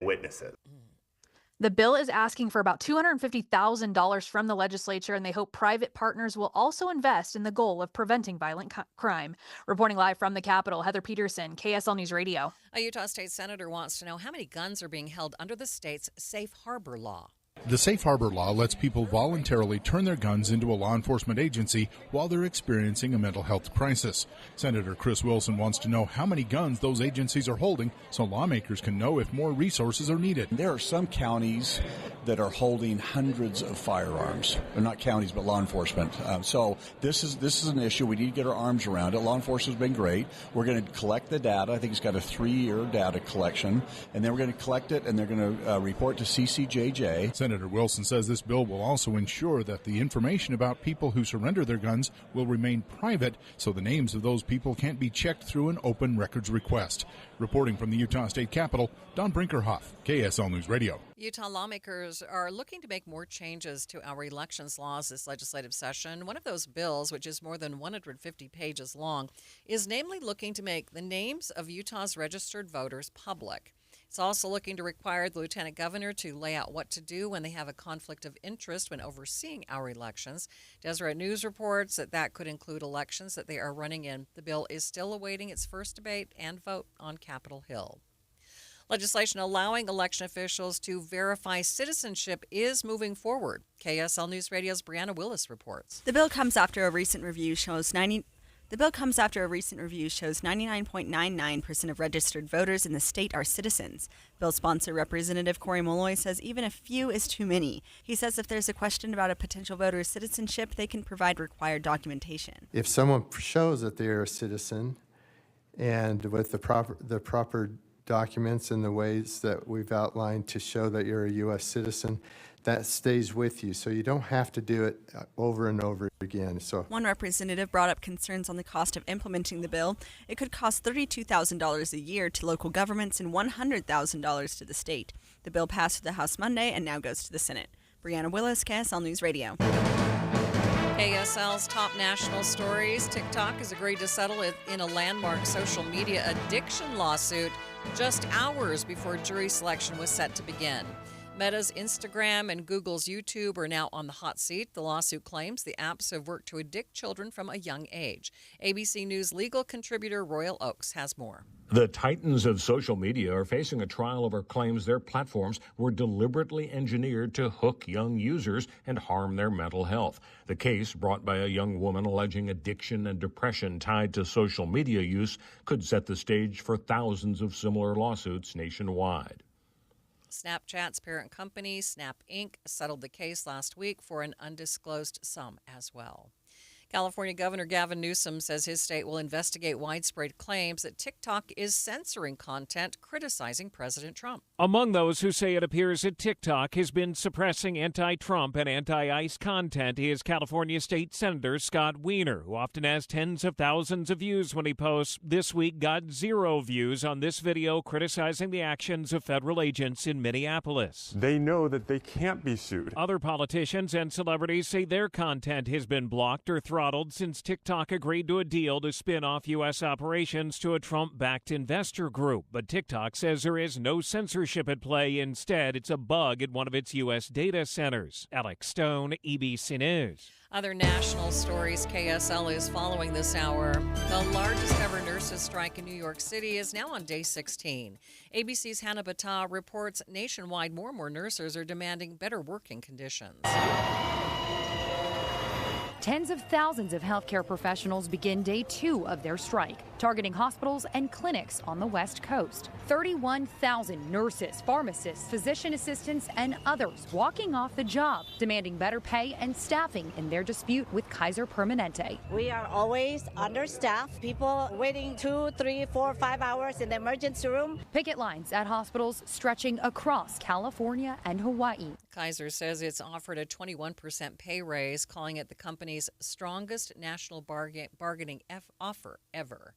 witnesses. The bill is asking for about $250,000 from the legislature, and they hope private partners will also invest in the goal of preventing violent crime. Reporting live from the Capitol, Heather Peterson, KSL News Radio. A Utah state senator wants to know how many guns are being held under the state's safe harbor law. The Safe Harbor law lets people voluntarily turn their guns into a law enforcement agency while they're experiencing a mental health crisis. Senator Chris Wilson wants to know how many guns those agencies are holding so lawmakers can know if more resources are needed. There are some counties that are holding hundreds of firearms. They're not counties, but law enforcement. So this is an issue. We need to get our arms around it. Law enforcement's been great. We're going to collect the data. I think it's got a 3-year data collection. And then we're going to collect it, and they're going to report to CCJJ. Senator Wilson says this bill will also ensure that the information about people who surrender their guns will remain private, so the names of those people can't be checked through an open records request. Reporting from the Utah State Capitol, Don Brinkerhoff, KSL News Radio. Utah lawmakers are looking to make more changes to our elections laws this legislative session. One of those bills, which is more than 150 pages long, is namely looking to make the names of Utah's registered voters public. It's also looking to require the lieutenant governor to lay out what to do when they have a conflict of interest when overseeing our elections. Deseret News reports that could include elections that they are running in. The bill is still awaiting its first debate and vote on Capitol Hill. Legislation allowing election officials to verify citizenship is moving forward. KSL News Radio's Brianna Willis reports. The bill comes after a recent review shows 99.99% of registered voters in the state are citizens. Bill sponsor Representative Corey Malloy says even a few is too many. He says if there's a question about a potential voter's citizenship, they can provide required documentation. If someone shows that they're a citizen and with the proper documents and the ways that we've outlined to show that you're a U.S. citizen, that stays with you. So you don't have to do it over and over again. So one representative brought up concerns on the cost of implementing the bill. It could cost $32,000 a year to local governments and $100,000 to the state. The bill passed through the House Monday and now goes to the Senate. Brianna Willis, KSL News Radio. KSL's top national stories. TikTok has agreed to settle in a landmark social media addiction lawsuit just hours before jury selection was set to begin. Meta's Instagram and Google's YouTube are now on the hot seat. The lawsuit claims the apps have worked to addict children from a young age. ABC News legal contributor Royal Oakes has more. The titans of social media are facing a trial over claims their platforms were deliberately engineered to hook young users and harm their mental health. The case, brought by a young woman alleging addiction and depression tied to social media use, could set the stage for thousands of similar lawsuits nationwide. Snapchat's parent company, Snap Inc., settled the case last week for an undisclosed sum as well. California Governor Gavin Newsom says his state will investigate widespread claims that TikTok is censoring content criticizing President Trump. Among those who say it appears that TikTok has been suppressing anti-Trump and anti-ICE content is California State Senator Scott Wiener, who often has tens of thousands of views when he posts. This week got 0 views on this video criticizing the actions of federal agents in Minneapolis. They know that they can't be sued. Other politicians and celebrities say their content has been blocked or throttled since TikTok agreed to a deal to spin off U.S. operations to a Trump-backed investor group. But TikTok says there is no censorship at play. Instead, it's a bug at one of its U.S. data centers. Alex Stone, EBC News. Other national stories KSL is following this hour. The largest ever nurses' strike in New York City is now on day 16. ABC's Hannah Battah reports nationwide more and more nurses are demanding better working conditions. Tens of thousands of healthcare professionals begin day 2 of their strike, targeting hospitals and clinics on the West Coast. 31,000 nurses, pharmacists, physician assistants, and others walking off the job, demanding better pay and staffing in their dispute with Kaiser Permanente. We are always understaffed, people waiting 2, 3, 4, 5 hours in the emergency room. Picket lines at hospitals stretching across California and Hawaii. Kaiser says it's offered a 21% pay raise, calling it the company's strongest national bargaining offer ever.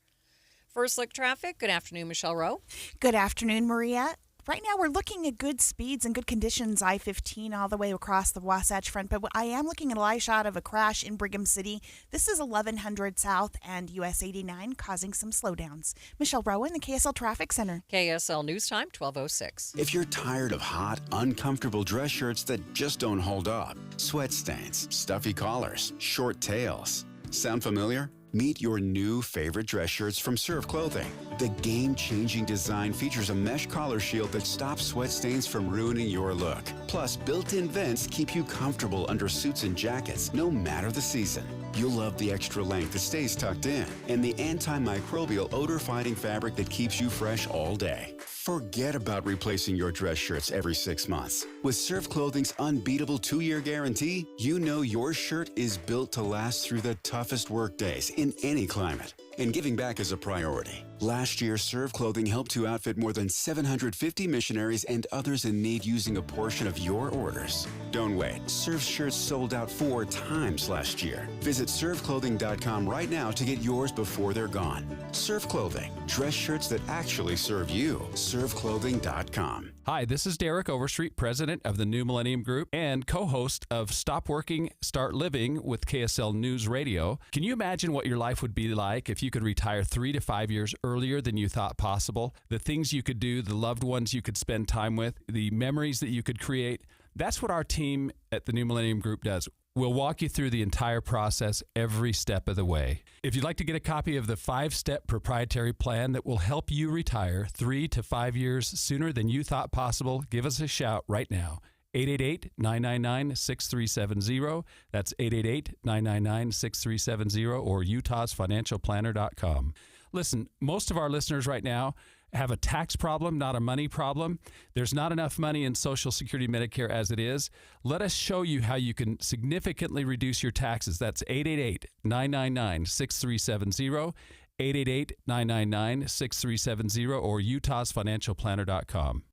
First Look Traffic. Good afternoon, Michelle Rowe. Good afternoon, Maria. Right now, we're looking at good speeds and good conditions, I-15 all the way across the Wasatch Front, but I am looking at a live shot of a crash in Brigham City. This is 1100 South and US 89, causing some slowdowns. Michelle Rowan, the KSL Traffic Center. KSL News Time, 12:06. If you're tired of hot, uncomfortable dress shirts that just don't hold up, sweat stains, stuffy collars, short tails, sound familiar? Meet your new favorite dress shirts from Serve Clothing. The game-changing design features a mesh collar shield that stops sweat stains from ruining your look. Plus, built-in vents keep you comfortable under suits and jackets, no matter the season. You'll love the extra length that stays tucked in and the antimicrobial odor-fighting fabric that keeps you fresh all day. Forget about replacing your dress shirts every 6 months. With Serve Clothing's unbeatable 2-year guarantee, you know your shirt is built to last through the toughest work days in any climate. And giving back is a priority. Last year, Serve Clothing helped to outfit more than 750 missionaries and others in need using a portion of your orders. Don't wait. Serve shirts sold out 4 times last year. Visit serveclothing.com right now to get yours before they're gone. Serve Clothing. Dress shirts that actually serve you. serveclothing.com. Hi, this is Derek Overstreet, president of the New Millennium Group and co-host of Stop Working, Start Living with KSL News Radio. Can you imagine what your life would be like if you could retire 3 to 5 years earlier than you thought possible? The things you could do, the loved ones you could spend time with, the memories that you could create. That's what our team at the New Millennium Group does. We'll walk you through the entire process every step of the way. If you'd like to get a copy of the 5-step proprietary plan that will help you retire 3 to 5 years sooner than you thought possible, give us a shout right now. 888-999-6370. That's 888-999-6370 or utahsfinancialplanner.com. Listen, most of our listeners right now have a tax problem, not a money problem. There's not enough money in Social Security Medicare as it is. Let us show you how you can significantly reduce your taxes. That's 888-999-6370, 888-999-6370, or utahsfinancialplanner.com.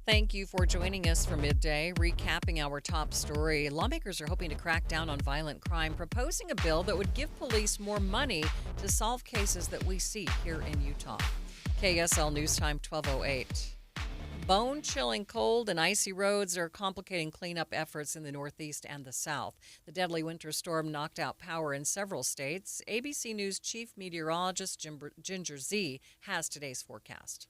Thank you for joining us for Midday. Recapping our top story, lawmakers are hoping to crack down on violent crime, proposing a bill that would give police more money to solve cases that we see here in Utah. KSL News Time, 12:08. Bone-chilling cold and icy roads are complicating cleanup efforts in the Northeast and the South. The deadly winter storm knocked out power in several states. ABC News Chief Meteorologist Ginger Z has today's forecast.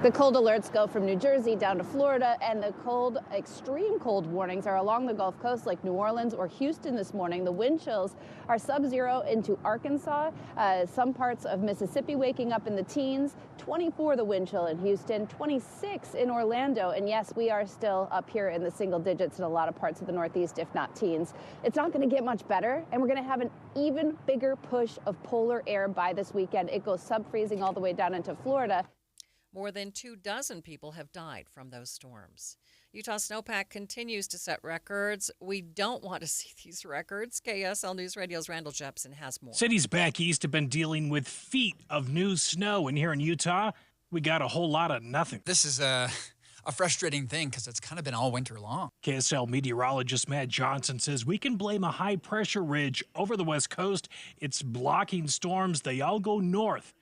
The cold alerts go from New Jersey down to Florida, and the extreme cold warnings are along the Gulf Coast like New Orleans or Houston this morning. The wind chills are sub-zero into Arkansas, some parts of Mississippi waking up in the teens, 24 the wind chill in Houston, 26 in Orlando, and yes, we are still up here in the single digits in a lot of parts of the Northeast, if not teens. It's not going to get much better, and we're going to have an even bigger push of polar air by this weekend. It goes sub-freezing all the way down into Florida. More than 24 people have died from those storms. Utah snowpack continues to set records. We don't want to see these records. KSL News Radio's Randall Jepson has more. Cities back east have been dealing with feet of new snow, and here in Utah, we got a whole lot of nothing. This is a frustrating thing because it's kind of been all winter long. KSL meteorologist Matt Johnson says we can blame a high-pressure ridge over the west coast. It's blocking storms. They all go north.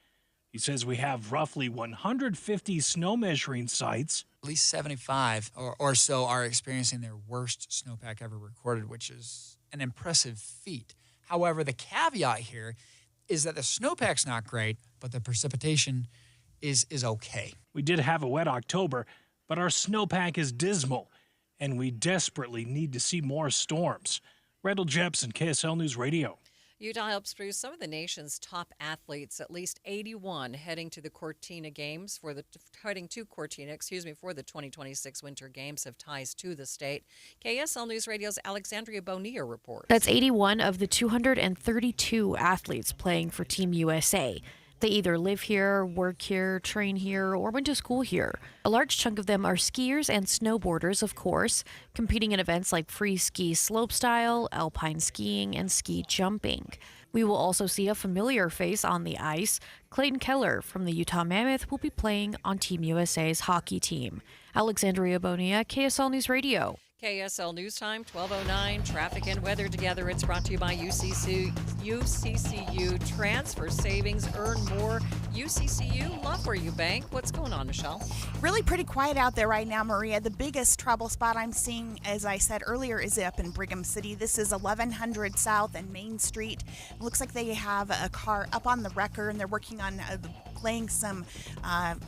He says we have roughly 150 snow measuring sites. At least 75 or so are experiencing their worst snowpack ever recorded, which is an impressive feat. However, the caveat here is that the snowpack's not great, but the precipitation is okay. We did have a wet October, but our snowpack is dismal, and we desperately need to see more storms. Randall Jepson, KSL News Radio. Utah helps produce some of the nation's top athletes, at least 81 heading to Cortina for the 2026 Winter Games have ties to the state. KSL News Radio's Alexandria Bonilla reports. That's 81 of the 232 athletes playing for Team USA. They either live here, work here, train here, or went to school here. A large chunk of them are skiers and snowboarders, of course, competing in events like free ski slopestyle, alpine skiing, and ski jumping. We will also see a familiar face on the ice. Clayton Keller from the Utah Mammoth will be playing on Team USA's hockey team. Alexandria Bonilla, KSL News Radio. KSL News Time, 12:09. Traffic and weather together. It's brought to you by UCCU. Transfer savings. Earn more. UCCU, love where you bank. What's going on, Michelle? Really pretty quiet out there right now, Maria. The biggest trouble spot I'm seeing, as I said earlier, is up in Brigham City. This is 1100 South and Main Street. It looks like they have a car up on the wrecker, and they're working on laying some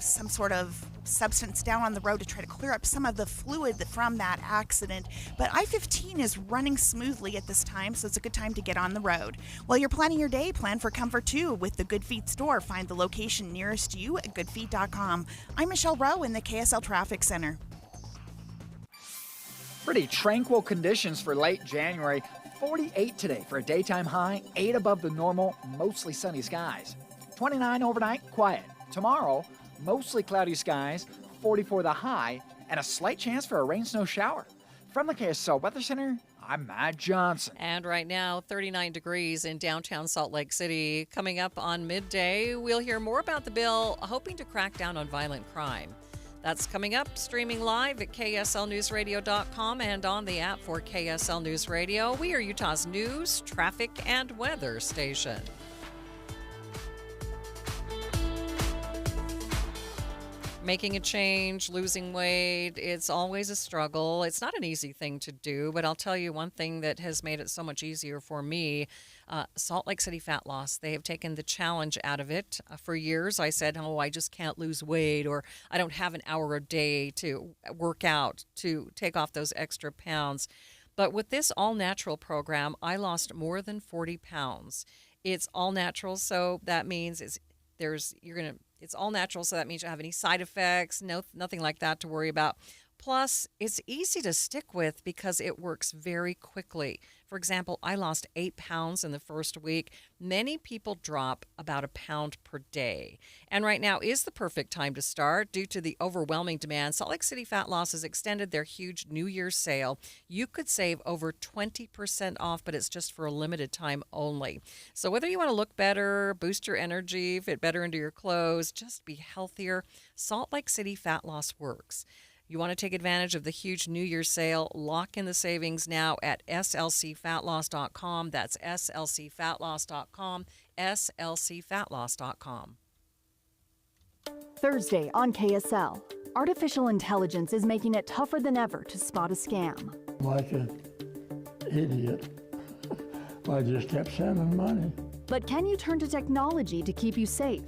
sort of substance down on the road to try to clear up some of the fluid from that accident. But I-15 is running smoothly at this time, so it's a good time to get on the road. While you're planning your day, plan for comfort too with the Good Feet store. Find the location nearest you at goodfeet.com. I'm Michelle Rowe in the KSL Traffic Center. Pretty tranquil conditions for late January. 48 today for a daytime high, 8 above the normal, mostly sunny skies. 29 overnight, quiet. Tomorrow, mostly cloudy skies, 44 the high, and a slight chance for a rain-snow shower. From the KSL Weather Center, I'm Matt Johnson. And right now, 39 degrees in downtown Salt Lake City. Coming up on Midday, we'll hear more about the bill hoping to crack down on violent crime. That's coming up, streaming live at KSLNewsRadio.com and on the app for KSL News Radio. We are Utah's news, traffic, and weather station. Making a change, losing weight, it's always a struggle. It's not an easy thing to do, but I'll tell you one thing that has made it so much easier for me, Salt Lake City Fat Loss. They have taken the challenge out of it. For years, I said, I just can't lose weight, or I don't have an hour a day to work out to take off those extra pounds. But with this all-natural program, I lost more than 40 pounds. It's all natural, so that means it's all natural, so that means you don't have any side effects, nothing like that to worry about. Plus, it's easy to stick with because it works very quickly. For example, I lost 8 pounds in the first week. Many people drop about a pound per day. And right now is the perfect time to start due to the overwhelming demand. Salt Lake City Fat Loss has extended their huge New Year's sale. You could save over 20% off, but it's just for a limited time only. So whether you want to look better, boost your energy, fit better into your clothes, just be healthier, Salt Lake City Fat Loss works. You want to take advantage of the huge New Year's sale. Lock in the savings now at slcfatloss.com. That's slcfatloss.com, slcfatloss.com. Thursday on KSL, artificial intelligence is making it tougher than ever to spot a scam. Like an idiot, I just kept sending money. But can you turn to technology to keep you safe?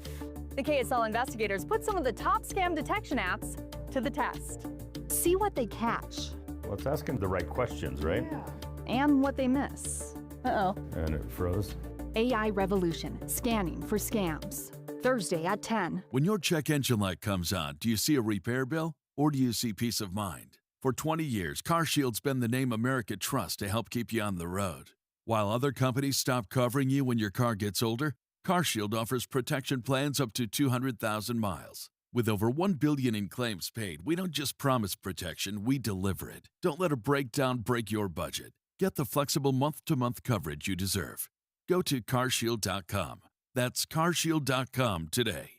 The KSL investigators put some of the top scam detection apps to the test. See what they catch. Well, it's asking the right questions, right? Yeah. And what they miss. Uh-oh. And it froze. AI Revolution, scanning for scams. Thursday at 10. When your check engine light comes on, do you see a repair bill or do you see peace of mind? For 20 years, CarShield's been the name America trusts to help keep you on the road. While other companies stop covering you when your car gets older, CarShield offers protection plans up to 200,000 miles. With over $1 billion in claims paid, we don't just promise protection, we deliver it. Don't let a breakdown break your budget. Get the flexible month-to-month coverage you deserve. Go to carshield.com. That's carshield.com today.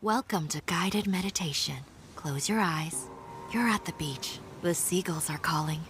Welcome to guided meditation. Close your eyes. You're at the beach. The seagulls are calling.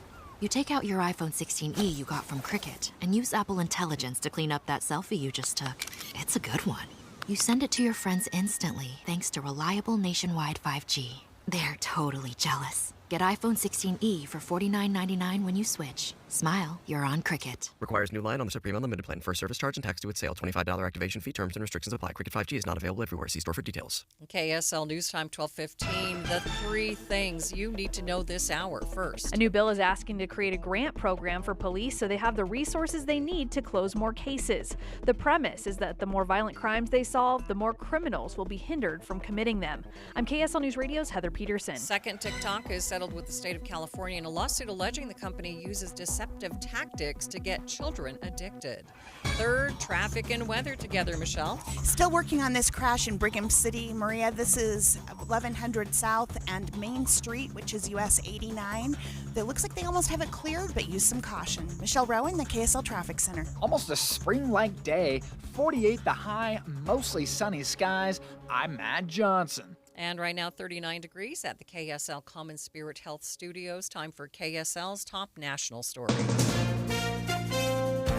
You take out your iPhone 16e you got from Cricket and use Apple Intelligence to clean up that selfie you just took. It's a good one. You send it to your friends instantly thanks to reliable nationwide 5G. They're totally jealous. Get iPhone 16e for $49.99 when you switch. Smile, you're on Cricket. Requires new line on the Supreme Unlimited plan. First service charge and tax due at sale. $25 activation fee. Terms and restrictions apply. Cricket 5G is not available everywhere. See store for details. KSL News Time 12:15. The 3 things you need to know this hour first. A new bill is asking to create a grant program for police so they have the resources they need to close more cases. The premise is that the more violent crimes they solve, the more criminals will be hindered from committing them. I'm KSL News Radio's Heather Peterson. Second, TikTok is settled with the state of California in a lawsuit alleging the company uses deceptive tactics to get children addicted. Third, traffic and weather together, Michelle. Still working on this crash in Brigham City, Maria. This is 1100 South and Main Street, which is US 89. It looks like they almost have it cleared, but use some caution. Michelle Rowan, the KSL Traffic Center. Almost a spring-like day, 48 the high, mostly sunny skies. I'm Matt Johnson. And right now, 39 degrees at the KSL Common Spirit Health Studios. Time for KSL's top national stories.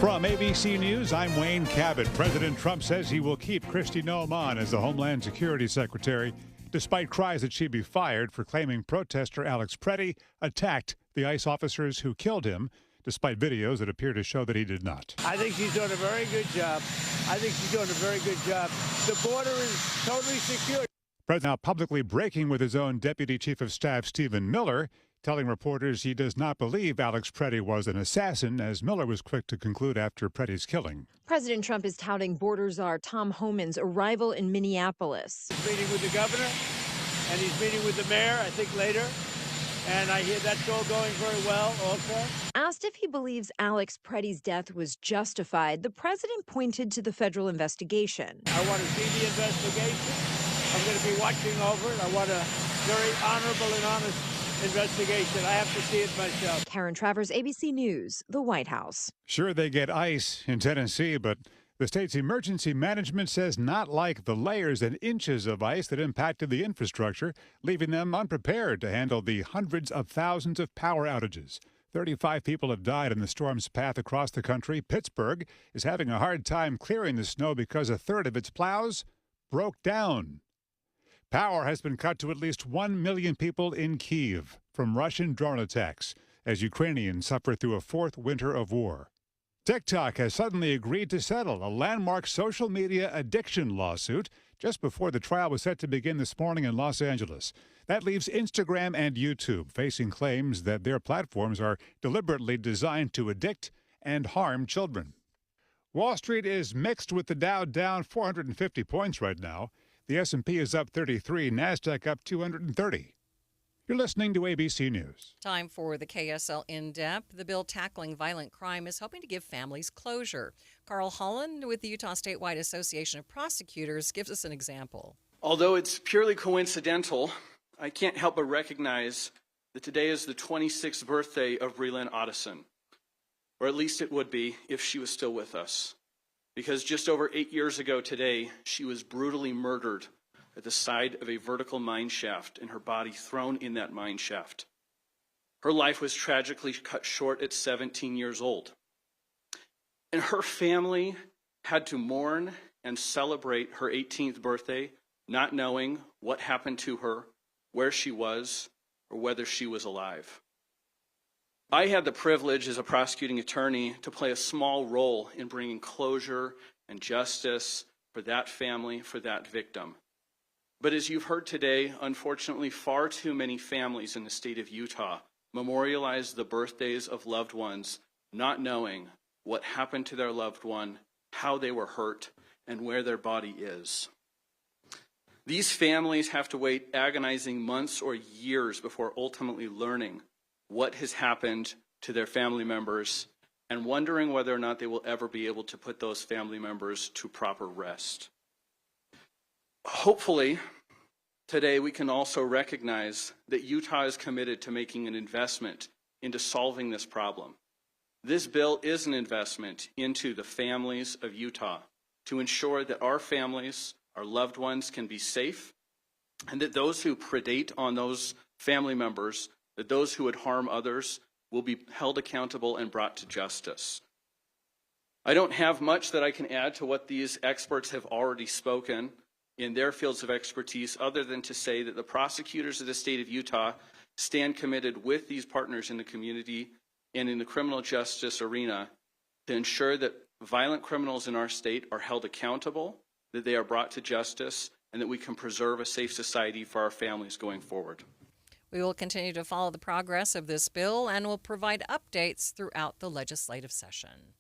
From ABC News, I'm Wayne Cabot. President Trump says he will keep Kristi Noem on as the Homeland Security Secretary, despite cries that she be fired for claiming protester Alex Preddy attacked the ICE officers who killed him, despite videos that appear to show that he did not. I think she's doing a very good job. The border is totally secure. President now publicly breaking with his own Deputy Chief of Staff, Stephen Miller, telling reporters he does not believe Alex Preddy was an assassin, as Miller was quick to conclude after Preddy's killing. President Trump is touting border czar Tom Homan's arrival in Minneapolis. He's meeting with the governor, and he's meeting with the mayor, I think, later. And I hear that's all going very well also. Asked if he believes Alex Preddy's death was justified, the president pointed to the federal investigation. I want to see the investigation. I'm going to be watching over it. I want a very honorable and honest investigation. I have to see it myself. Karen Travers, ABC News, the White House. Sure, they get ICE in Tennessee, but the state's emergency management says not like the layers and inches of ice that impacted the infrastructure, leaving them unprepared to handle the hundreds of thousands of power outages. 35 people have died in the storm's path across the country. Pittsburgh is having a hard time clearing the snow because a third of its plows broke down. Power has been cut to at least 1 million people in Kyiv from Russian drone attacks as Ukrainians suffer through a fourth winter of war. TikTok has suddenly agreed to settle a landmark social media addiction lawsuit just before the trial was set to begin this morning in Los Angeles. That leaves Instagram and YouTube facing claims that their platforms are deliberately designed to addict and harm children. Wall Street is mixed with the Dow down 450 points right now. The S&P is up 33, NASDAQ up 230. You're listening to ABC News. Time for the KSL In-Depth. The bill tackling violent crime is hoping to give families closure. Carl Holland with the Utah Statewide Association of Prosecutors gives us an example. Although it's purely coincidental, I can't help but recognize that today is the 26th birthday of Breland Otteson. Or at least it would be if she was still with us. Because just over 8 years ago today, she was brutally murdered at the side of a vertical mine shaft and her body thrown in that mine shaft. Her life was tragically cut short at 17 years old. And her family had to mourn and celebrate her 18th birthday, not knowing what happened to her, where she was, or whether she was alive. I had the privilege as a prosecuting attorney to play a small role in bringing closure and justice for that family, for that victim. But as you've heard today, unfortunately, far too many families in the state of Utah memorialize the birthdays of loved ones, not knowing what happened to their loved one, how they were hurt, and where their body is. These families have to wait agonizing months or years before ultimately learning what has happened to their family members and wondering whether or not they will ever be able to put those family members to proper rest. Hopefully, today we can also recognize that Utah is committed to making an investment into solving this problem. This bill is an investment into the families of Utah to ensure that our families, our loved ones, can be safe, and that those who predate on those family members, that those who would harm others, will be held accountable and brought to justice. I don't have much that I can add to what these experts have already spoken in their fields of expertise, other than to say that the prosecutors of the state of Utah stand committed with these partners in the community and in the criminal justice arena to ensure that violent criminals in our state are held accountable, that they are brought to justice, and that we can preserve a safe society for our families going forward. We will continue to follow the progress of this bill and will provide updates throughout the legislative session.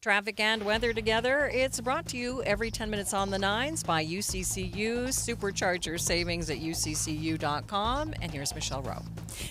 Traffic and weather together. It's brought to you every 10 minutes on the nines by UCCU. Supercharger savings at uccu.com. And here's Michelle Rowe.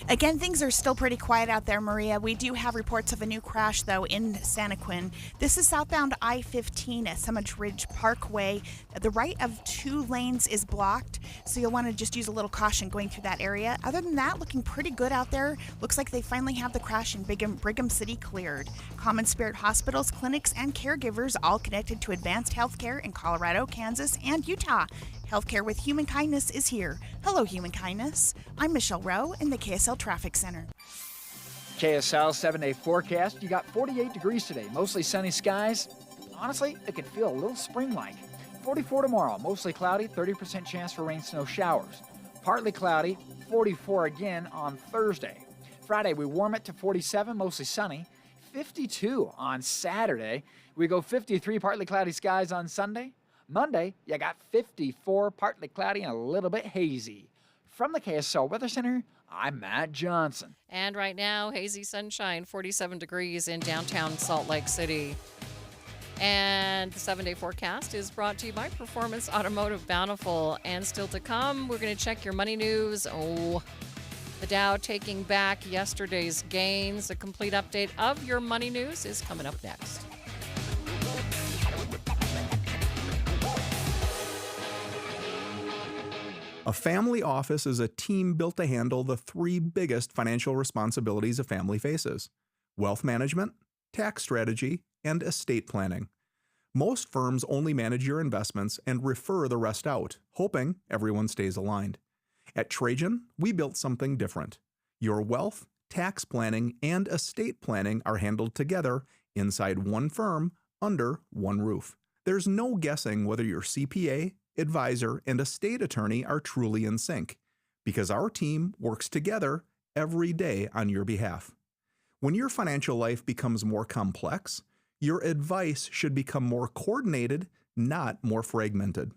Again, things are still pretty quiet out there, Maria. We do have reports of a new crash, though, in Santaquin. This is southbound I-15 at Summit Ridge Parkway. The right of 2 lanes is blocked, so you'll want to just use a little caution going through that area. Other than that, looking pretty good out there. Looks like they finally have the crash in Brigham City cleared. Common Spirit hospitals, clinics, and caregivers all connected to advanced healthcare in Colorado, Kansas, and Utah. Healthcare with Human Kindness is here. Hello, Human Kindness. I'm Michelle Rowe in the KSL Traffic Center. KSL 7-day forecast. You got 48 degrees today, mostly sunny skies. Honestly, it could feel a little spring-like. 44 tomorrow, mostly cloudy, 30% chance for rain, snow showers. Partly cloudy, 44 again on Thursday. Friday, we warm it to 47, mostly sunny. 52 on Saturday. We go 53, partly cloudy skies on Sunday. Monday, you got 54, partly cloudy and a little bit hazy. From the KSL Weather Center, I'm Matt Johnson. And right now, hazy sunshine, 47 degrees in downtown Salt Lake City. And the 7-day forecast is brought to you by Performance Automotive Bountiful. And still to come, we're going to check your money news. The Dow taking back yesterday's gains. A complete update of your money news is coming up next. A family office is a team built to handle the three biggest financial responsibilities a family faces: wealth management, tax strategy, and estate planning. Most firms only manage your investments and refer the rest out, hoping everyone stays aligned. At Trajan, we built something different. Your wealth, tax planning, and estate planning are handled together inside one firm under one roof. There's no guessing whether your CPA, advisor, and estate attorney are truly in sync, because our team works together every day on your behalf. When your financial life becomes more complex, your advice should become more coordinated, not more fragmented.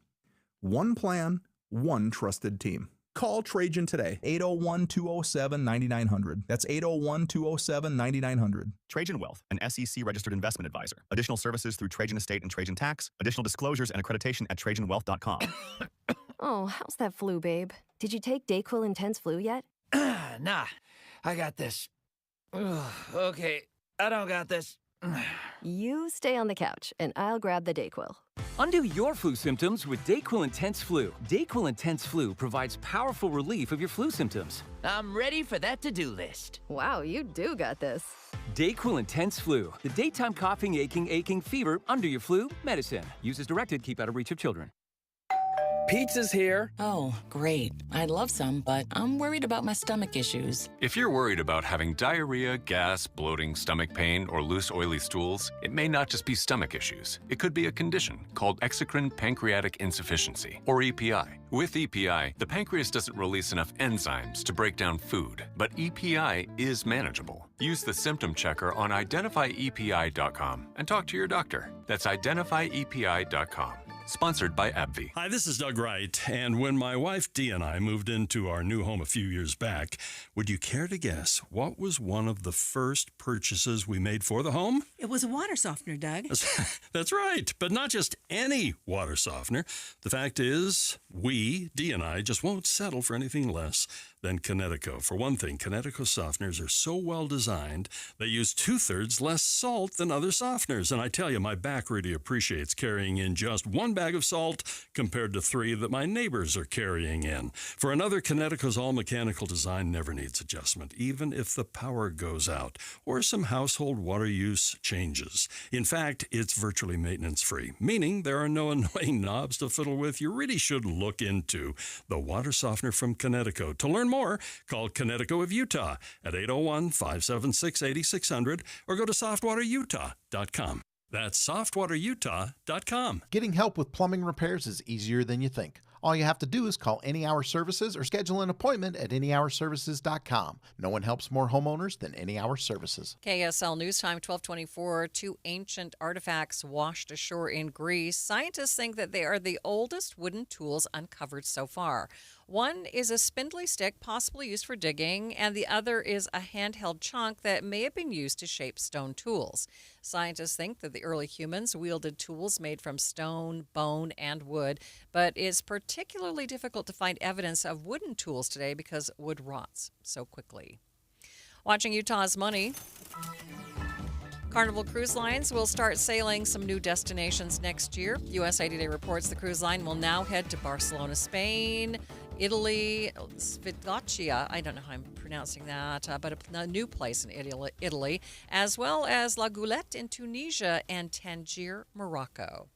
One plan, one trusted team. Call Trajan today, 801-207-9900. That's 801-207-9900. Trajan Wealth, an SEC-registered investment advisor. Additional services through Trajan Estate and Trajan Tax. Additional disclosures and accreditation at TrajanWealth.com. Oh, how's that flu, babe? Did you take DayQuil Intense Flu yet? Nah, I got this. Ugh, okay, I don't got this. You stay on the couch, and I'll grab the DayQuil. Undo your flu symptoms with DayQuil Intense Flu. DayQuil Intense Flu provides powerful relief of your flu symptoms. I'm ready for that to-do list. Wow, you do got this. DayQuil Intense Flu. The daytime coughing, aching, fever, under your flu, medicine. Use as directed, keep out of reach of children. Pizza's here. Oh, great. I'd love some, but I'm worried about my stomach issues. If you're worried about having diarrhea, gas, bloating, stomach pain, or loose, oily stools, it may not just be stomach issues. It could be a condition called exocrine pancreatic insufficiency, or EPI. With EPI, the pancreas doesn't release enough enzymes to break down food, but EPI is manageable. Use the symptom checker on identifyepi.com and talk to your doctor. That's identifyepi.com. Sponsored by AbbVie. Hi, this is Doug Wright, and when my wife Dee and I moved into our new home a few years back, would you care to guess what was one of the first purchases we made for the home? It was a water softener, Doug. That's right, but not just any water softener. The fact is, Dee and I, just won't settle for anything less than Connecticut. For one thing, Connecticut softeners are so well designed, they use 2/3 less salt than other softeners. And I tell you, my back really appreciates carrying in just one bag of salt compared to 3 that my neighbors are carrying in. For another, Connecticut's all-mechanical design never needs adjustment, even if the power goes out or some household water use changes. In fact, it's virtually maintenance-free, meaning there are no annoying knobs to fiddle with. You really should look into the water softener from Connecticut. To learn more, call Connecticut of Utah at 801-576-8600 or go to softwaterutah.com. That's softwaterutah.com. Getting help with plumbing repairs is easier than you think. All you have to do is call Any Hour Services or schedule an appointment at anyhourservices.com. No one helps more homeowners than Any Hour Services. KSL News Time, 1224. 2 ancient artifacts washed ashore in Greece. Scientists think that they are the oldest wooden tools uncovered so far. One is a spindly stick, possibly used for digging, and the other is a handheld chunk that may have been used to shape stone tools. Scientists think that the early humans wielded tools made from stone, bone, and wood, but it's particularly difficult to find evidence of wooden tools today because wood rots so quickly. Watching Utah's money. Carnival Cruise Lines will start sailing some new destinations next year. USA Today reports the cruise line will now head to Barcelona, Spain, Italy, Svitlacia, I don't know how I'm pronouncing that, but a new place in Italy, as well as La Goulette in Tunisia and Tangier, Morocco.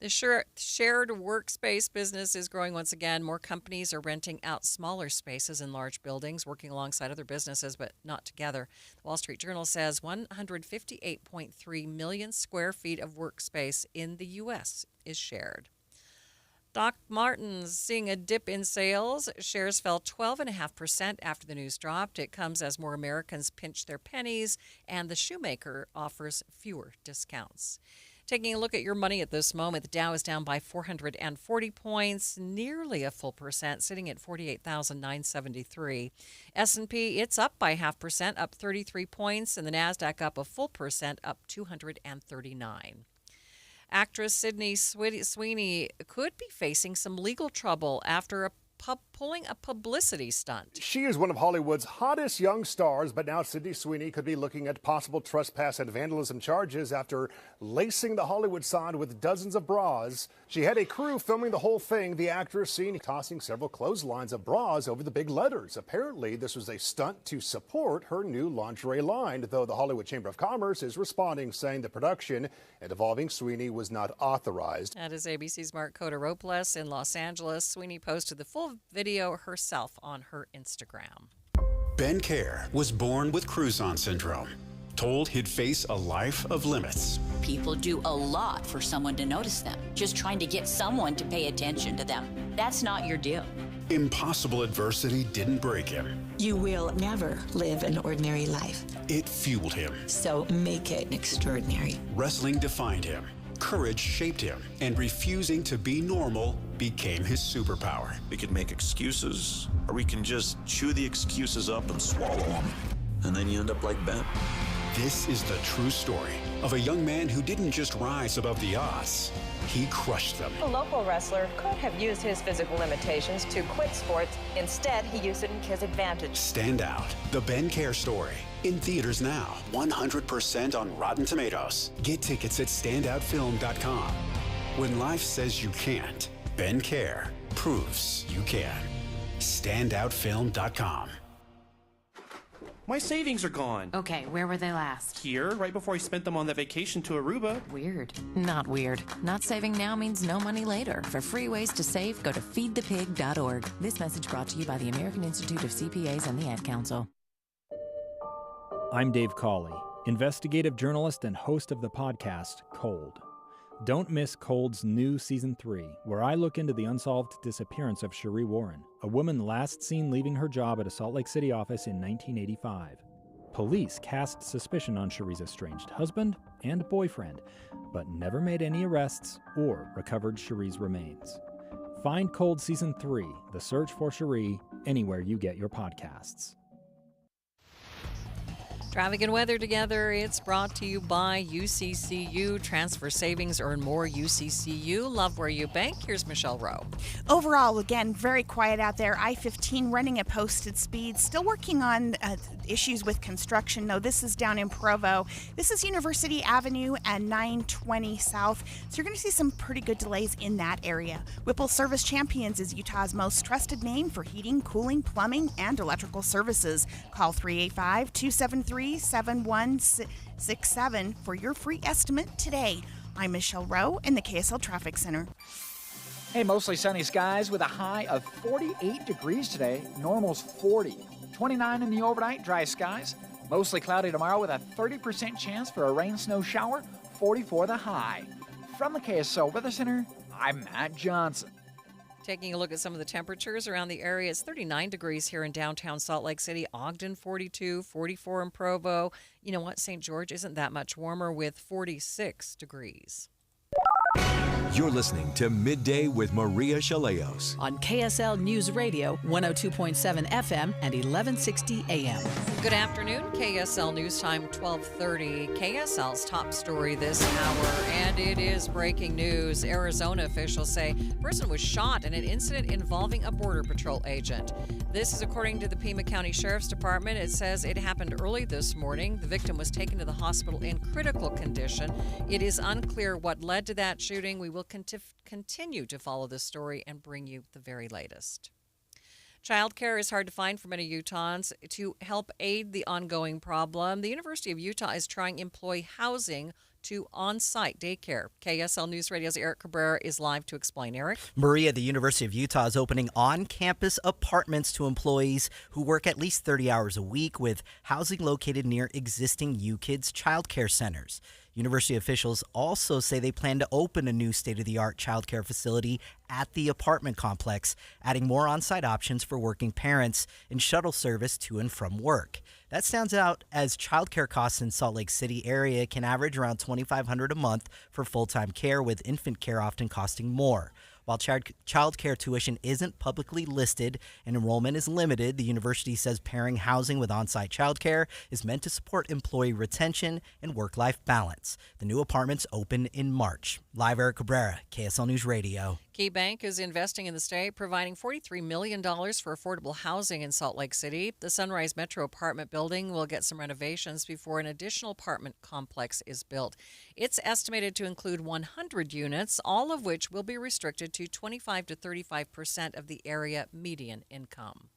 The shared workspace business is growing once again. More companies are renting out smaller spaces in large buildings, working alongside other businesses, but not together. The Wall Street Journal says 158.3 million square feet of workspace in the U.S. is shared. Doc Martens seeing a dip in sales. Shares fell 12.5% after the news dropped. It comes as more Americans pinch their pennies, and the shoemaker offers fewer discounts. Taking a look at your money at this moment, the Dow is down by 440 points, nearly a full percent, sitting at 48,973. S&P, it's up by 0.5%, up 33 points, and the NASDAQ up a full percent, up 239. Actress Sydney Sweeney could be facing some legal trouble after pulling a publicity stunt. She is one of Hollywood's hottest young stars, but now Sydney Sweeney could be looking at possible trespass and vandalism charges after lacing the Hollywood sign with dozens of bras. She had a crew filming the whole thing, the actress seen tossing several clotheslines of bras over the big letters. Apparently, this was a stunt to support her new lingerie line, though the Hollywood Chamber of Commerce is responding, saying the production involving Sweeney was not authorized. That is ABC's Mark Cotaropoulos in Los Angeles. Sweeney posted the full video herself on her Instagram. Ben Care was born with Crouzon syndrome, told he'd face a life of limits. People do a lot for someone to notice them, just trying to get someone to pay attention to them. That's not your deal. Impossible adversity didn't break him. You will never live an ordinary life. It fueled him. So make it extraordinary. Wrestling defined him. Courage shaped him, and refusing to be normal became his superpower. We could make excuses, or we can just chew the excuses up and swallow them. And then you end up like Ben. This is the true story of a young man who didn't just rise above the odds, he crushed them. A local wrestler could have used his physical limitations to quit sports. Instead, he used it in his advantage. Stand Out, the Ben Care story. In theaters now, 100% on Rotten Tomatoes. Get tickets at standoutfilm.com. When life says you can't, Ben Care proves you can. Standoutfilm.com. My savings are gone. Okay, where were they last? Here, right before I spent them on that vacation to Aruba. Weird. Not weird. Not saving now means no money later. For free ways to save, go to feedthepig.org. This message brought to you by the American Institute of CPAs and the Ad Council. I'm Dave Cawley, investigative journalist and host of the podcast Cold. Don't miss Cold's new Season 3, where I look into the unsolved disappearance of Cherie Warren, a woman last seen leaving her job at a Salt Lake City office in 1985. Police cast suspicion on Cherie's estranged husband and boyfriend, but never made any arrests or recovered Cherie's remains. Find Cold Season 3, The Search for Cherie, anywhere you get your podcasts. Traffic and weather together. It's brought to you by UCCU. Transfer savings, earn more. UCCU. Love where you bank. Here's Michelle Rowe. Overall, again, very quiet out there. I-15 running at posted speed. Still working on issues with construction. No, this is down in Provo. This is University Avenue and 920 South. So you're going to see some pretty good delays in that area. Whipple Service Champions is Utah's most trusted name for heating, cooling, plumbing, and electrical services. Call 385-273-7167 for your free estimate today. I'm Michelle Rowe in the KSL Traffic Center. Hey, mostly sunny skies with a high of 48 degrees today. Normal's 40. 29 in the overnight, dry skies. Mostly cloudy tomorrow with a 30% chance for a rain-snow shower. 44 the high. From the KSL Weather Center, I'm Matt Johnson. Taking a look at some of the temperatures around the area, it's 39 degrees here in downtown Salt Lake City, Ogden 42, 44 in Provo. You know what? St. George isn't that much warmer with 46 degrees. You're listening to Midday with Maria Shilaos on KSL News Radio, 102.7 FM and 1160 AM. Good afternoon. KSL News Time 1230. KSL's top story this hour, and it is breaking news. Arizona officials say a person was shot in an incident involving a Border Patrol agent. This is according to the Pima County Sheriff's Department. It says it happened early this morning. The victim was taken to the hospital in critical condition. It is unclear what led to that shooting. We will continue to follow this story and bring you the very latest. Childcare is hard to find for many Utahns. To help aid the ongoing problem, the University of Utah is trying employee housing to on-site daycare. KSL News Radio's Eric Cabrera is live to explain. Eric? Maria, the University of Utah is opening on-campus apartments to employees who work at least 30 hours a week, with housing located near existing UKids childcare centers. University officials also say they plan to open a new state-of-the-art childcare facility at the apartment complex, adding more on-site options for working parents and shuttle service to and from work. That stands out as childcare costs in Salt Lake City area can average around $2,500 a month for full-time care, with infant care often costing more. While child care tuition isn't publicly listed and enrollment is limited, the university says pairing housing with on-site childcare is meant to support employee retention and work-life balance. The new apartments open in March. Live, Eric Cabrera, KSL News Radio. Key Bank is investing in the state, providing $43 million for affordable housing in Salt Lake City. The Sunrise Metro apartment building will get some renovations before an additional apartment complex is built. It's estimated to include 100 units, all of which will be restricted to 25 to 35% of the area median income.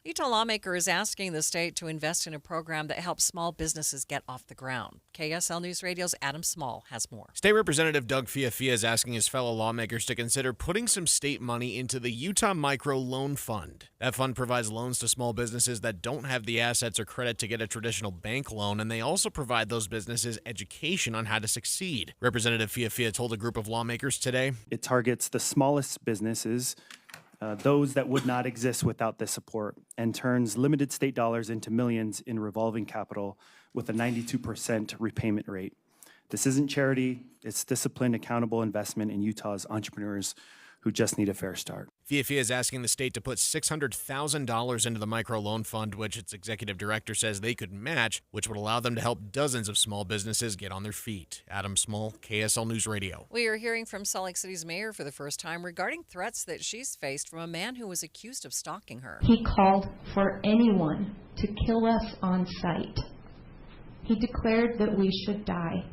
A Utah lawmaker is asking the state to invest in a program that helps small businesses get off the ground. KSL News Radio's Adam Small has more. State Representative Doug Fiafia is asking his fellow lawmakers to consider putting some state money into the Utah Micro Loan Fund. That fund provides loans to small businesses that don't have the assets or credit to get a traditional bank loan, and they also provide those businesses education on how to succeed. Representative Fiafia told a group of lawmakers today, "It targets the smallest businesses, those that would not exist without this support, and turns limited state dollars into millions in revolving capital with a 92% repayment rate. This isn't charity, it's disciplined, accountable investment in Utah's entrepreneurs who just need a fair start." Fiafia is asking the state to put $600,000 into the microloan fund, which its executive director says they could match, which would allow them to help dozens of small businesses get on their feet. Adam Small, KSL News Radio. We are hearing from Salt Lake City's mayor for the first time regarding threats that she's faced from a man who was accused of stalking her. He called for anyone to kill us on sight. He declared that we should die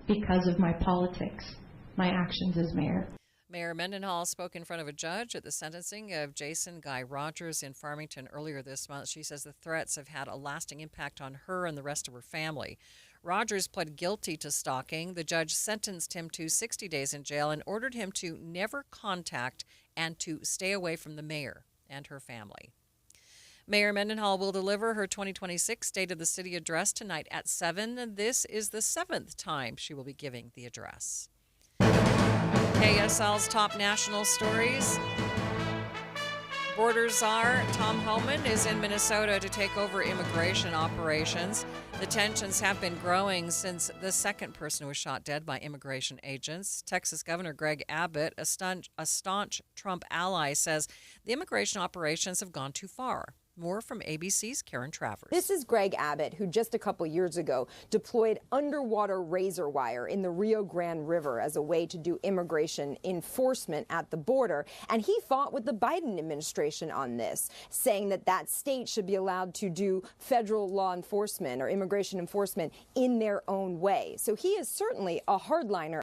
because of my politics, my actions as mayor. Mayor Mendenhall spoke in front of a judge at the sentencing of Jason Guy Rogers in Farmington earlier this month. She says the threats have had a lasting impact on her and the rest of her family. Rogers pled guilty to stalking. The judge sentenced him to 60 days in jail and ordered him to never contact and to stay away from the mayor and her family. Mayor Mendenhall will deliver her 2026 State of the City address tonight at 7. This is the 7th time she will be giving the address. KSL's top national stories. Border Czar Tom Homan is in Minnesota to take over immigration operations. The tensions have been growing since the second person was shot dead by immigration agents. Texas Governor Greg Abbott, a staunch Trump ally, says the immigration operations have gone too far. More from ABC's Karen Travers. This is Greg Abbott, who just a couple years ago deployed underwater razor wire in the Rio Grande River as a way to do immigration enforcement at the border. And he fought with the Biden administration on this, saying that that state should be allowed to do federal law enforcement or immigration enforcement in their own way. So he is certainly a hardliner.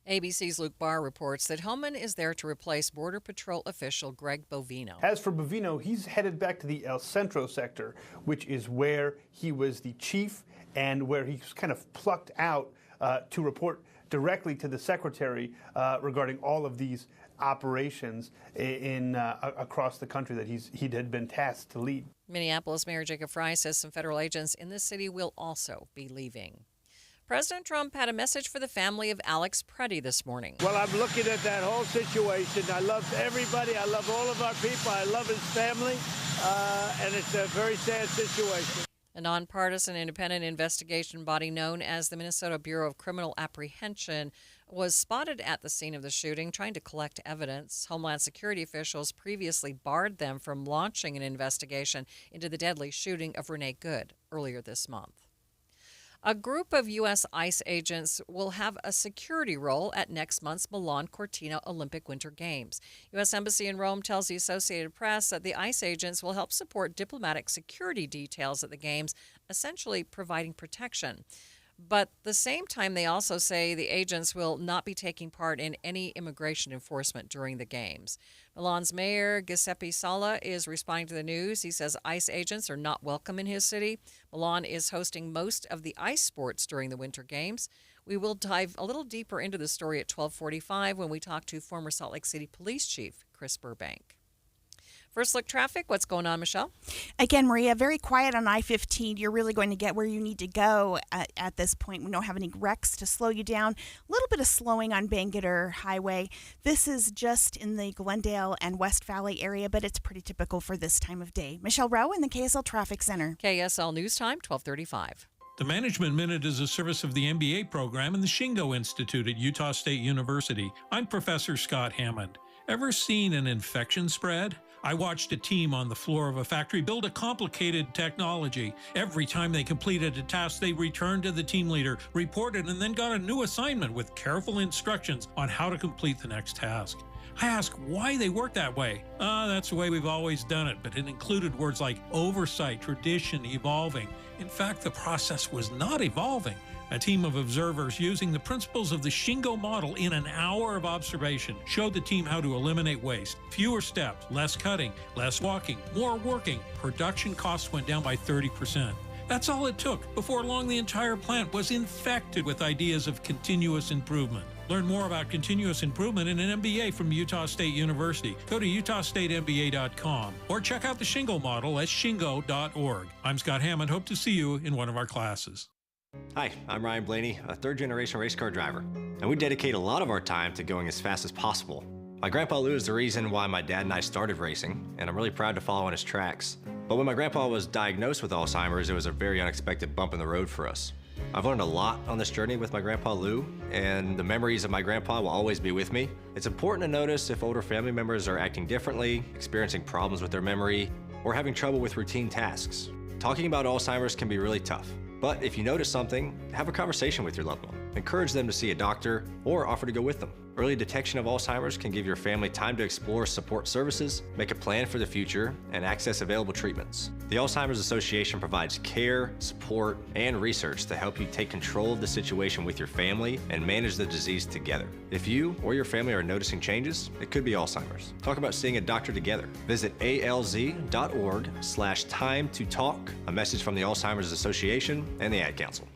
ABC's Luke Barr reports that Homan is there to replace Border Patrol official Greg Bovino. As for Bovino, he's headed back to the El Centro sector, which is where he was the chief and where he was kind of plucked out to report directly to the secretary regarding all of these operations in across the country that he had been tasked to lead. Minneapolis Mayor Jacob Fry says some federal agents in the city will also be leaving. President Trump had a message for the family of Alex Preddy this morning. Well, I'm looking at that whole situation. I love everybody. I love all of our people. I love his family. And it's a very sad situation. A nonpartisan independent investigation body known as the Minnesota Bureau of Criminal Apprehension was spotted at the scene of the shooting trying to collect evidence. Homeland Security officials previously barred them from launching an investigation into the deadly shooting of Renee Good earlier this month. A group of U.S. ICE agents will have a security role at next month's Milan Cortina Olympic Winter Games. U.S. Embassy in Rome tells the Associated Press that the ICE agents will help support diplomatic security details at the Games, essentially providing protection. But at the same time, they also say the agents will not be taking part in any immigration enforcement during the games. Milan's mayor, Giuseppe Sala, is responding to the news. He says ICE agents are not welcome in his city. Milan is hosting most of the ice sports during the Winter Games. We will dive a little deeper into the story at 12:45 when we talk to former Salt Lake City Police Chief Chris Burbank. First look traffic. What's going on, Michelle? Again, Maria, very quiet on I-15. You're really going to get where you need to go at this point. We don't have any wrecks to slow you down. A little bit of slowing on Bangerter Highway. This is just in the Glendale and West Valley area, but it's pretty typical for this time of day. Michelle Rowe in the KSL Traffic Center. KSL News Time, 12:35. The Management Minute is a service of the MBA program and the Shingo Institute at Utah State University. I'm Professor Scott Hammond. Ever seen an infection spread? I watched a team on the floor of a factory build a complicated technology. Every time they completed a task, they returned to the team leader, reported, and then got a new assignment with careful instructions on how to complete the next task. I asked why they work that way. That's the way we've always done it, but it included words like oversight, tradition, evolving. In fact, the process was not evolving. A team of observers using the principles of the Shingo model in an hour of observation showed the team how to eliminate waste. Fewer steps, less cutting, less walking, more working. Production costs went down by 30%. That's all it took. Before long, the entire plant was infected with ideas of continuous improvement. Learn more about continuous improvement in an MBA from Utah State University. Go to utahstatemba.com or check out the Shingo model at shingo.org. I'm Scott Hammond. Hope to see you in one of our classes. Hi, I'm Ryan Blaney, a third-generation race car driver, and we dedicate a lot of our time to going as fast as possible. My grandpa Lou is the reason why my dad and I started racing, and I'm really proud to follow in his tracks. But when my grandpa was diagnosed with Alzheimer's, it was a very unexpected bump in the road for us. I've learned a lot on this journey with my grandpa Lou, and the memories of my grandpa will always be with me. It's important to notice if older family members are acting differently, experiencing problems with their memory, or having trouble with routine tasks. Talking about Alzheimer's can be really tough. But if you notice something, have a conversation with your loved one. Encourage them to see a doctor or offer to go with them. Early detection of Alzheimer's can give your family time to explore support services, make a plan for the future, and access available treatments. The Alzheimer's Association provides care, support, and research to help you take control of the situation with your family and manage the disease together. If you or your family are noticing changes, it could be Alzheimer's. Talk about seeing a doctor together. Visit alz.org/time to talk. A message from the Alzheimer's Association and the Ad Council.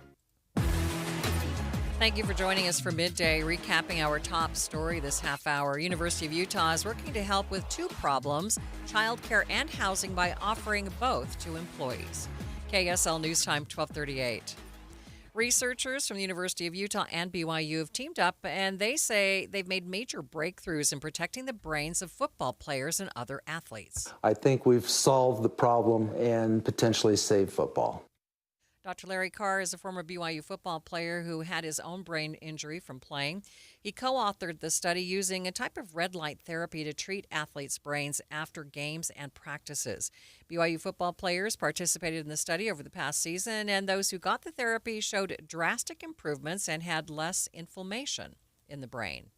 Thank you for joining us for Midday, recapping our top story this half hour. University of Utah is working to help with two problems, childcare and housing, by offering both to employees. KSL News Time, 12:38. Researchers from the University of Utah and BYU have teamed up, and they say they've made major breakthroughs in protecting the brains of football players and other athletes. I think we've solved the problem and potentially saved football. Dr. Larry Carr is a former BYU football player who had his own brain injury from playing. He co-authored the study using a type of red light therapy to treat athletes' brains after games and practices. BYU football players participated in the study over the past season, and those who got the therapy showed drastic improvements and had less inflammation in the brain.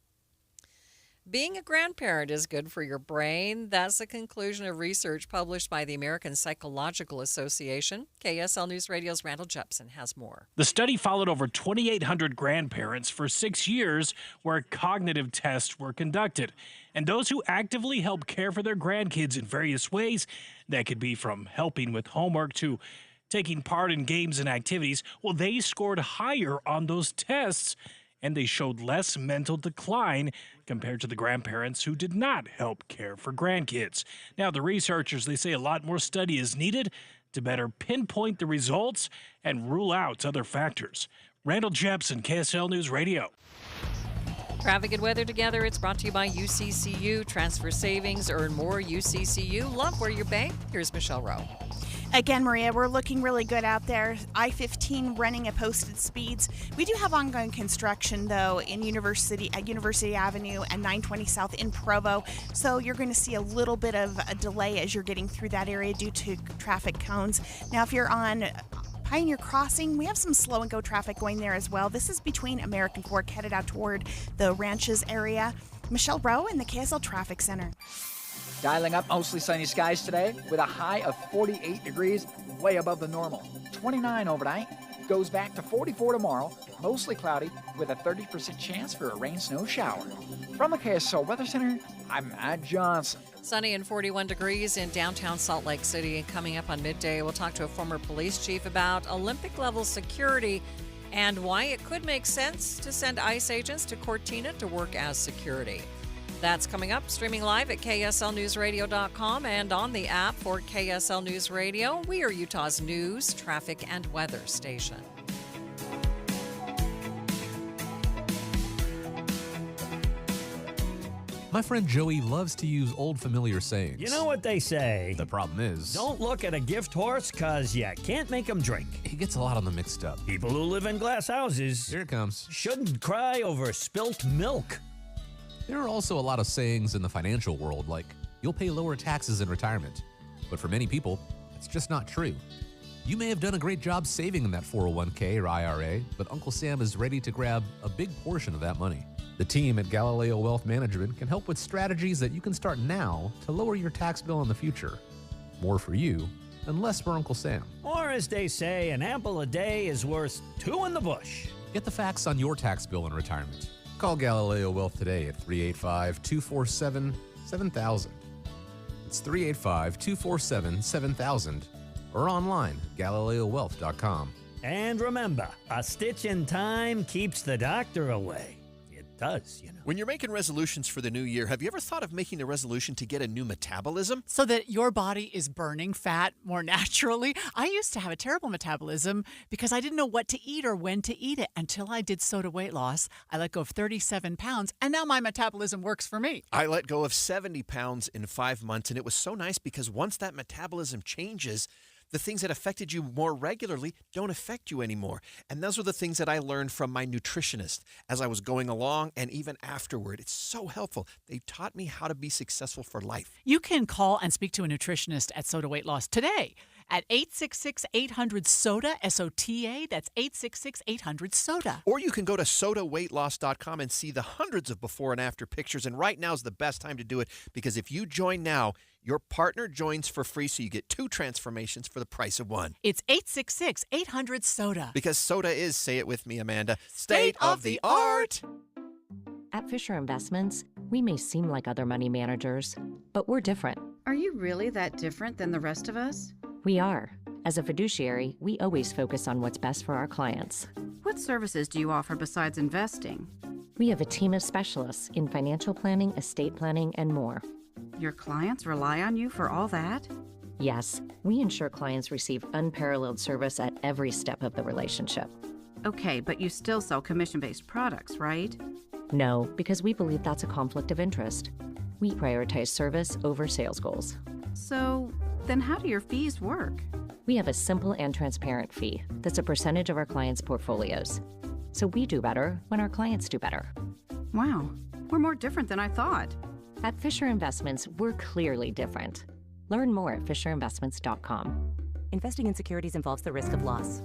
Being a grandparent is good for your brain. That's the conclusion of research published by the American Psychological Association. KSL News Radio's Randall Jepson has more. The study followed over 2,800 grandparents for 6 years where cognitive tests were conducted. And those who actively help care for their grandkids in various ways, that could be from helping with homework to taking part in games and activities, well, they scored higher on those tests, and they showed less mental decline compared to the grandparents who did not help care for grandkids. Now, the researchers, they say a lot more study is needed to better pinpoint the results and rule out other factors. Randall Jepson, KSL News Radio. Traffic and weather together. It's brought to you by UCCU. Transfer savings, earn more. UCCU. Love where you bank. Here's Michelle Rowe. Again, Maria, we're looking really good out there. I-15 running at posted speeds. We do have ongoing construction, though, in University Avenue and 920 South in Provo. So you're going to see a little bit of a delay as you're getting through that area due to traffic cones. Now, if you're on Pioneer Crossing, we have some slow and go traffic going there as well. This is between American Fork headed out toward the Ranches area. Michelle Rowe in the KSL Traffic Center. Dialing up mostly sunny skies today with a high of 48 degrees, way above the normal. 29 overnight. Goes back to 44 tomorrow, mostly cloudy with a 30% chance for a rain-snow shower. From the KSL Weather Center, I'm Matt Johnson. Sunny and 41 degrees in downtown Salt Lake City. Coming up on Midday, we'll talk to a former police chief about Olympic-level security and why it could make sense to send ICE agents to Cortina to work as security. That's coming up, streaming live at KSLNewsRadio.com and on the app for KSL News Radio. We are Utah's news, traffic, and weather station. My friend Joey loves to use old familiar sayings. You know what they say? The problem is, don't look at a gift horse, cause you can't make them drink. He gets a lot of them mixed up. People who live in glass houses, here it comes, shouldn't cry over spilt milk. There are also a lot of sayings in the financial world, like, you'll pay lower taxes in retirement. But for many people, it's just not true. You may have done a great job saving in that 401k or IRA, but Uncle Sam is ready to grab a big portion of that money. The team at Galileo Wealth Management can help with strategies that you can start now to lower your tax bill in the future. More for you and less for Uncle Sam. Or as they say, an apple a day is worth two in the bush. Get the facts on your tax bill in retirement. Call Galileo Wealth today at 385-247-7000. It's 385-247-7000 or online at GalileoWealth.com. And remember, a stitch in time keeps the doctor away. It does, you know. When you're making resolutions for the new year, have you ever thought of making a resolution to get a new metabolism? So that your body is burning fat more naturally? I used to have a terrible metabolism because I didn't know what to eat or when to eat it until I did Soda weight loss. I let go of 37 pounds, and now my metabolism works for me. I let go of 70 pounds in 5 months, and it was so nice because once that metabolism changes, the things that affected you more regularly don't affect you anymore. And those are the things that I learned from my nutritionist as I was going along and even afterward. It's so helpful. They taught me how to be successful for life. You can call and speak to a nutritionist at Soda Weight Loss today at 866-800-SODA, S-O-T-A. That's 866-800-SODA. Or you can go to sodaweightloss.com and see the hundreds of before and after pictures. And right now is the best time to do it because if you join now, your partner joins for free, so you get 2 transformations for the price of 1. It's 866-800-SODA. Because soda is, say it with me, Amanda, state of the art. At Fisher Investments, we may seem like other money managers, but we're different. Are you really that different than the rest of us? We are. As a fiduciary, we always focus on what's best for our clients. What services do you offer besides investing? We have a team of specialists in financial planning, estate planning, and more. Your clients rely on you for all that? Yes, we ensure clients receive unparalleled service at every step of the relationship. Okay, but you still sell commission-based products, right? No, because we believe that's a conflict of interest. We prioritize service over sales goals. So, then how do your fees work? We have a simple and transparent fee that's a percentage of our clients' portfolios. So we do better when our clients do better. Wow, we're more different than I thought. At Fisher Investments, we're clearly different. Learn more at FisherInvestments.com. Investing in securities involves the risk of loss.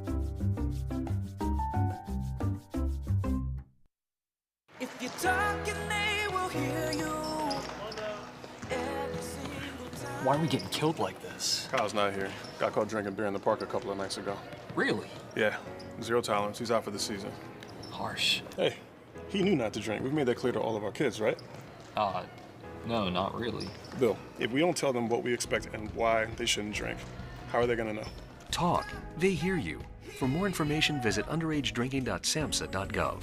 If you're talking, they will hear you. Why are we getting killed like this? Kyle's not here. Got caught drinking beer in the park a couple of nights ago. Really? Yeah. 0 tolerance. He's out for the season. Harsh. Hey, he knew not to drink. We've made that clear to all of our kids, right? No, not really. Bill, if we don't tell them what we expect and why they shouldn't drink, how are they going to know? Talk. They hear you. For more information, visit underagedrinking.samhsa.gov.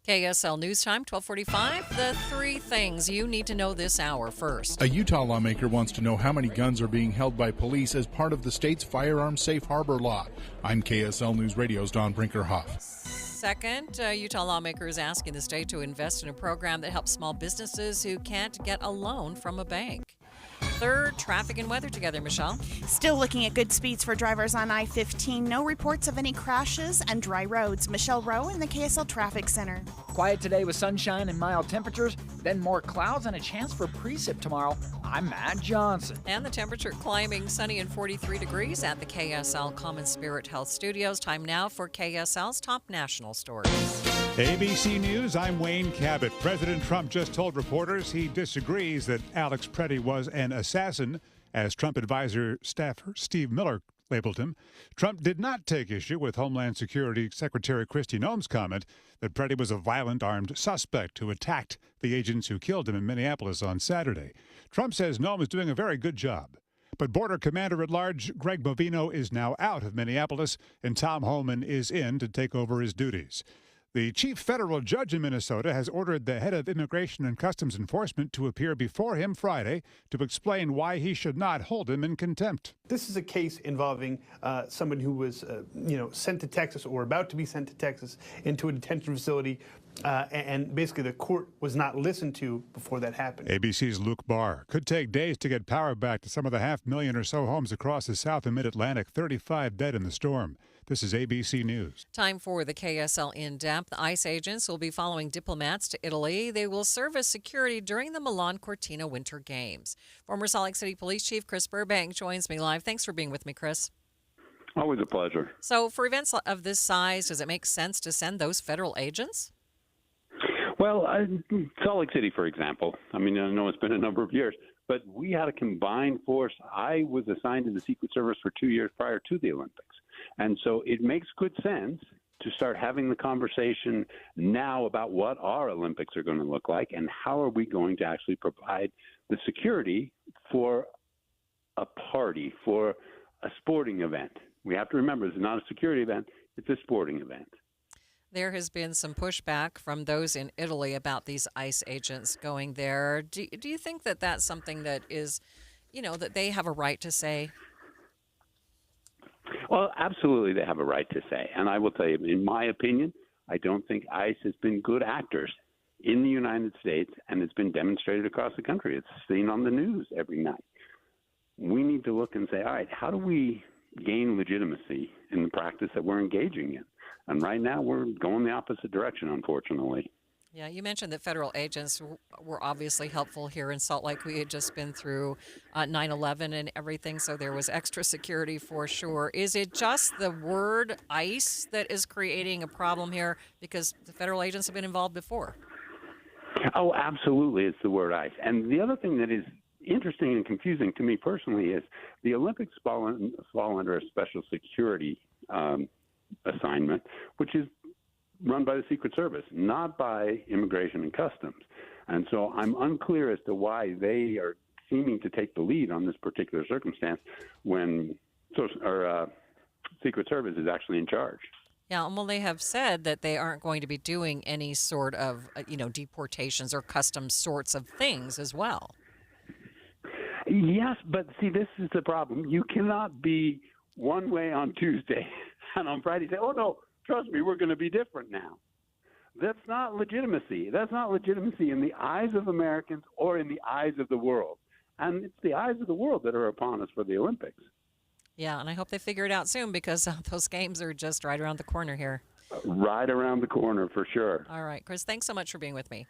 KSL News Time, 1245. The 3 things you need to know this hour first. A Utah lawmaker wants to know how many guns are being held by police as part of the state's firearm safe harbor law. I'm KSL News Radio's Don Brinkerhoff. Second, Utah lawmakers asking the state to invest in a program that helps small businesses who can't get a loan from a bank. Third, traffic and weather together, Michelle. Still looking at good speeds for drivers on I-15. No reports of any crashes and dry roads. Michelle Rowe in the KSL Traffic Center. Quiet today with sunshine and mild temperatures, then more clouds and a chance for precip tomorrow. I'm Matt Johnson. And the temperature climbing, sunny and 43 degrees at the KSL Common Spirit Health Studios. Time now for KSL's top national stories. ABC News, I'm Wayne Cabot. President Trump just told reporters he disagrees that Alex Preddy was an assassin, as Trump advisor staffer Steve Miller labeled him. Trump did not take issue with Homeland Security Secretary Kristi Noem's comment that Preddy was a violent armed suspect who attacked the agents who killed him in Minneapolis on Saturday. Trump says Noem is doing a very good job. But Border Commander-at-Large Greg Bovino is now out of Minneapolis, and Tom Homan is in to take over his duties. The chief federal judge in Minnesota has ordered the head of Immigration and Customs Enforcement to appear before him Friday to explain why he should not hold him in contempt. This is a case involving someone who was, sent to Texas or about to be sent to Texas into a detention facility, and basically the court was not listened to before that happened. ABC's Luke Barr. Could take days to get power back to some of the 500,000 or so homes across the South and Mid-Atlantic. 35 dead in the storm. This is ABC News. Time for the KSL In-Depth. ICE agents will be following diplomats to Italy. They will serve as security during the Milan-Cortina Winter Games. Former Salt Lake City Police Chief Chris Burbank joins me live. Thanks for being with me, Chris. Always a pleasure. So for events of this size, does it make sense to send those federal agents? Well, Salt Lake City, for example, I know it's been a number of years, but we had a combined force. I was assigned to the Secret Service for 2 years prior to the Olympics. And so it makes good sense to start having the conversation now about what our Olympics are going to look like and how are we going to actually provide the security for a party, for a sporting event. We have to remember it's not a security event, it's a sporting event. There has been some pushback from those in Italy about these ICE agents going there. Do you think that that's something that is, that they have a right to say? Well, absolutely they have a right to say. And I will tell you, in my opinion, I don't think ICE has been good actors in the United States, and it's been demonstrated across the country. It's seen on the news every night. We need to look and say, all right, how do we gain legitimacy in the practice that we're engaging in? And right now we're going the opposite direction, unfortunately. Yeah, you mentioned that federal agents were obviously helpful here in Salt Lake. We had just been through 9/11 and everything, so there was extra security for sure. Is it just the word ICE that is creating a problem here because the federal agents have been involved before? Oh, absolutely, it's the word ICE. And the other thing that is interesting and confusing to me personally is the Olympics fall under a special security assignment, which is run by the Secret Service, not by Immigration and Customs. And so I'm unclear as to why they are seeming to take the lead on this particular circumstance when Secret Service is actually in charge. Yeah, well, they have said that they aren't going to be doing any sort of, deportations or customs sorts of things as well. Yes, but see, this is the problem. You cannot be one way on Tuesday and on Friday say, oh, no, trust me, we're going to be different now. That's not legitimacy. That's not legitimacy in the eyes of Americans or in the eyes of the world. And it's the eyes of the world that are upon us for the Olympics. Yeah, and I hope they figure it out soon because those games are just right around the corner here. Right around the corner, for sure. All right, Chris, thanks so much for being with me.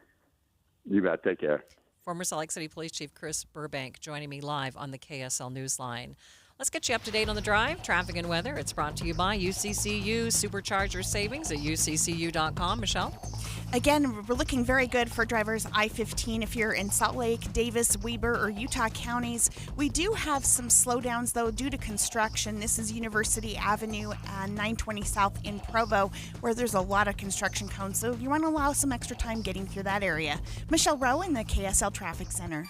You bet. Take care. Former Salt Lake City Police Chief Chris Burbank joining me live on the KSL Newsline. Let's get you up to date on the drive, traffic and weather. It's brought to you by UCCU Supercharger Savings at uccu.com. Michelle? Again, we're looking very good for drivers I-15 if you're in Salt Lake, Davis, Weber, or Utah counties. We do have some slowdowns, though, due to construction. This is University Avenue and 920 South in Provo, where there's a lot of construction cones, so you want to allow some extra time getting through that area. Michelle Rowe in the KSL Traffic Center.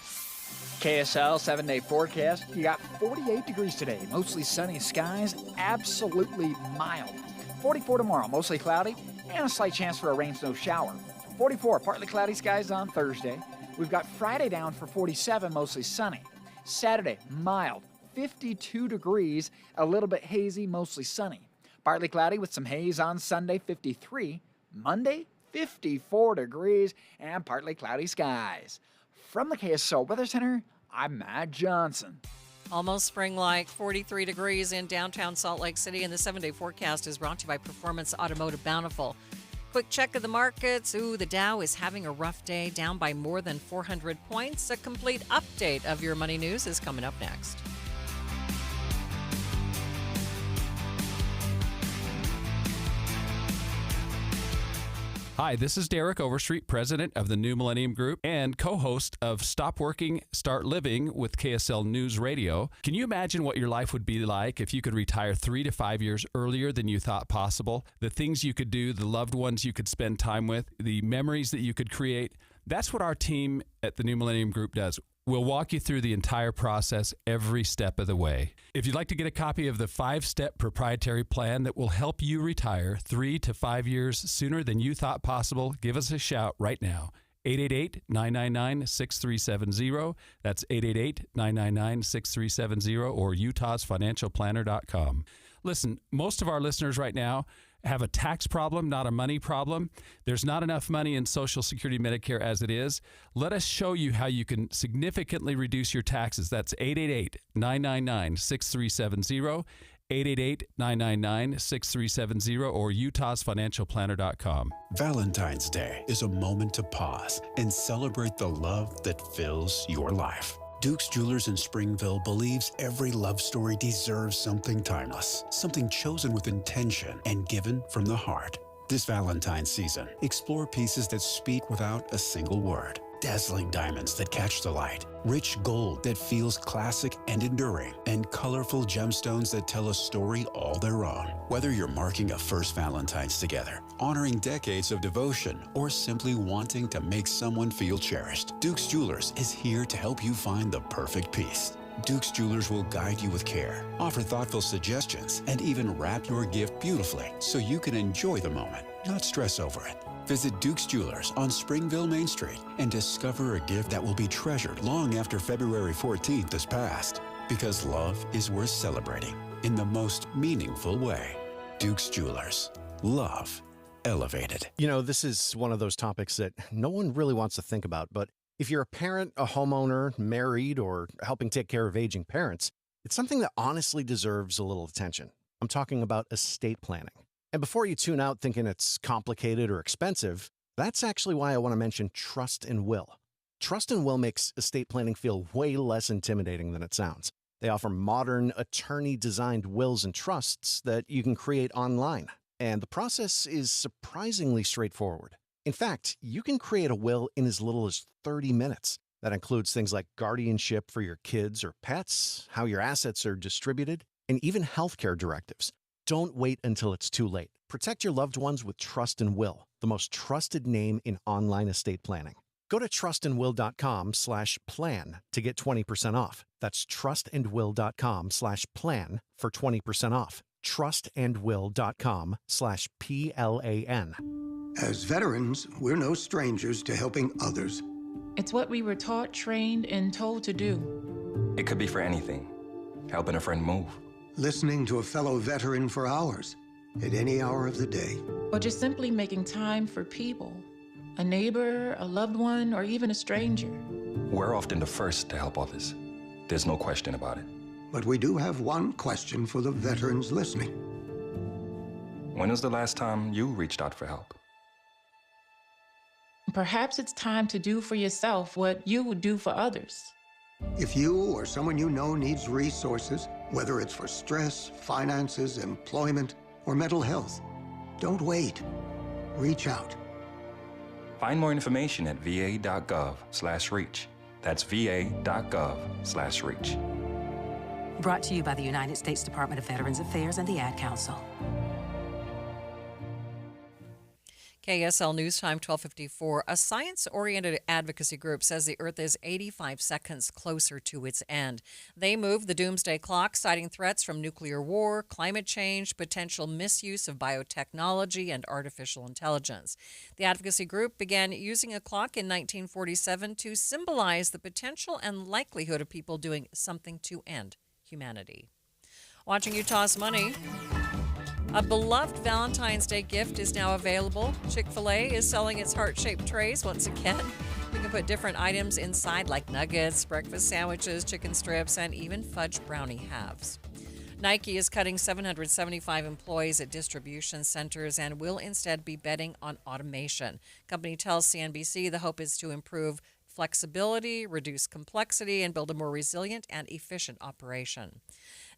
KSL 7-day forecast. You got 48 degrees today, mostly sunny skies, absolutely mild. 44 tomorrow, mostly cloudy, and a slight chance for a rain-snow shower. 44, partly cloudy skies on Thursday. We've got Friday down for 47, mostly sunny. Saturday, mild, 52 degrees, a little bit hazy, mostly sunny. Partly cloudy with some haze on Sunday, 53. Monday, 54 degrees, and partly cloudy skies. From the KSL Weather Center, I'm Matt Johnson. Almost spring-like, 43 degrees in downtown Salt Lake City, and the 7-day forecast is brought to you by Performance Automotive Bountiful. Quick check of the markets. The Dow is having a rough day, down by more than 400 points. A complete update of your money news is coming up next. Hi, this is Derek Overstreet, president of the New Millennium Group and co-host of Stop Working, Start Living with KSL News Radio. Can you imagine what your life would be like if you could retire 3 to 5 years earlier than you thought possible? The things you could do, the loved ones you could spend time with, the memories that you could create. That's what our team at the New Millennium Group does. We'll walk you through the entire process every step of the way. If you'd like to get a copy of the 5-step proprietary plan that will help you retire 3 to 5 years sooner than you thought possible, give us a shout right now. 888-999-6370. That's 888-999-6370 or utahsfinancialplanner.com. Listen, most of our listeners right now have a tax problem, not a money problem. There's not enough money in Social Security Medicare as it is. Let us show you how you can significantly reduce your taxes. That's 888-999-6370, 888-999-6370, or utahsfinancialplanner.com. Valentine's Day is a moment to pause and celebrate the love that fills your life. Duke's Jewelers in Springville believes every love story deserves something timeless, something chosen with intention and given from the heart. This Valentine's season, explore pieces that speak without a single word. Dazzling diamonds that catch the light, rich gold that feels classic and enduring, and colorful gemstones that tell a story all their own. Whether you're marking a first Valentine's together, honoring decades of devotion, or simply wanting to make someone feel cherished, Duke's Jewelers is here to help you find the perfect piece. Duke's Jewelers will guide you with care, offer thoughtful suggestions, and even wrap your gift beautifully so you can enjoy the moment, not stress over it. Visit Duke's Jewelers on Springville Main Street and discover a gift that will be treasured long after February 14th is passed. Because love is worth celebrating in the most meaningful way. Duke's Jewelers. Love elevated. You know, this is one of those topics that no one really wants to think about, but if you're a parent, a homeowner, married, or helping take care of aging parents, it's something that honestly deserves a little attention. I'm talking about estate planning. And before you tune out thinking it's complicated or expensive, that's actually why I want to mention Trust and Will. Trust and Will makes estate planning feel way less intimidating than it sounds. They offer modern, attorney-designed wills and trusts that you can create online. And the process is surprisingly straightforward. In fact, you can create a will in as little as 30 minutes. That includes things like guardianship for your kids or pets, how your assets are distributed, and even healthcare directives. Don't wait until it's too late. Protect your loved ones with Trust and Will, the most trusted name in online estate planning. Go to trustandwill.com/plan to get 20% off. That's trustandwill.com/plan for 20% off. trustandwill.com/PLAN. As veterans, we're no strangers to helping others. It's what we were taught, trained, and told to do. It could be for anything. Helping a friend move. Listening to a fellow veteran for hours, at any hour of the day. Or just simply making time for people. A neighbor, a loved one, or even a stranger. We're often the first to help others. There's no question about it. But we do have one question for the veterans listening. When was the last time you reached out for help? Perhaps it's time to do for yourself what you would do for others. If you or someone you know needs resources, whether it's for stress, finances, employment, or mental health, don't wait. Reach out. Find more information at va.gov/reach. That's va.gov/reach. Brought to you by the United States Department of Veterans Affairs and the Ad Council. KSL News Time 12:54. A science-oriented advocacy group says the Earth is 85 seconds closer to its end. They moved the doomsday clock, citing threats from nuclear war, climate change, potential misuse of biotechnology, and artificial intelligence. The advocacy group began using a clock in 1947 to symbolize the potential and likelihood of people doing something to end humanity. Watching Utah's Money. A beloved Valentine's Day gift is now available. Chick-fil-A is selling its heart-shaped trays once again. You can put different items inside like nuggets, breakfast sandwiches, chicken strips, and even fudge brownie halves. Nike is cutting 775 employees at distribution centers and will instead be betting on automation. Company tells CNBC the hope is to improve flexibility, reduce complexity, and build a more resilient and efficient operation.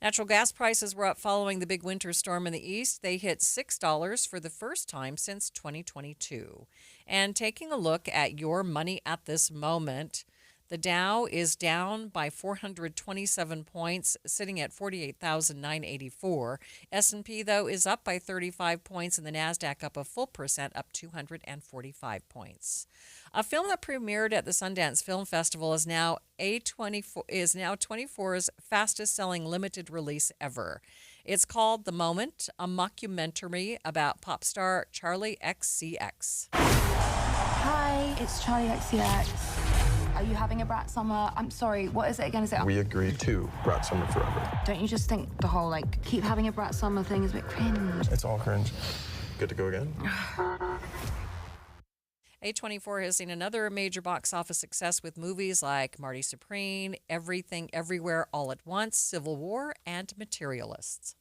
Natural gas prices were up following the big winter storm in the east. They hit $6 for the first time since 2022. And taking a look at your money at this moment, the Dow is down by 427 points, sitting at 48,984. S&P, though, is up by 35 points, and the NASDAQ up a full percent, up 245 points. A film that premiered at the Sundance Film Festival is now 24's fastest-selling limited release ever. It's called The Moment, a mockumentary about pop star Charlie XCX. Hi, it's Charlie XCX. Are you having a brat summer? I'm sorry, what is it again? Is it? We agreed to brat summer forever. Don't you just think the whole, keep having a brat summer thing is a bit cringe? It's all cringe. Good to go again? A24 has seen another major box office success with movies like Marty Supreme, Everything Everywhere All at Once, Civil War, and Materialists.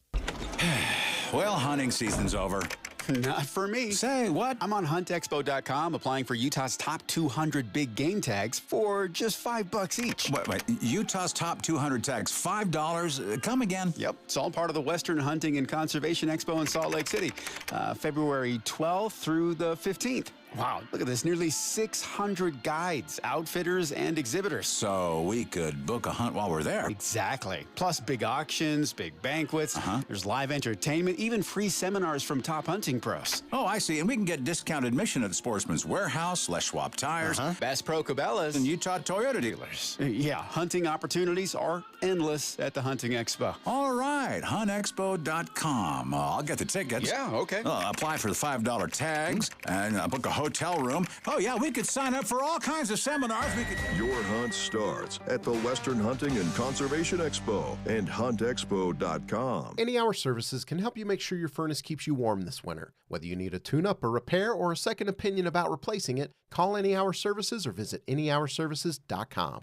Well, hunting season's over. Not for me. Say, what? I'm on huntexpo.com applying for Utah's top 200 big game tags for just $5 each. Wait, Utah's top 200 tags, $5? Come again? Yep, it's all part of the Western Hunting and Conservation Expo in Salt Lake City, February 12th through the 15th. Wow, look at this, nearly 600 guides, outfitters, and exhibitors. So we could book a hunt while we're there. Exactly. Plus big auctions, big banquets, there's live entertainment, even free seminars from top hunting pros. Oh, I see. And we can get discounted admission at Sportsman's Warehouse, Les Schwab Tires, Bass Pro Cabela's, and Utah Toyota dealers. Yeah, hunting opportunities are endless at the Hunting Expo. All right, huntexpo.com. I'll get the tickets. Yeah, okay. Apply for the $5 tags and book a hotel room. Oh, yeah, we could sign up for all kinds of seminars. Your hunt starts at the Western Hunting and Conservation Expo and huntexpo.com. Any Hour Services can help you make sure your furnace keeps you warm this winter. Whether you need a tune-up, a repair, or a second opinion about replacing it, call Any Hour Services or visit anyhourservices.com.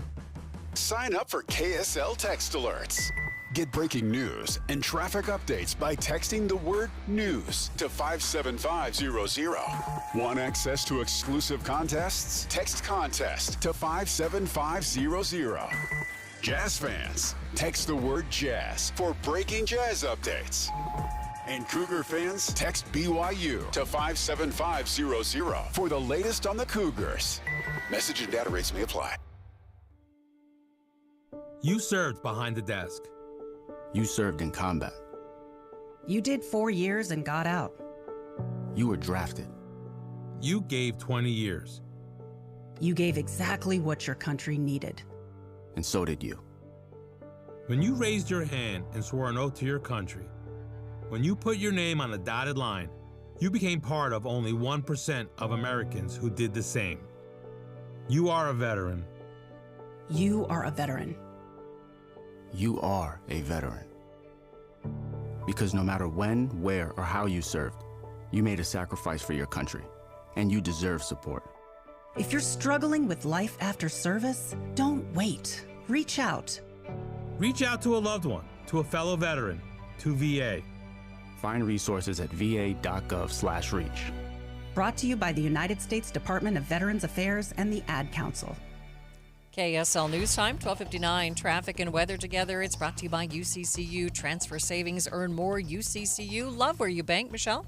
Sign up for KSL Text Alerts. Get breaking news and traffic updates by texting the word news to 57500. Want access to exclusive contests? Text contest to 57500. Jazz fans, text the word jazz for breaking jazz updates. And Cougar fans, text BYU to 57500 for the latest on the Cougars. Message and data rates may apply. You served behind the desk. You served in combat. You did 4 years and got out. You were drafted. You gave 20 years. You gave exactly what your country needed. And so did you. When you raised your hand and swore an oath to your country, when you put your name on a dotted line, you became part of only 1% of Americans who did the same. You are a veteran. You are a veteran. You are a veteran. Because no matter when, where, or how you served, you made a sacrifice for your country, and you deserve support. If you're struggling with life after service, don't wait. Reach out. Reach out to a loved one, to a fellow veteran, to VA. Find resources at va.gov/reach. Brought to you by the United States Department of Veterans Affairs and the Ad Council. KSL News Time, 12:59. Traffic and weather together. It's brought to you by UCCU. Transfer savings, earn more. UCCU. Love where you bank, Michelle.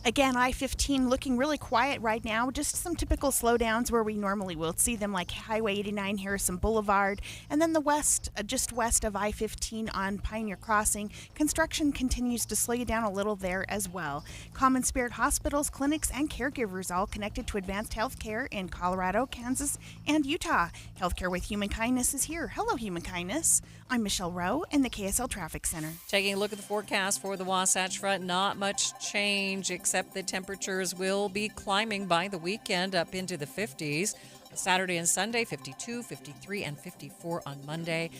Again, I-15 looking really quiet right now. Just some typical slowdowns where we normally will see them, like Highway 89, Harrison Boulevard, and then the west, just west of I-15 on Pioneer Crossing. Construction continues to slow you down a little there as well. Common Spirit hospitals, clinics, and caregivers all connected to advanced health care in Colorado, Kansas, and Utah. Healthcare with Human Kindness is here. Hello, Human Kindness. I'm Michelle Rowe in the KSL Traffic Center. Taking a look at the forecast for the Wasatch Front, not much change except the temperatures will be climbing by the weekend up into the 50s. Saturday and Sunday, 52, 53, and 54 on Monday.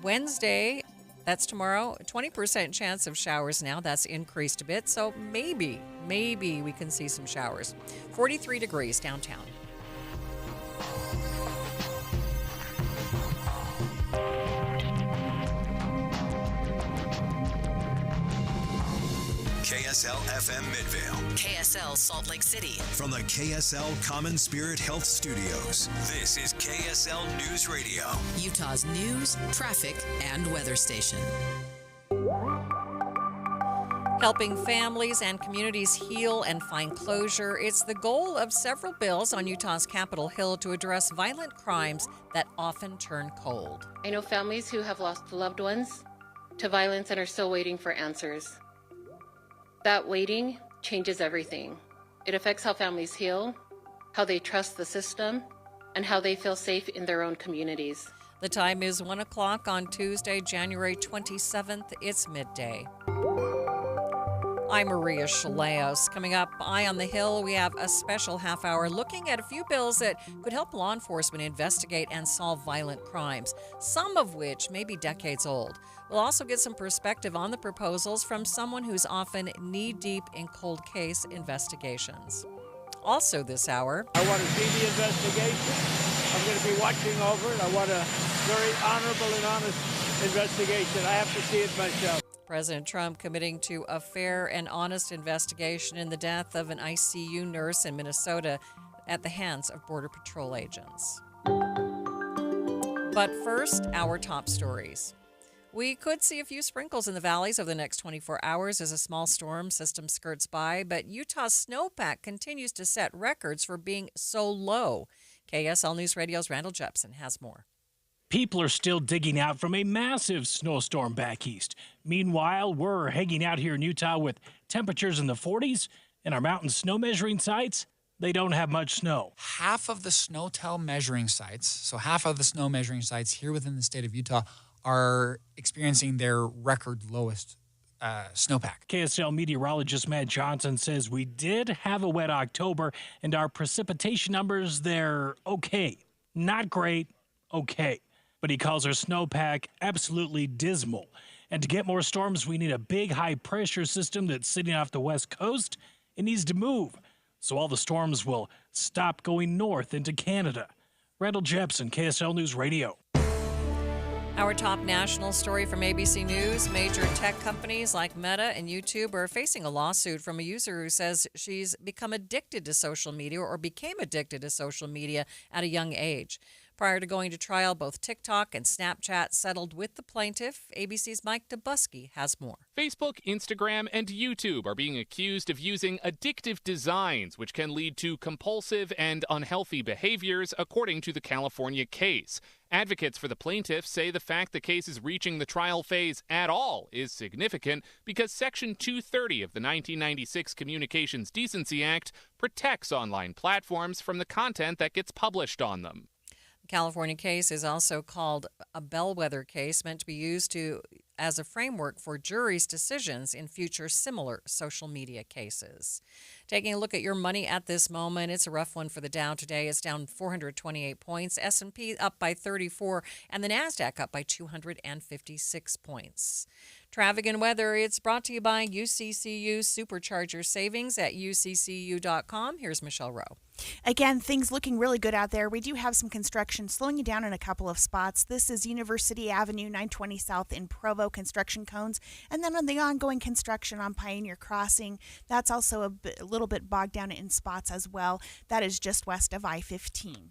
Wednesday, that's tomorrow, 20% chance of showers now. That's increased a bit, so maybe we can see some showers. 43 degrees downtown. KSL FM Midvale. KSL Salt Lake City. From the KSL Common Spirit Health Studios, this is KSL News Radio. Utah's news, traffic, and weather station. Helping families and communities heal and find closure. It's the goal of several bills on Utah's Capitol Hill to address violent crimes that often turn cold. I know families who have lost loved ones to violence and are still waiting for answers. That waiting changes everything. It affects how families heal, how they trust the system, and how they feel safe in their own communities. The time is 1 o'clock on Tuesday, January 27th. It's midday. I'm Maria Shilaos. Coming up, Eye on the Hill, we have a special half hour looking at a few bills that could help law enforcement investigate and solve violent crimes, some of which may be decades old. We'll also get some perspective on the proposals from someone who's often knee-deep in cold case investigations. Also this hour, I want to see the investigation. I'm going to be watching over it. I want a very honorable and honest investigation. I have to see it myself. President Trump committing to a fair and honest investigation in the death of an ICU nurse in Minnesota at the hands of Border Patrol agents. But first, our top stories. We could see a few sprinkles in the valleys over the next 24 hours as a small storm system skirts by, but Utah's snowpack continues to set records for being so low. KSL News Radio's Randall Jepson has more. People are still digging out from a massive snowstorm back east. Meanwhile, we're hanging out here in Utah with temperatures in the 40s, and our mountain snow measuring sites, they don't have much snow. Half of the SNOTEL measuring sites, so half of the snow measuring sites here within the state of Utah, are experiencing their record lowest snowpack. KSL meteorologist Matt Johnson says we did have a wet October, and our precipitation numbers, they're okay. Not great, okay. But he calls our snowpack absolutely dismal. And to get more storms, we need a big high-pressure system that's sitting off the west coast. It needs to move, so all the storms will stop going north into Canada. Randall Jepson, KSL News Radio. Our top national story from ABC News, major tech companies like Meta and YouTube are facing a lawsuit from a user who says she's become addicted to social media or became addicted to social media at a young age. Prior to going to trial, both TikTok and Snapchat settled with the plaintiff. ABC's Mike Dubusky has more. Facebook, Instagram, and YouTube are being accused of using addictive designs, which can lead to compulsive and unhealthy behaviors, according to the California case. Advocates for the plaintiff say the fact the case is reaching the trial phase at all is significant because Section 230 of the 1996 Communications Decency Act protects online platforms from the content that gets published on them. California case is also called a bellwether case, meant to be used as a framework for juries' decisions in future similar social media cases. Taking a look at your money at this moment, it's a rough one for the Dow today. It's down 428 points, S&P up by 34, and the NASDAQ up by 256 points. Traffic and weather, it's brought to you by UCCU Supercharger Savings at uccu.com. Here's Michelle Rowe. Again, things looking really good out there. We do have some construction slowing you down in a couple of spots. This is University Avenue, 920 South in Provo, construction cones. And then on the ongoing construction on Pioneer Crossing, that's also a little bit bogged down in spots as well. That is just west of I-15.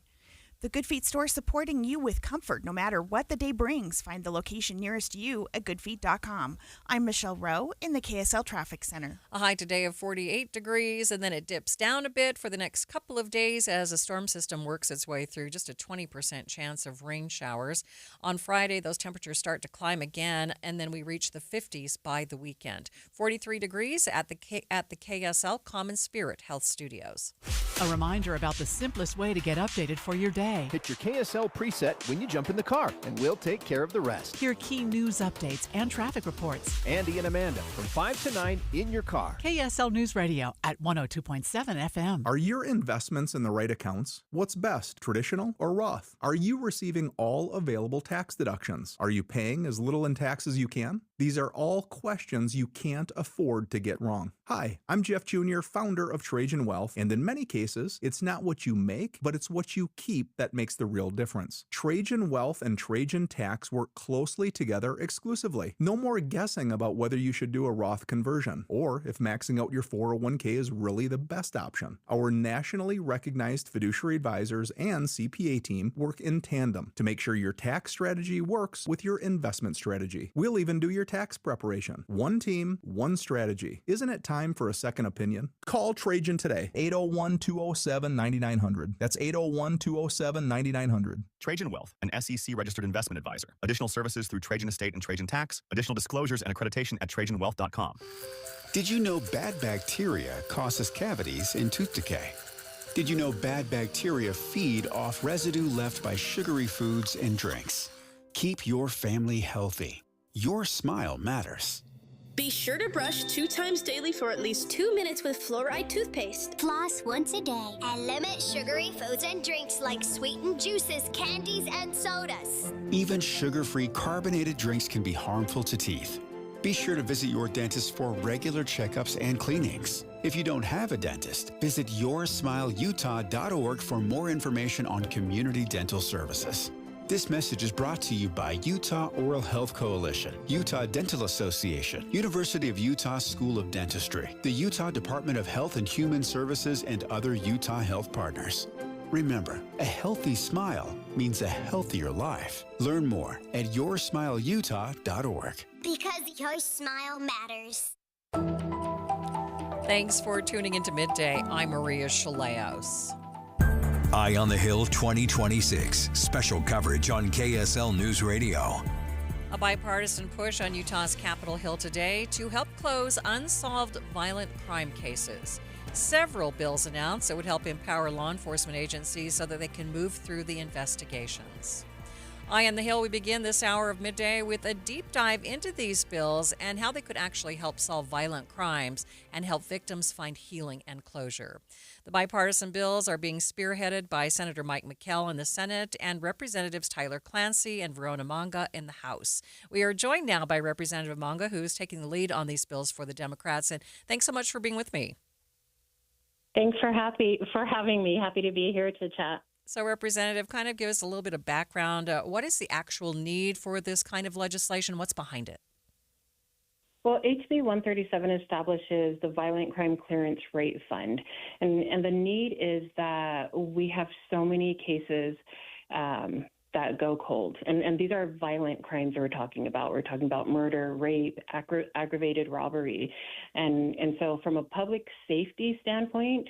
The Good Feet store supporting you with comfort no matter what the day brings. Find the location nearest you at goodfeet.com. I'm Michelle Rowe in the KSL Traffic Center. A high today of 48 degrees, and then it dips down a bit for the next couple of days as a storm system works its way through. Just a 20% chance of rain showers. On Friday, those temperatures start to climb again, and then we reach the 50s by the weekend. 43 degrees at the KSL Common Spirit Health Studios. A reminder about the simplest way to get updated for your day. Hit your KSL preset when you jump in the car, and we'll take care of the rest. Hear key news updates and traffic reports. Andy and Amanda from 5 to 9 in your car. KSL News Radio at 102.7 FM. Are your investments in the right accounts? What's best, traditional or Roth? Are you receiving all available tax deductions? Are you paying as little in tax as you can? These are all questions you can't afford to get wrong. Hi, I'm Jeff Jr., founder of Trajan Wealth, and in many cases, it's not what you make, but it's what you keep that makes the real difference. Trajan Wealth and Trajan Tax work closely together exclusively. No more guessing about whether you should do a Roth conversion or if maxing out your 401k is really the best option. Our nationally recognized fiduciary advisors and CPA team work in tandem to make sure your tax strategy works with your investment strategy. We'll even do your tax preparation. One team, one strategy. Isn't it time for a second opinion? Call Trajan today, 801-207-9900. That's 801-207-9900. Trajan Wealth, an SEC registered investment advisor. Additional services through Trajan Estate and Trajan Tax. Additional disclosures and accreditation at TrajanWealth.com. Did you know bad bacteria causes cavities and tooth decay? Did you know bad bacteria feed off residue left by sugary foods and drinks? Keep your family healthy. Your smile matters. Be sure to brush 2 times daily for at least 2 minutes with fluoride toothpaste. Floss once a day and limit sugary foods and drinks like sweetened juices, candies, and sodas. Even sugar-free carbonated drinks can be harmful to teeth. Be sure to visit your dentist for regular checkups and cleanings. If you don't have a dentist, visit YourSmileUtah.org for more information on community dental services. This message is brought to you by Utah Oral Health Coalition, Utah Dental Association, University of Utah School of Dentistry, the Utah Department of Health and Human Services, and other Utah health partners. Remember, a healthy smile means a healthier life. Learn more at YourSmileUtah.org. Because your smile matters. Thanks for tuning into Midday. I'm Maria Shilaos. Eye on the Hill 2026. Special coverage on KSL News Radio. A bipartisan push on Utah's Capitol Hill today to help close unsolved violent crime cases. Several bills announced that would help empower law enforcement agencies so that they can move through the investigations. Eye on the Hill, we begin this hour of Midday with a deep dive into these bills and how they could actually help solve violent crimes and help victims find healing and closure. The bipartisan bills are being spearheaded by Senator Mike McKell in the Senate and Representatives Tyler Clancy and Verona Manga in the House. We are joined now by Representative Manga, who is taking the lead on these bills for the Democrats. And thanks so much for being with me. Thanks for having me. Happy to be here to chat. So, Representative, kind of give us a little bit of background. What is the actual need for this kind of legislation? What's behind it? Well, HB 137 establishes the Violent Crime Clearance Rate Fund. And the need is that we have so many cases that go cold. And these are violent crimes that we're talking about. We're talking about murder, rape, aggravated robbery. And so from a public safety standpoint,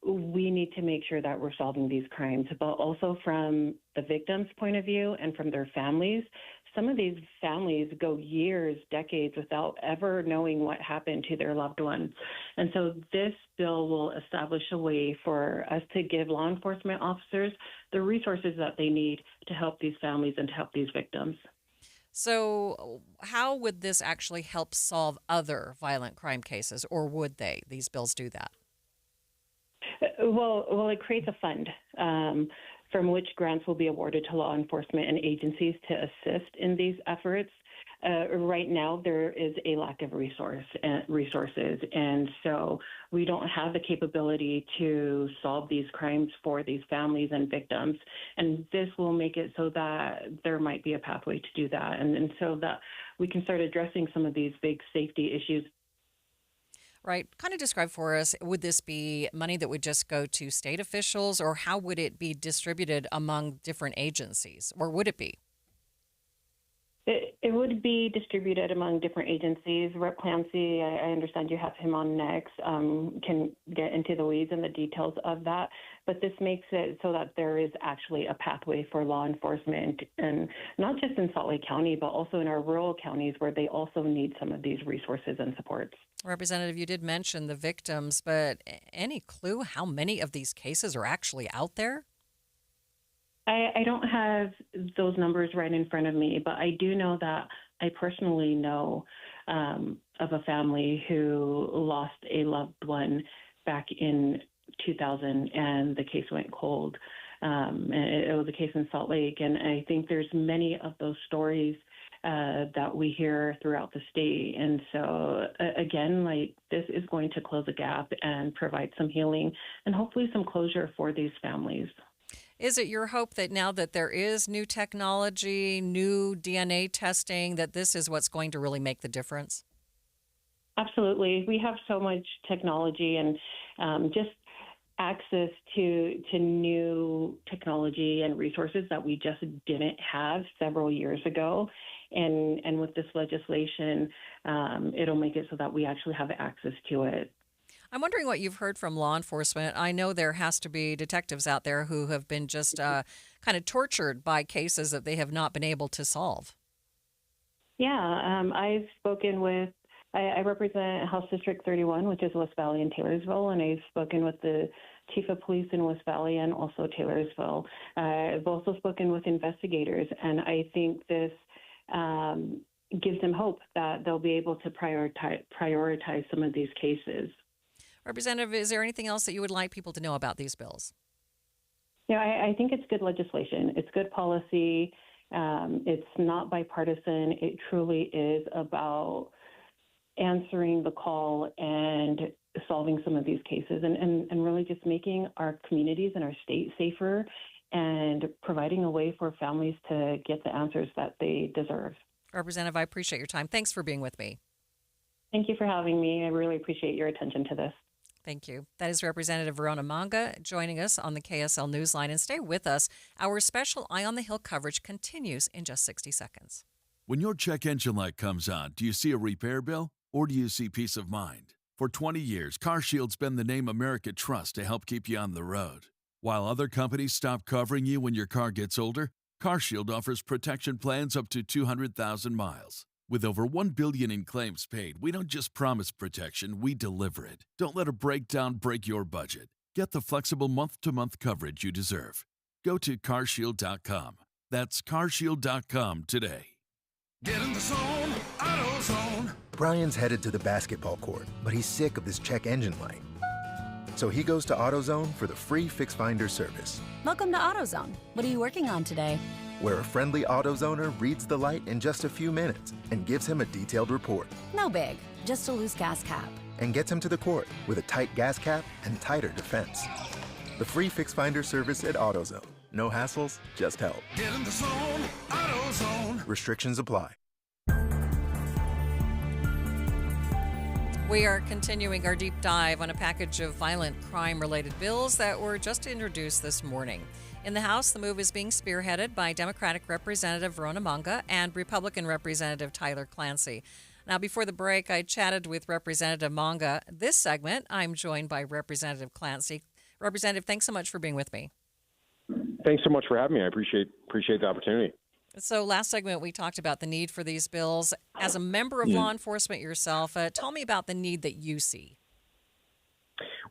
we need to make sure that we're solving these crimes, but also from the victim's point of view and from their families. Some of these families go years, decades without ever knowing what happened to their loved ones. And so this bill will establish a way for us to give law enforcement officers the resources that they need to help these families and to help these victims. So how would this actually help solve other violent crime cases, or would these bills do that? Well, it creates a fund from which grants will be awarded to law enforcement and agencies to assist in these efforts. Right now, there is a lack of resources, and so we don't have the capability to solve these crimes for these families and victims. And this will make it so that there might be a pathway to do that, and so that we can start addressing some of these big safety issues. Right. Kind of describe for us, would this be money that would just go to state officials, or how would it be distributed among different agencies, or would it be? It would be distributed among different agencies. Rep. Clancy, I understand you have him on next, can get into the weeds and the details of that. But this makes it so that there is actually a pathway for law enforcement, and not just in Salt Lake County, but also in our rural counties where they also need some of these resources and supports. Representative, you did mention the victims, but any clue how many of these cases are actually out there? I don't have those numbers right in front of me, but I do know that I personally know of a family who lost a loved one back in 2000, and the case went cold. And it was a case in Salt Lake, and I think there's many of those stories that we hear throughout the state. And so, again, this is going to close a gap and provide some healing and hopefully some closure for these families. Is it your hope that now that there is new technology, new DNA testing, that this is what's going to really make the difference? Absolutely. We have so much technology and just access to new technology and resources that we just didn't have several years ago. And with this legislation, it'll make it so that we actually have access to it. I'm wondering what you've heard from law enforcement. I know there has to be detectives out there who have been just kind of tortured by cases that they have not been able to solve. Yeah, I've spoken with, I represent House District 31, which is West Valley and Taylorsville, and I've spoken with the Chief of Police in West Valley and also Taylorsville. I've also spoken with investigators, and I think this gives them hope that they'll be able to prioritize some of these cases. Representative, is there anything else that you would like people to know about these bills? Yeah, I think it's good legislation. It's good policy. It's not bipartisan. It truly is about answering the call and solving some of these cases and really just making our communities and our state safer and providing a way for families to get the answers that they deserve. Representative, I appreciate your time. Thanks for being with me. Thank you for having me. I really appreciate your attention to this. Thank you. That is Representative Verona Manga joining us on the KSL Newsline. And stay with us. Our special Eye on the Hill coverage continues in just 60 seconds. When your check engine light comes on, do you see a repair bill or do you see peace of mind? For 20 years, CarShield's been the name America trusts to help keep you on the road. While other companies stop covering you when your car gets older, CarShield offers protection plans up to 200,000 miles. With over $1 billion in claims paid, we don't just promise protection, we deliver it. Don't let a breakdown break your budget. Get the flexible month-to-month coverage you deserve. Go to carshield.com. That's carshield.com today. Get in the zone, AutoZone. Brian's headed to the basketball court, but he's sick of this check engine light. So he goes to AutoZone for the free Fix Finder service, Welcome to AutoZone. What are you working on today? where a friendly AutoZoner reads the light in just a few minutes and gives him a detailed report. No big, just a loose gas cap. And gets him to the court with a tight gas cap and tighter defense. The free Fix Finder service at AutoZone. No hassles, just help. Get in the zone, AutoZone. Restrictions apply. We are continuing our deep dive on a package of violent crime-related bills that were just introduced this morning. In the House, the move is being spearheaded by Democratic Representative Verona Manga and Republican Representative Tyler Clancy. Now, before the break, I chatted with Representative Manga. This segment, I'm joined by Representative Clancy. Representative, thanks so much for being with me. Thanks so much for having me. I appreciate the opportunity. So last segment, we talked about the need for these bills. As a member of law enforcement yourself, tell me about the need that you see.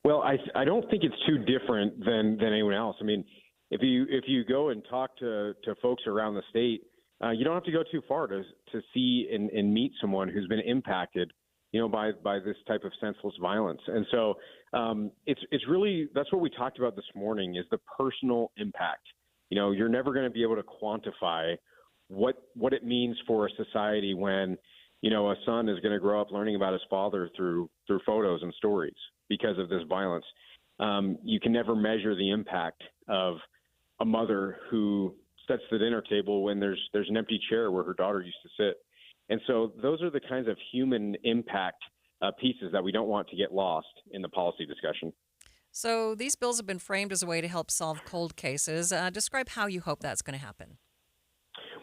Well, I don't think it's too different than anyone else. I mean, if you go and talk to folks around the state, you don't have to go too far to see and meet someone who's been impacted, by this type of senseless violence. And so it's really, that's what we talked about this morning, is the personal impact. You're never going to be able to quantify what it means for a society when, a son is going to grow up learning about his father through photos and stories because of this violence. You can never measure the impact of a mother who sets the dinner table when there's an empty chair where her daughter used to sit. And so those are the kinds of human impact pieces that we don't want to get lost in the policy discussion. So these bills have been framed as a way to help solve cold cases. Describe how you hope that's going to happen.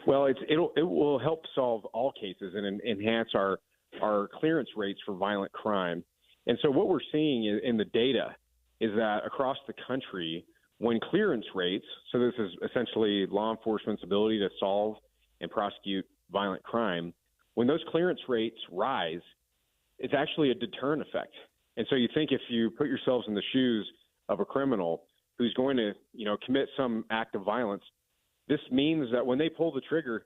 Well, it will help solve all cases and enhance our clearance rates for violent crime. And so what we're seeing in the data is that across the country, when clearance rates, so this is essentially law enforcement's ability to solve and prosecute violent crime, when those clearance rates rise, it's actually a deterrent effect. And so you think if you put yourselves in the shoes of a criminal who's going to, commit some act of violence, this means that when they pull the trigger,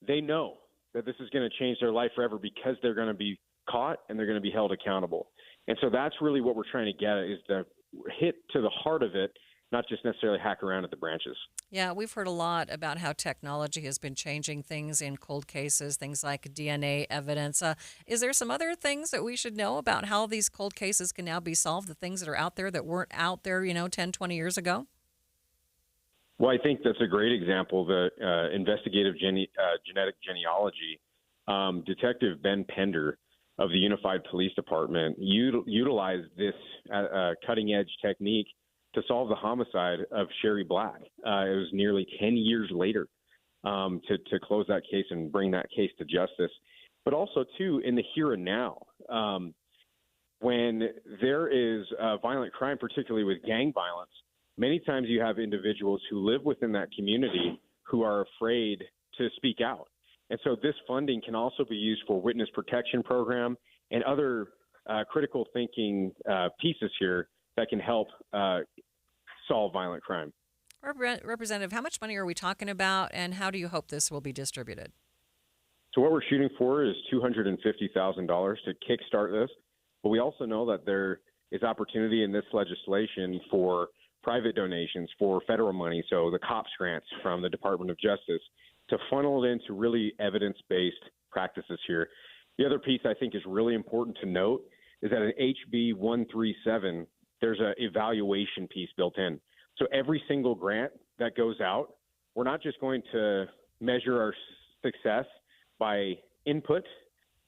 they know that this is going to change their life forever because they're going to be caught and they're going to be held accountable. And so that's really what we're trying to get at, is to hit to the heart of it, not just necessarily hack around at the branches. Yeah, we've heard a lot about how technology has been changing things in cold cases, things like DNA evidence. Is there some other things that we should know about how these cold cases can now be solved, the things that are out there that weren't out there, 10, 20 years ago? Well, I think that's a great example. The investigative genetic genealogy detective Ben Pender of the Unified Police Department utilized this cutting-edge technique to solve the homicide of Sherry Black. It was nearly 10 years later to close that case and bring that case to justice. But also, too, in the here and now, when there is violent crime, particularly with gang violence, many times you have individuals who live within that community who are afraid to speak out. And so this funding can also be used for witness protection program and other critical thinking pieces here that can help solve violent crime. Representative, how much money are we talking about, and how do you hope this will be distributed? So what we're shooting for is $250,000 to kickstart this. But we also know that there is opportunity in this legislation for private donations, for federal money, so the COPS grants from the Department of Justice, to funnel it into really evidence-based practices here. The other piece I think is really important to note is that in HB 137, there's an evaluation piece built in. So every single grant that goes out, we're not just going to measure our success by input,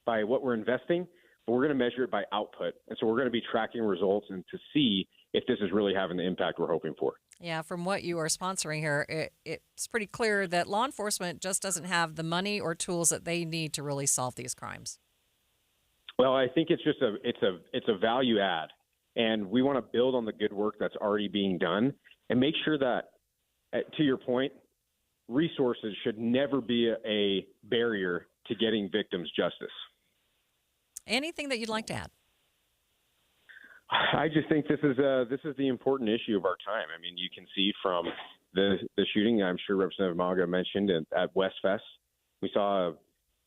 by what we're investing, but we're going to measure it by output. And so we're going to be tracking results and to see if this is really having the impact we're hoping for. Yeah, from what you are sponsoring here, it's pretty clear that law enforcement just doesn't have the money or tools that they need to really solve these crimes. Well, I think it's just it's a value add, and we want to build on the good work that's already being done and make sure that, to your point, resources should never be a barrier to getting victims justice. Anything that you'd like to add? I just think this is the important issue of our time. I mean, you can see from the shooting, I'm sure Representative Maga mentioned at Westfest, we saw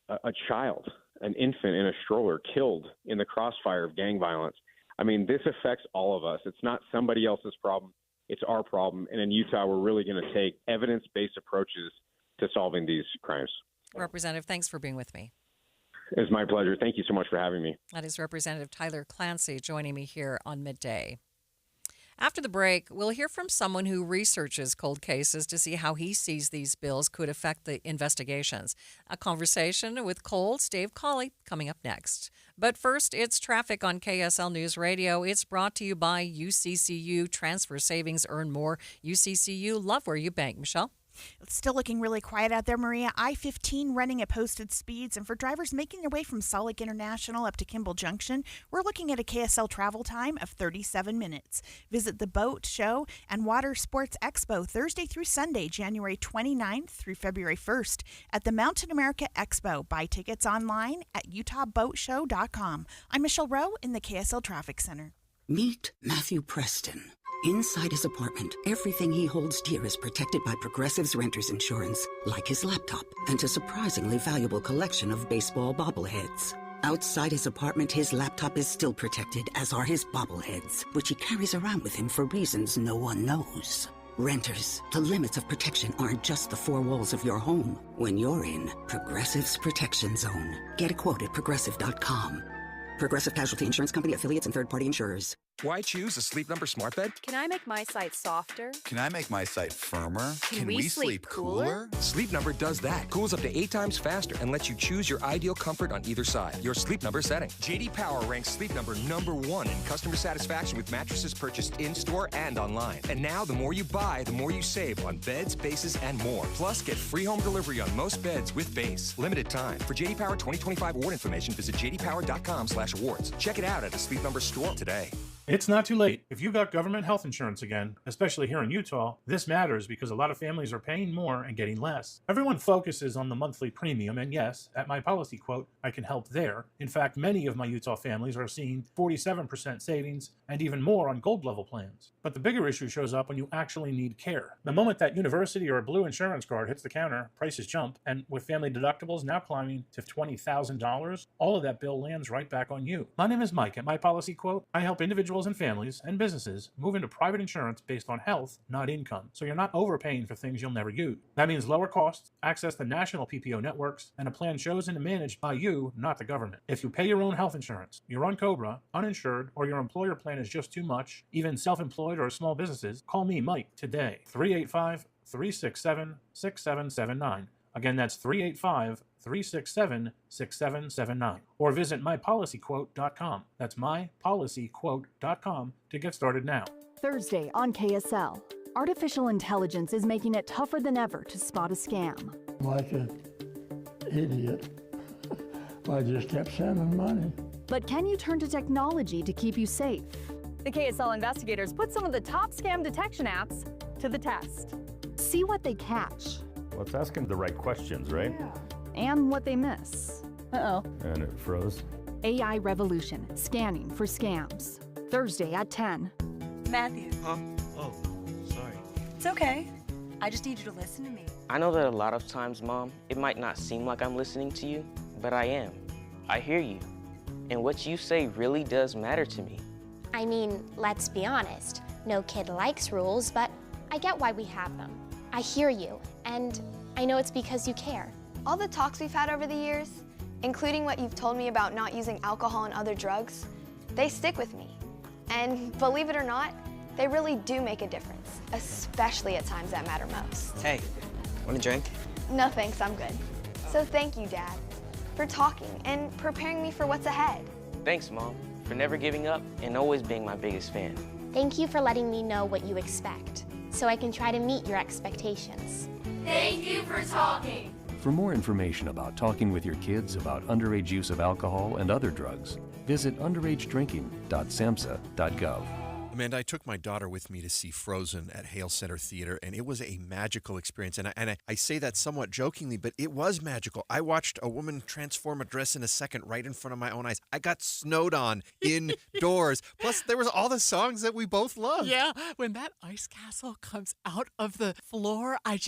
a child, an infant in a stroller killed in the crossfire of gang violence. I mean, this affects all of us. It's not somebody else's problem. It's our problem. And in Utah, we're really going to take evidence-based approaches to solving these crimes. Representative, thanks for being with me. It's my pleasure. Thank you so much for having me. That is Representative Tyler Clancy joining me here on Midday. After the break, we'll hear from someone who researches cold cases to see how he sees these bills could affect the investigations. A conversation with Cold's Dave Cawley coming up next. But first, it's traffic on KSL News Radio. It's brought to you by UCCU. Transfer savings, earn more. UCCU, love where you bank. Michelle? It's still looking really quiet out there, Maria. I-15 running at posted speeds. And for drivers making their way from Salt Lake International up to Kimball Junction, we're looking at a KSL travel time of 37 minutes. Visit the Boat Show and Water Sports Expo Thursday through Sunday, January 29th through February 1st at the Mountain America Expo. Buy tickets online at utahboatshow.com. I'm Michelle Rowe in the KSL Traffic Center. Meet Matthew Preston. Inside his apartment, everything he holds dear is protected by Progressive's renter's insurance, like his laptop and a surprisingly valuable collection of baseball bobbleheads. Outside his apartment, his laptop is still protected, as are his bobbleheads, which he carries around with him for reasons no one knows. Renters, the limits of protection aren't just the four walls of your home. When you're in Progressive's Protection Zone, get a quote at Progressive.com. Progressive Casualty Insurance Company, affiliates, and third-party insurers. Why choose a Sleep Number smart bed? Can I make my site softer? Can I make my site firmer? Can we sleep cooler? Sleep Number does that. Cools up to 8 times faster and lets you choose your ideal comfort on either side. Your Sleep Number setting. JD Power ranks Sleep Number #1 in customer satisfaction with mattresses purchased in-store and online. And now, the more you buy, the more you save on beds, bases, and more. Plus, get free home delivery on most beds with base. Limited time. For JD Power 2025 award information, visit jdpower.com/awards. Check it out at a Sleep Number store today. It's not too late. If you got government health insurance again, especially here in Utah, this matters because a lot of families are paying more and getting less. Everyone focuses on the monthly premium, and yes, at my policy quote, I can help there. In fact, many of my Utah families are seeing 47% savings and even more on gold level plans. But the bigger issue shows up when you actually need care. The moment that university or blue insurance card hits the counter, prices jump, and with family deductibles now climbing to $20,000, all of that bill lands right back on you. My name is Mike. At my policy quote, I help individuals and families and businesses move into private insurance based on health, not income, so you're not overpaying for things you'll never use. That means lower costs, access to national PPO networks, and a plan chosen and managed by you, not the government. If you pay your own health insurance, you're on COBRA, uninsured, or your employer plan is just too much, even self-employed or small businesses, call me, Mike, today. 385 385-367-6779. Again, that's 385-367-6779. Or visit mypolicyquote.com. That's mypolicyquote.com to get started now. Thursday on KSL. Artificial intelligence is making it tougher than ever to spot a scam. Like an idiot, I just kept sending money. But can you turn to technology to keep you safe? The KSL investigators put some of the top scam detection apps to the test. See what they catch. Well, it's asking the right questions, right? Yeah. And what they miss. Uh-oh. And it froze. AI Revolution, scanning for scams. Thursday at 10. Matthew. Huh? Oh, sorry. It's okay. I just need you to listen to me. I know that a lot of times, Mom, it might not seem like I'm listening to you, but I am. I hear you. And what you say really does matter to me. I mean, let's be honest. No kid likes rules, but I get why we have them. I hear you, and I know it's because you care. All the talks we've had over the years, including what you've told me about not using alcohol and other drugs, they stick with me. And believe it or not, they really do make a difference, especially at times that matter most. Hey, want a drink? No thanks, I'm good. So thank you, Dad, for talking and preparing me for what's ahead. Thanks, Mom, for never giving up and always being my biggest fan. Thank you for letting me know what you expect, so I can try to meet your expectations. Thank you for talking. For more information about talking with your kids about underage use of alcohol and other drugs, visit underagedrinking.samhsa.gov. Amanda, I took my daughter with me to see Frozen at Hale Center Theater, and it was a magical experience. And I say that somewhat jokingly, but it was magical. I watched a woman transform a dress in a second right in front of my own eyes. I got snowed on indoors. Plus, there was all the songs that we both loved. Yeah, when that ice castle comes out of the floor, I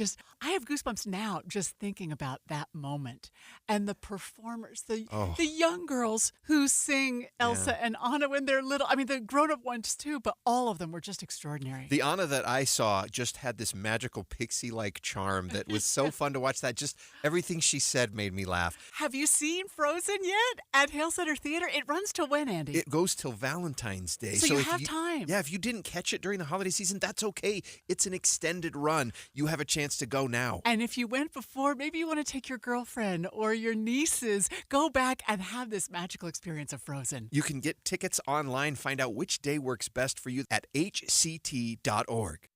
have goosebumps now just thinking about that moment. And the performers, the young girls who sing Elsa and Anna when they're little. I mean, the grown-up ones too, but all of them were just extraordinary. The Anna that I saw just had this magical pixie-like charm that was so fun to watch. That just everything she said made me laugh. Have you seen Frozen yet at Hale Center Theater? It runs till when, Andy? It goes till Valentine's Day. So you have time. Yeah, if you didn't catch it during the holiday season, that's okay. It's an extended run. You have a chance to go now. And if you went before, maybe you want to take your girlfriend or your nieces. Go back and have this magical experience of Frozen. You can get tickets online. Find out which day works best for you at hct.org.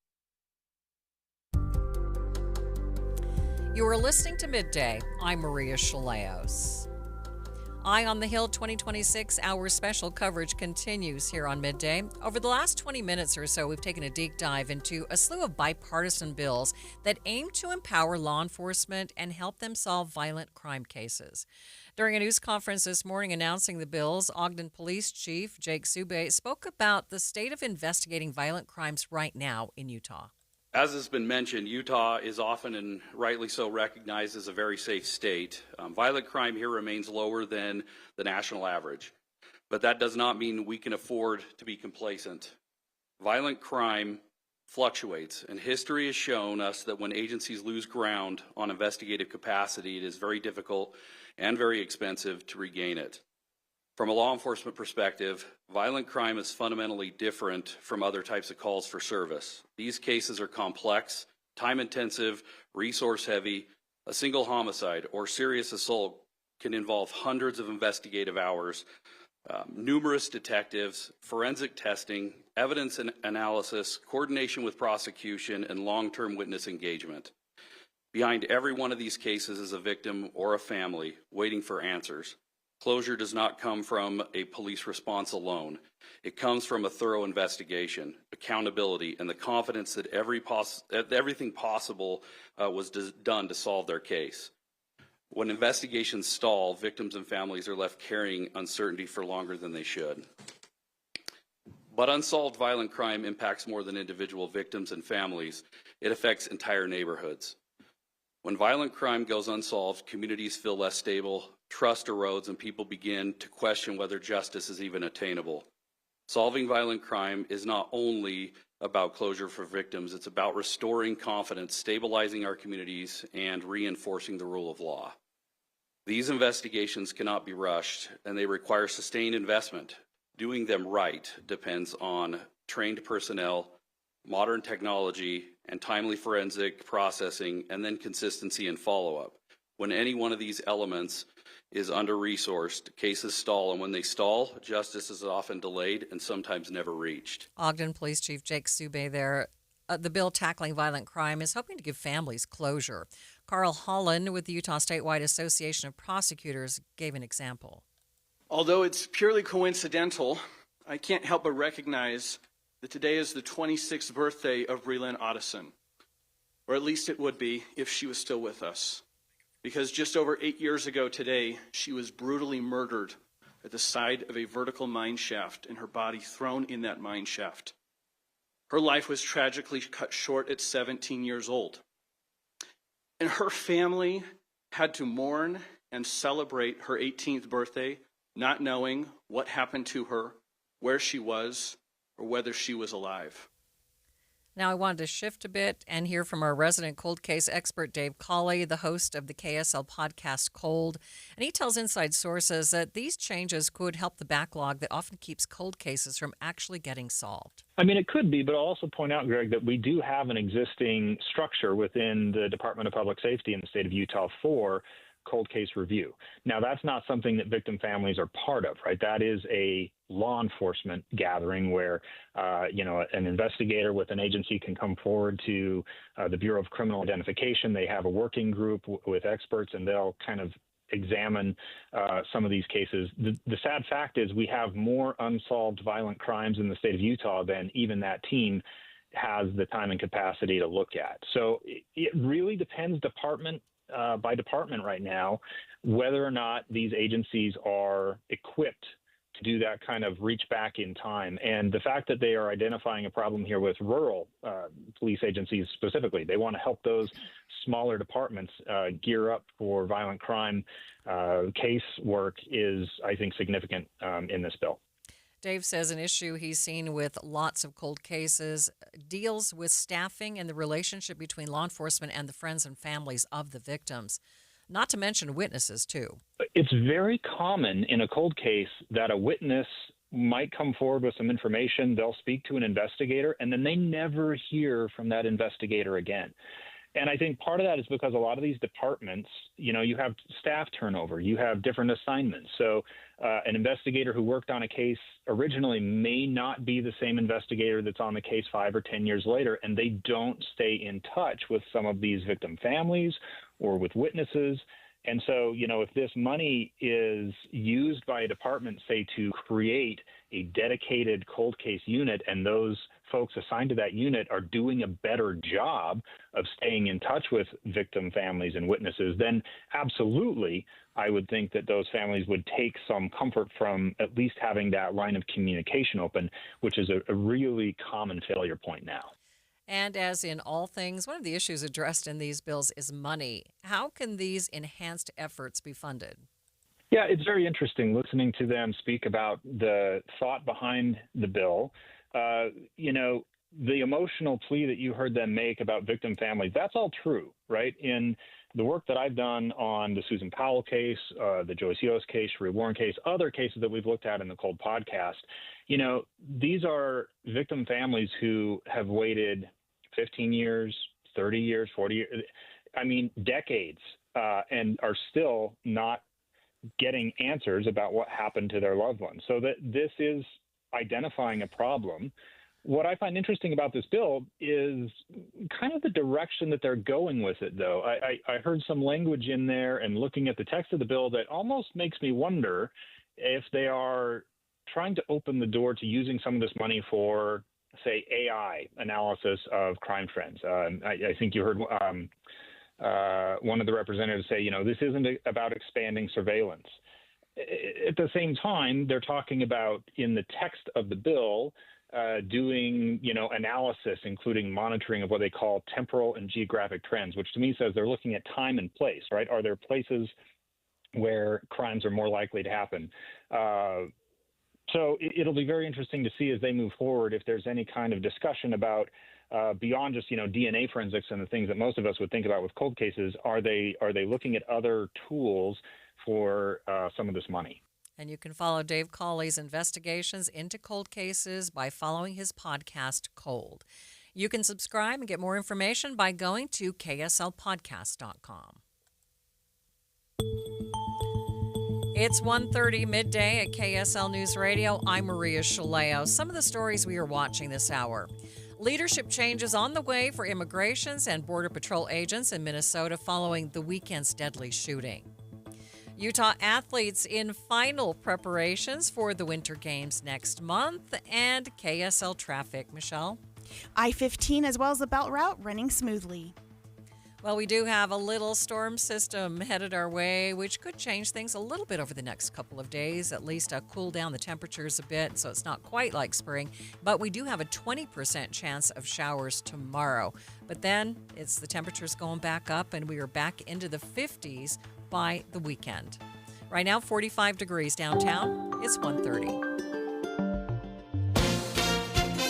You are listening to Midday. I'm Maria Shilaos. Eye on the Hill 2026 Hour special coverage continues here on Midday. Over the last 20 minutes or so, we've taken a deep dive into a slew of bipartisan bills that aim to empower law enforcement and help them solve violent crime cases. During a news conference this morning announcing the bills, Ogden Police Chief Jake Sube spoke about the state of investigating violent crimes right now in Utah. As has been mentioned, Utah is often and rightly so recognized as a very safe state. Violent crime here remains lower than the national average, but that does not mean we can afford to be complacent. Violent crime fluctuates, and history has shown us that when agencies lose ground on investigative capacity, it is very difficult and very expensive to regain it. From a law enforcement perspective, violent crime is fundamentally different from other types of calls for service. These cases are complex, time-intensive, resource-heavy. A single homicide or serious assault can involve hundreds of investigative hours, numerous detectives, forensic testing, evidence and analysis, coordination with prosecution, and long-term witness engagement. Behind every one of these cases is a victim or a family waiting for answers. Closure does not come from a police response alone. It comes from a thorough investigation, accountability, and the confidence that everything possible was done to solve their case. When investigations stall, victims and families are left carrying uncertainty for longer than they should. But unsolved violent crime impacts more than individual victims and families. It affects entire neighborhoods. When violent crime goes unsolved, communities feel less stable, trust erodes, and people begin to question whether justice is even attainable. Solving violent crime is not only about closure for victims, it's about restoring confidence, stabilizing our communities, and reinforcing the rule of law. These investigations cannot be rushed, and they require sustained investment. Doing them right depends on trained personnel, modern technology, and timely forensic processing, and then consistency and follow-up. When any one of these elements is under-resourced, cases stall, and when they stall, justice is often delayed and sometimes never reached. Ogden Police Chief Jake Subay there. The bill tackling violent crime is hoping to give families closure. Carl Holland with the Utah Statewide Association of Prosecutors gave an example. Although it's purely coincidental, I can't help but recognize that today is the 26th birthday of Breland Otteson, or at least it would be if she was still with us. Because just over 8 years ago today, she was brutally murdered at the side of a vertical mine shaft and her body thrown in that mine shaft. Her life was tragically cut short at 17 years old. And her family had to mourn and celebrate her 18th birthday, not knowing what happened to her, where she was, or whether she was alive. Now I wanted to shift a bit and hear from our resident cold case expert, Dave Cawley, the host of the KSL podcast Cold. And he tells Inside Sources that these changes could help the backlog that often keeps cold cases from actually getting solved. I mean, it could be, but I'll also point out, Greg, that we do have an existing structure within the Department of Public Safety in the state of Utah for cold case review. Now, that's not something that victim families are part of, right? That is a law enforcement gathering where, an investigator with an agency can come forward to the Bureau of Criminal Identification. They have a working group with experts, and they'll kind of examine some of these cases. The sad fact is we have more unsolved violent crimes in the state of Utah than even that team has the time and capacity to look at. So it really depends department by department right now, whether or not these agencies are equipped to do that kind of reach back in time. And the fact that they are identifying a problem here with rural police agencies specifically, they want to help those smaller departments gear up for violent crime case work is, I think, significant in this bill. Dave says an issue he's seen with lots of cold cases deals with staffing and the relationship between law enforcement and the friends and families of the victims, not to mention witnesses, too. It's very common in a cold case that a witness might come forward with some information, they'll speak to an investigator, and then they never hear from that investigator again. And I think part of that is because a lot of these departments, you have staff turnover, you have different assignments. So an investigator who worked on a case originally may not be the same investigator that's on the case 5 or 10 years later, and they don't stay in touch with some of these victim families or with witnesses. And so, if this money is used by a department, say, to create a dedicated cold case unit, and those folks assigned to that unit are doing a better job of staying in touch with victim families and witnesses, then absolutely, I would think that those families would take some comfort from at least having that line of communication open, which is a really common failure point now. And as in all things, one of the issues addressed in these bills is money. How can these enhanced efforts be funded? Yeah, it's very interesting listening to them speak about the thought behind the bill. The emotional plea that you heard them make about victim families, that's all true, right? In the work that I've done on the Susan Powell case, the Joyce Yost case, Sheree Warren case, other cases that we've looked at in the Cold podcast, these are victim families who have waited 15 years, 30 years, 40 years, decades, and are still not getting answers about what happened to their loved ones. So that this is identifying a problem. What I find interesting about this bill is kind of the direction that they're going with it, though. I heard some language in there and looking at the text of the bill that almost makes me wonder if they are trying to open the door to using some of this money for, say, AI analysis of crime trends. I think you heard one of the representatives say, this isn't about expanding surveillance. At the same time, they're talking about, in the text of the bill, doing, analysis, including monitoring of what they call temporal and geographic trends, which to me says they're looking at time and place, right? Are there places where crimes are more likely to happen? So it'll be very interesting to see as they move forward if there's any kind of discussion about beyond just DNA forensics and the things that most of us would think about with cold cases. Are they looking at other tools for some of this money? And you can follow Dave Cawley's investigations into cold cases by following his podcast, Cold. You can subscribe and get more information by going to kslpodcast.com. It's 1:30 midday at KSL News Radio. I'm Maria Shilaos. Some of the stories we are watching this hour. Leadership changes on the way for immigrations and Border Patrol agents in Minnesota following the weekend's deadly shooting. Utah athletes in final preparations for the Winter Games next month, and KSL traffic. Michelle? I-15 as well as the Belt Route running smoothly. Well, we do have a little storm system headed our way, which could change things a little bit over the next couple of days, at least cool down the temperatures a bit, so it's not quite like spring. But we do have a 20% chance of showers tomorrow. But then it's the temperatures going back up, and we are back into the 50s by the weekend. Right now, 45 degrees downtown. It's 1:30.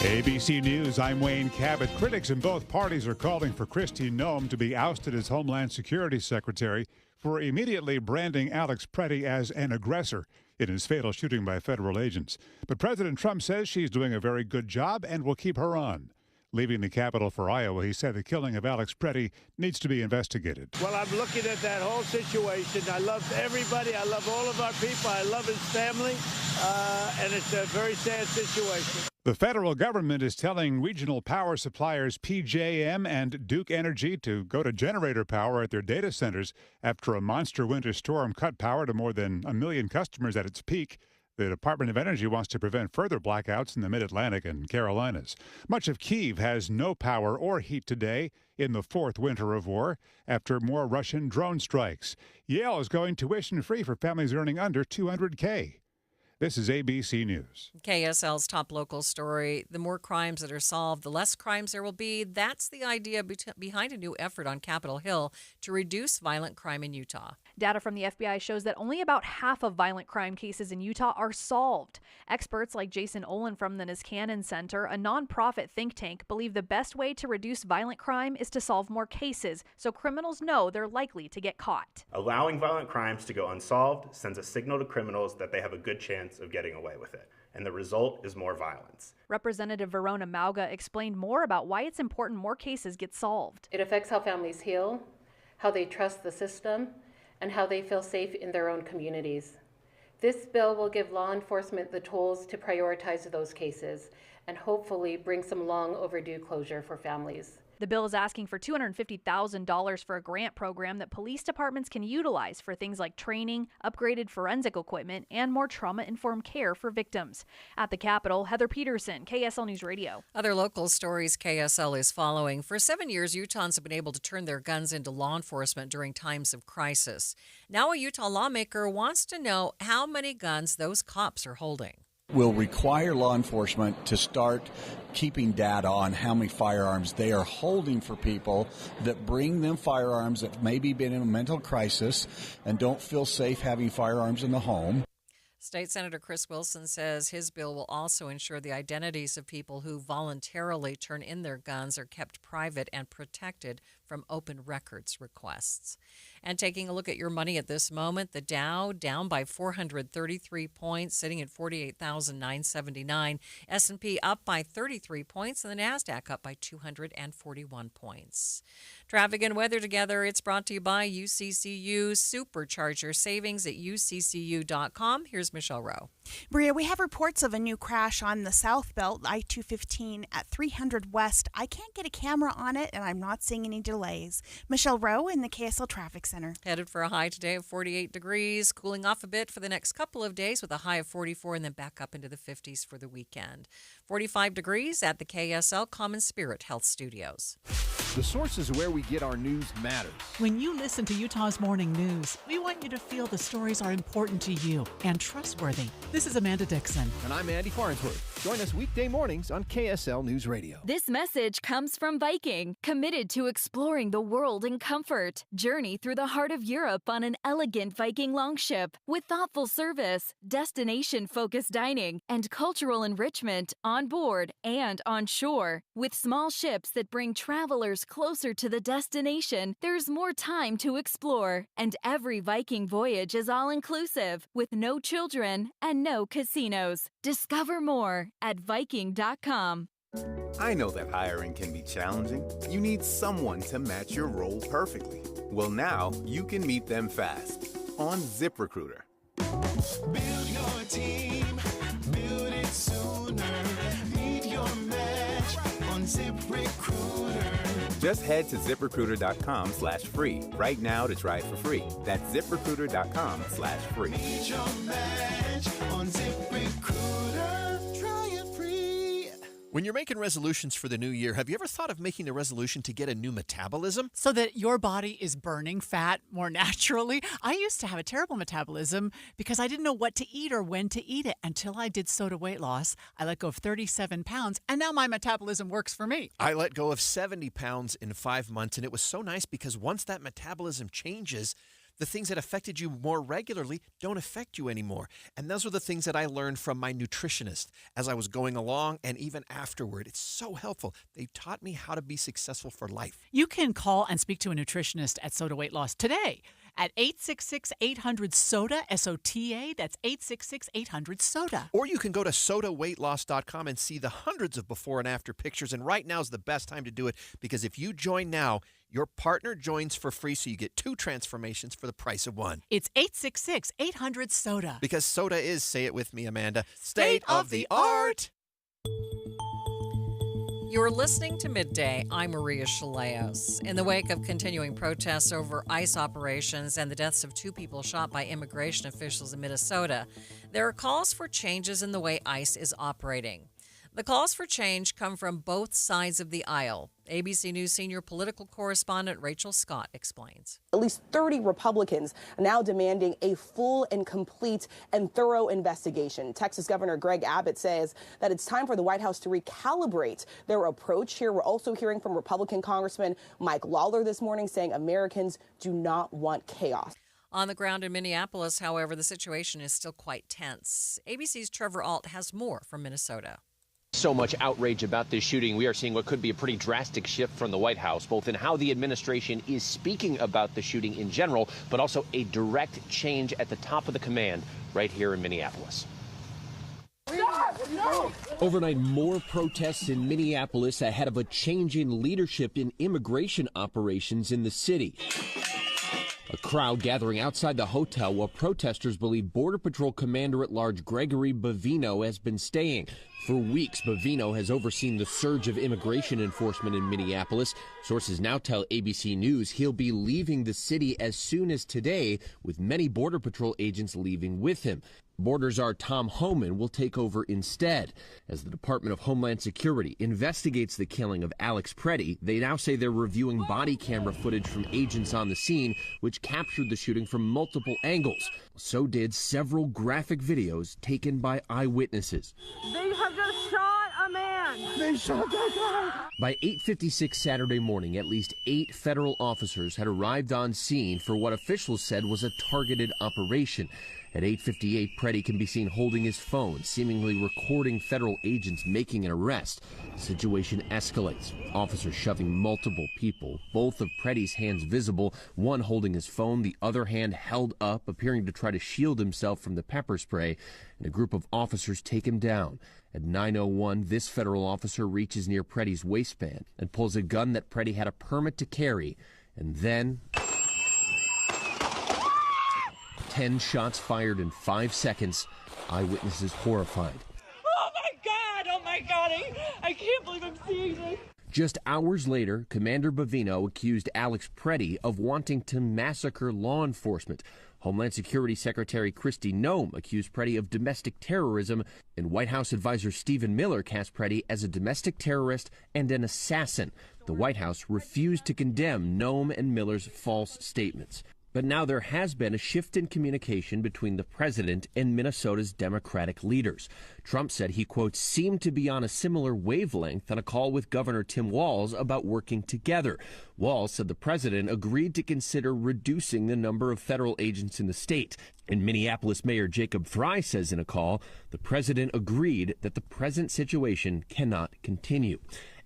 ABC News, I'm Wayne Cabot. Critics in both parties are calling for Kristi Noem to be ousted as Homeland Security Secretary for immediately branding Alex Preddy as an aggressor in his fatal shooting by federal agents. But President Trump says she's doing a very good job and will keep her on. Leaving the Capitol for Iowa, he said the killing of Alex Preddy needs to be investigated. Well, I'm looking at that whole situation. I love everybody. I love all of our people. I love his family. And it's a very sad situation. The federal government is telling regional power suppliers PJM and Duke Energy to go to generator power at their data centers after a monster winter storm cut power to more than 1 million customers at its peak. The Department of Energy wants to prevent further blackouts in the Mid-Atlantic and Carolinas. Much of Kyiv has no power or heat today in the fourth winter of war after more Russian drone strikes. Yale is going tuition-free for families earning under $200K. This is ABC News. KSL's top local story. The more crimes that are solved, the less crimes there will be. That's the idea behind a new effort on Capitol Hill to reduce violent crime in Utah. Data from the FBI shows that only about half of violent crime cases in Utah are solved. Experts like Jason Olin from the Niskanen Center, a nonprofit think tank, believe the best way to reduce violent crime is to solve more cases so criminals know they're likely to get caught. Allowing violent crimes to go unsolved sends a signal to criminals that they have a good chance of getting away with it, and the result is more violence. Representative Verona Mauga explained more about why it's important more cases get solved. It affects how families heal, how they trust the system, and how they feel safe in their own communities. This bill will give law enforcement the tools to prioritize those cases and hopefully bring some long overdue closure for families. The bill is asking for $250,000 for a grant program that police departments can utilize for things like training, upgraded forensic equipment, and more trauma-informed care for victims. At the Capitol, Heather Peterson, KSL News Radio. Other local stories KSL is following. For 7 years, Utahns have been able to turn their guns into law enforcement during times of crisis. Now a Utah lawmaker wants to know how many guns those cops are holding. Will require law enforcement to start keeping data on how many firearms they are holding for people that bring them firearms that maybe been in a mental crisis and don't feel safe having firearms in the home. State Senator Chris Wilson says his bill will also ensure the identities of people who voluntarily turn in their guns are kept private and protected from open records requests. And taking a look at your money at this moment, the Dow down by 433 points, sitting at 48,979. S&P up by 33 points, and the NASDAQ up by 241 points. Traffic and weather together, it's brought to you by UCCU. Supercharge your savings at uccu.com. Here's Michelle Rowe. Bria, we have reports of a new crash on the South Belt, I-215 at 300 West. I can't get a camera on it, and I'm not seeing any delays. Michelle Rowe in the KSL Traffic Center. Headed for a high today of 48 degrees, cooling off a bit for the next couple of days with a high of 44 and then back up into the 50s for the weekend. 45 degrees at the KSL Common Spirit Health Studios. The sources where we get our news matters. When you listen to Utah's Morning News, we want you to feel the stories are important to you and trustworthy. This is Amanda Dixon. And I'm Andy Farnsworth. Join us weekday mornings on KSL News Radio. This message comes from Viking, committed to exploring the world in comfort. Journey through the heart of Europe on an elegant Viking longship with thoughtful service, destination-focused dining, and cultural enrichment on board and on shore. With small ships that bring travelers closer to the destination, there's more time to explore. And every Viking voyage is all-inclusive, with no children and no casinos. Discover more at Viking.com. I know that hiring can be challenging. You need someone to match your role perfectly. Well, now you can meet them fast on ZipRecruiter. Build your team, build it sooner. Meet your match on ZipRecruiter. Just head to ZipRecruiter.com/free right now to try it for free. That's ZipRecruiter.com/free. Meet your match on ZipRecruiter. Try it free. When you're making resolutions for the new year, have you ever thought of making a resolution to get a new metabolism? So that your body is burning fat more naturally. I used to have a terrible metabolism because I didn't know what to eat or when to eat it until I did Soda weight loss. I let go of 37 pounds, and now my metabolism works for me. I let go of 70 pounds in 5 months, and it was so nice because once that metabolism changes, the things that affected you more regularly don't affect you anymore. And those are the things that I learned from my nutritionist as I was going along and even afterward. It's so helpful. They taught me how to be successful for life. You can call and speak to a nutritionist at Soda Weight Loss today at 866-800-SODA, S-O-T-A. That's 866-800-SODA. Or you can go to sodaweightloss.com and see the hundreds of before and after pictures. And right now is the best time to do it because if you join now, your partner joins for free, so you get 2 transformations for the price of 1. It's 866-800-SODA. Because soda is, say it with me, Amanda, state of the art. You're listening to Midday. I'm Maria Shilaos. In the wake of continuing protests over ICE operations and the deaths of 2 people shot by immigration officials in Minnesota, there are calls for changes in the way ICE is operating. The calls for change come from both sides of the aisle. ABC News senior political correspondent Rachel Scott explains. At least 30 Republicans are now demanding a full and complete and thorough investigation. Texas Governor Greg Abbott says that it's time for the White House to recalibrate their approach here. We're also hearing from Republican Congressman Mike Lawler this morning saying Americans do not want chaos. On the ground in Minneapolis, however, the situation is still quite tense. ABC's Trevor Alt has more from Minnesota. So much outrage about this shooting. We are seeing what could be a pretty drastic shift from the White House, both in how the administration is speaking about the shooting in general, but also a direct change at the top of the command right here in Minneapolis. Overnight, more protests in Minneapolis ahead of a change in leadership in immigration operations in the city. A crowd gathering outside the hotel where protesters believe Border Patrol Commander-at-Large Gregory Bavino has been staying. For weeks, Bavino has overseen the surge of immigration enforcement in Minneapolis. Sources now tell ABC News he'll be leaving the city as soon as today, with many Border Patrol agents leaving with him. Border Czar Tom Homan will take over instead. As the Department of Homeland Security investigates the killing of Alex Preddy, they now say they're reviewing body camera footage from agents on the scene, which captured the shooting from multiple angles. So did several graphic videos taken by eyewitnesses. They have just shot a man. They shot that guy. By 8:56 Saturday morning, at least 8 federal officers had arrived on scene for what officials said was a targeted operation. At 8:58, Preddy can be seen holding his phone, seemingly recording federal agents making an arrest. The situation escalates. Officers shoving multiple people, both of Preddy's hands visible, one holding his phone, the other hand held up, appearing to try to shield himself from the pepper spray, and a group of officers take him down. At 9:01, this federal officer reaches near Preddy's waistband and pulls a gun that Preddy had a permit to carry, and then 10 shots fired in 5 seconds. Eyewitnesses horrified. Oh my God, I can't believe I'm seeing this. Just hours later, Commander Bavino accused Alex Preddy of wanting to massacre law enforcement. Homeland Security Secretary Kristi Noem accused Preddy of domestic terrorism, and White House advisor Stephen Miller cast Preddy as a domestic terrorist and an assassin. The White House refused to condemn Noem and Miller's false statements. But now there has been a shift in communication between the president and Minnesota's Democratic leaders. Trump said he, quote, seemed to be on a similar wavelength on a call with Governor Tim Walz about working together. Walz said the president agreed to consider reducing the number of federal agents in the state. And Minneapolis Mayor Jacob Frey says in a call, the president agreed that the present situation cannot continue.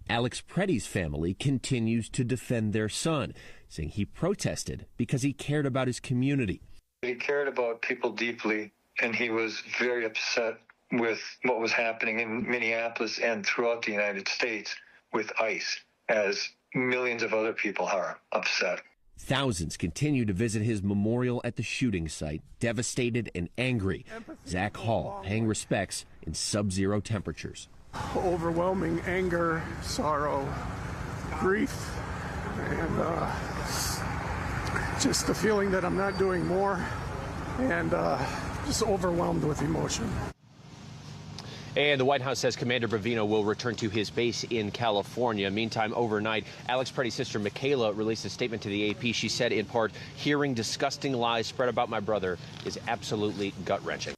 Alex Preddy's family continues to defend their son, saying he protested because he cared about his community. He cared about people deeply, and he was very upset with what was happening in Minneapolis and throughout the United States with ICE, as millions of other people are upset. Thousands continue to visit his memorial at the shooting site, devastated and angry. Zach Hall paying respects in sub-zero temperatures. Overwhelming anger, sorrow, grief, and just the feeling that I'm not doing more, and just overwhelmed with emotion. And the White House says Commander Bovino will return to his base in California. Meantime, overnight, Alex Preddy's sister Michaela released a statement to the AP. She said, in part, hearing disgusting lies spread about my brother is absolutely gut-wrenching.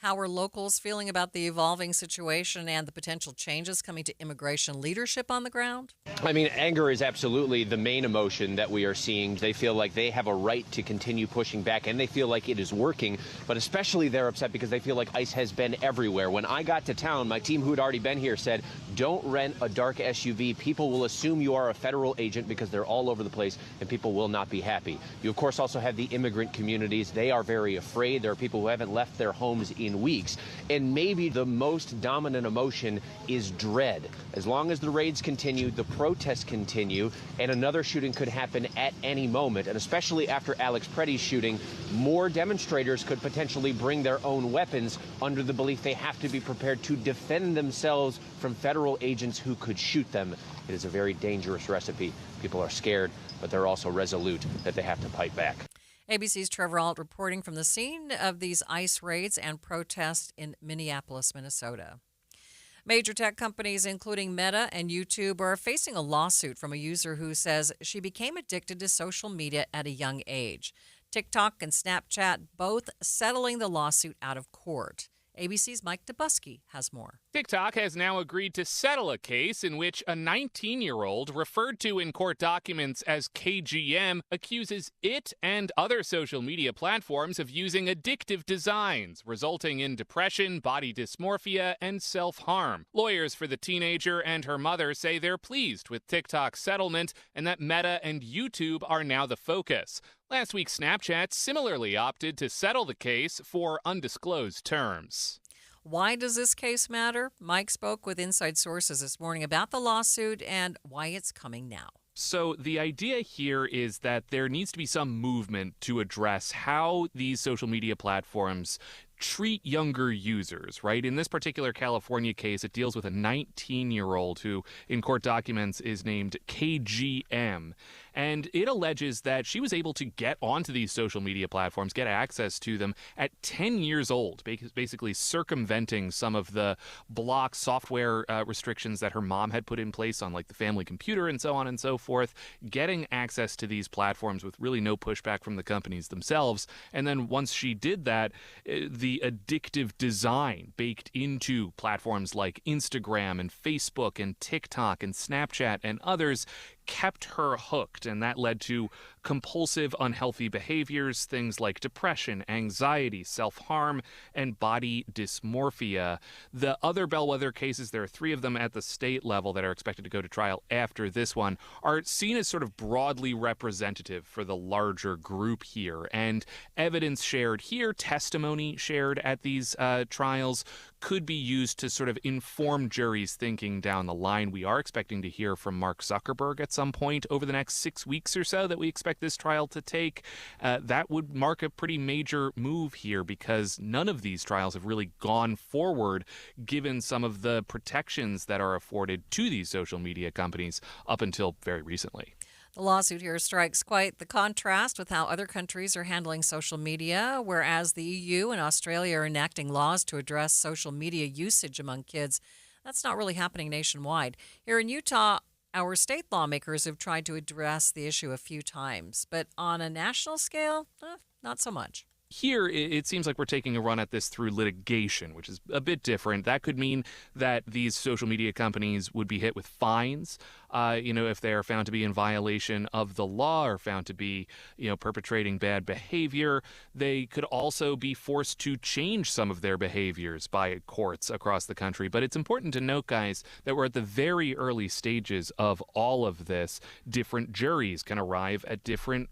How are locals feeling about the evolving situation and the potential changes coming to immigration leadership on the ground? I mean, anger is absolutely the main emotion that we are seeing. They feel like they have a right to continue pushing back, and they feel like it is working. But especially they're upset because they feel like ICE has been everywhere. When I got to town, my team who had already been here said, don't rent a dark SUV. People will assume you are a federal agent because they're all over the place, and people will not be happy. You, of course, also have the immigrant communities. They are very afraid. There are people who haven't left their homes in weeks. And maybe the most dominant emotion is dread. As long as the raids continue, the protests continue, and another shooting could happen at any moment. And especially after Alex Preddy's shooting, more demonstrators could potentially bring their own weapons under the belief they have to be prepared to defend themselves from federal agents who could shoot them. It is a very dangerous recipe. People are scared, but they're also resolute that they have to fight back. ABC's Trevor Alt reporting from the scene of these ICE raids and protests in Minneapolis, Minnesota. Major tech companies, including Meta and YouTube, are facing a lawsuit from a user who says she became addicted to social media at a young age. TikTok and Snapchat both settling the lawsuit out of court. ABC's Mike Dubusky has more. TikTok has now agreed to settle a case in which a 19-year-old, referred to in court documents as KGM, accuses it and other social media platforms of using addictive designs, resulting in depression, body dysmorphia, and self-harm. Lawyers for the teenager and her mother say they're pleased with TikTok's settlement and that Meta and YouTube are now the focus. Last week, Snapchat similarly opted to settle the case for undisclosed terms. Why does this case matter? Mike spoke with inside sources this morning about the lawsuit and why it's coming now. So the idea here is that there needs to be some movement to address how these social media platforms treat younger users, right? In this particular California case, it deals with a 19-year-old who, in court documents, is named KGM. And it alleges that she was able to get onto these social media platforms, get access to them at 10 years old, basically circumventing some of the block software restrictions that her mom had put in place on like the family computer and so on and so forth, getting access to these platforms with really no pushback from the companies themselves. And then once she did that, the addictive design baked into platforms like Instagram and Facebook and TikTok and Snapchat and others kept her hooked, and that led to compulsive, unhealthy behaviors, things like depression, anxiety, self-harm, and body dysmorphia. The other bellwether cases, there are 3 of them at the state level that are expected to go to trial after this one, are seen as sort of broadly representative for the larger group here. And evidence shared here, testimony shared at these trials, could be used to sort of inform juries thinking down the line. We are expecting to hear from Mark Zuckerberg at some point over the next 6 weeks or so that we expect this trial to take. That would mark a pretty major move here because none of these trials have really gone forward given some of the protections that are afforded to these social media companies up until very recently. The lawsuit here strikes quite the contrast with how other countries are handling social media, whereas the EU and Australia are enacting laws to address social media usage among kids. That's not really happening nationwide. Here in Utah, our state lawmakers have tried to address the issue a few times, but on a national scale, not so much. Here, it seems like we're taking a run at this through litigation, which is a bit different. That could mean that these social media companies would be hit with fines, if they are found to be in violation of the law or found to be, perpetrating bad behavior. They could also be forced to change some of their behaviors by courts across the country. But it's important to note, guys, that we're at the very early stages of all of this. Different juries can arrive at different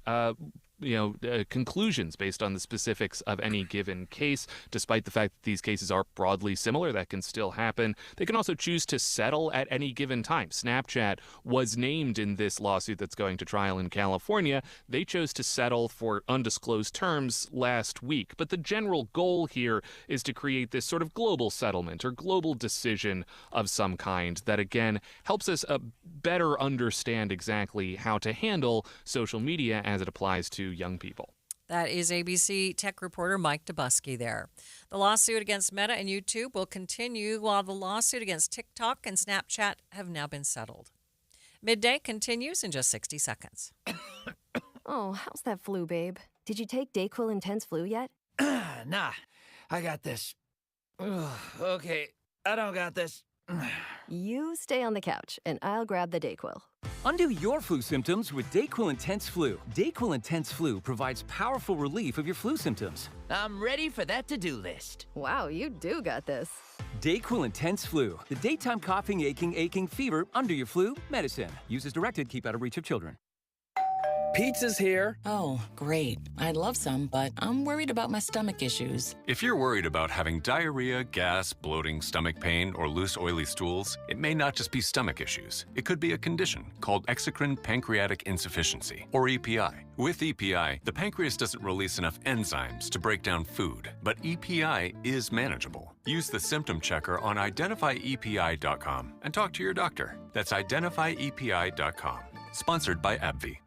conclusions based on the specifics of any given case, despite the fact that these cases are broadly similar. That can still happen. They can also choose to settle at any given time. Snapchat was named in this lawsuit that's going to trial in California. They chose to settle for undisclosed terms last week. But the general goal here is to create this sort of global settlement or global decision of some kind that, again, helps us better understand exactly how to handle social media as it applies to young people. That is ABC tech reporter Mike Dubusky there. The lawsuit against Meta and YouTube will continue while the lawsuit against TikTok and Snapchat have now been settled. Midday continues in just 60 seconds. Oh, how's that flu, babe? Did you take Dayquil Intense Flu yet? Nah, I got this. Ugh, okay, I don't got this. You stay on the couch, and I'll grab the Dayquil. Undo your flu symptoms with Dayquil Intense Flu. Dayquil Intense Flu provides powerful relief of your flu symptoms. I'm ready for that to-do list. Wow, you do got this. Dayquil Intense Flu, the daytime coughing, aching, fever, under your flu medicine. Use as directed, keep out of reach of children. Pizza's here. Oh, great. I'd love some, but I'm worried about my stomach issues. If you're worried about having diarrhea, gas, bloating, stomach pain, or loose, oily stools, it may not just be stomach issues. It could be a condition called exocrine pancreatic insufficiency, or EPI. With EPI, the pancreas doesn't release enough enzymes to break down food, but EPI is manageable. Use the symptom checker on identifyepi.com and talk to your doctor. That's identifyepi.com. Sponsored by AbbVie.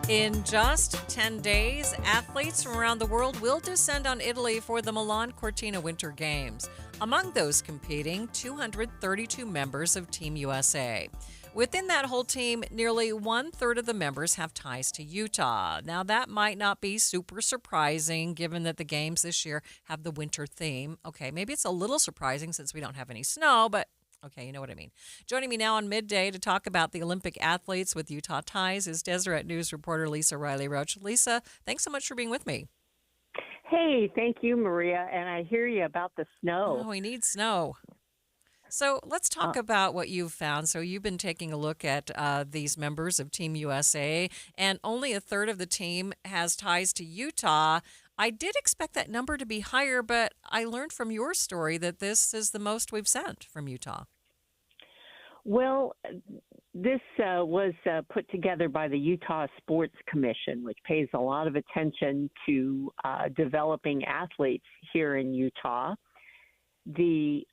In just 10 days, athletes from around the world will descend on Italy for the Milan Cortina Winter Games. Among those competing, 232 members of Team USA. Within that whole team, nearly 1/3 of the members have ties to Utah. Now, that might not be super surprising given that the games this year have the winter theme. Okay, maybe it's a little surprising since we don't have any snow, but okay, you know what I mean. Joining me now on Midday to talk about the Olympic athletes with Utah ties is Deseret News reporter Lisa Riley-Roach. Lisa, thanks so much for being with me. Hey, thank you, Maria. And I hear you about the snow. Oh, we need snow. So let's talk about what you've found. So you've been taking a look at these members of Team USA, and only 1/3 of the team has ties to Utah. I did expect that number to be higher, but I learned from your story that this is the most we've sent from Utah. Well, this was put together by the Utah Sports Commission, which pays a lot of attention to developing athletes here in Utah. The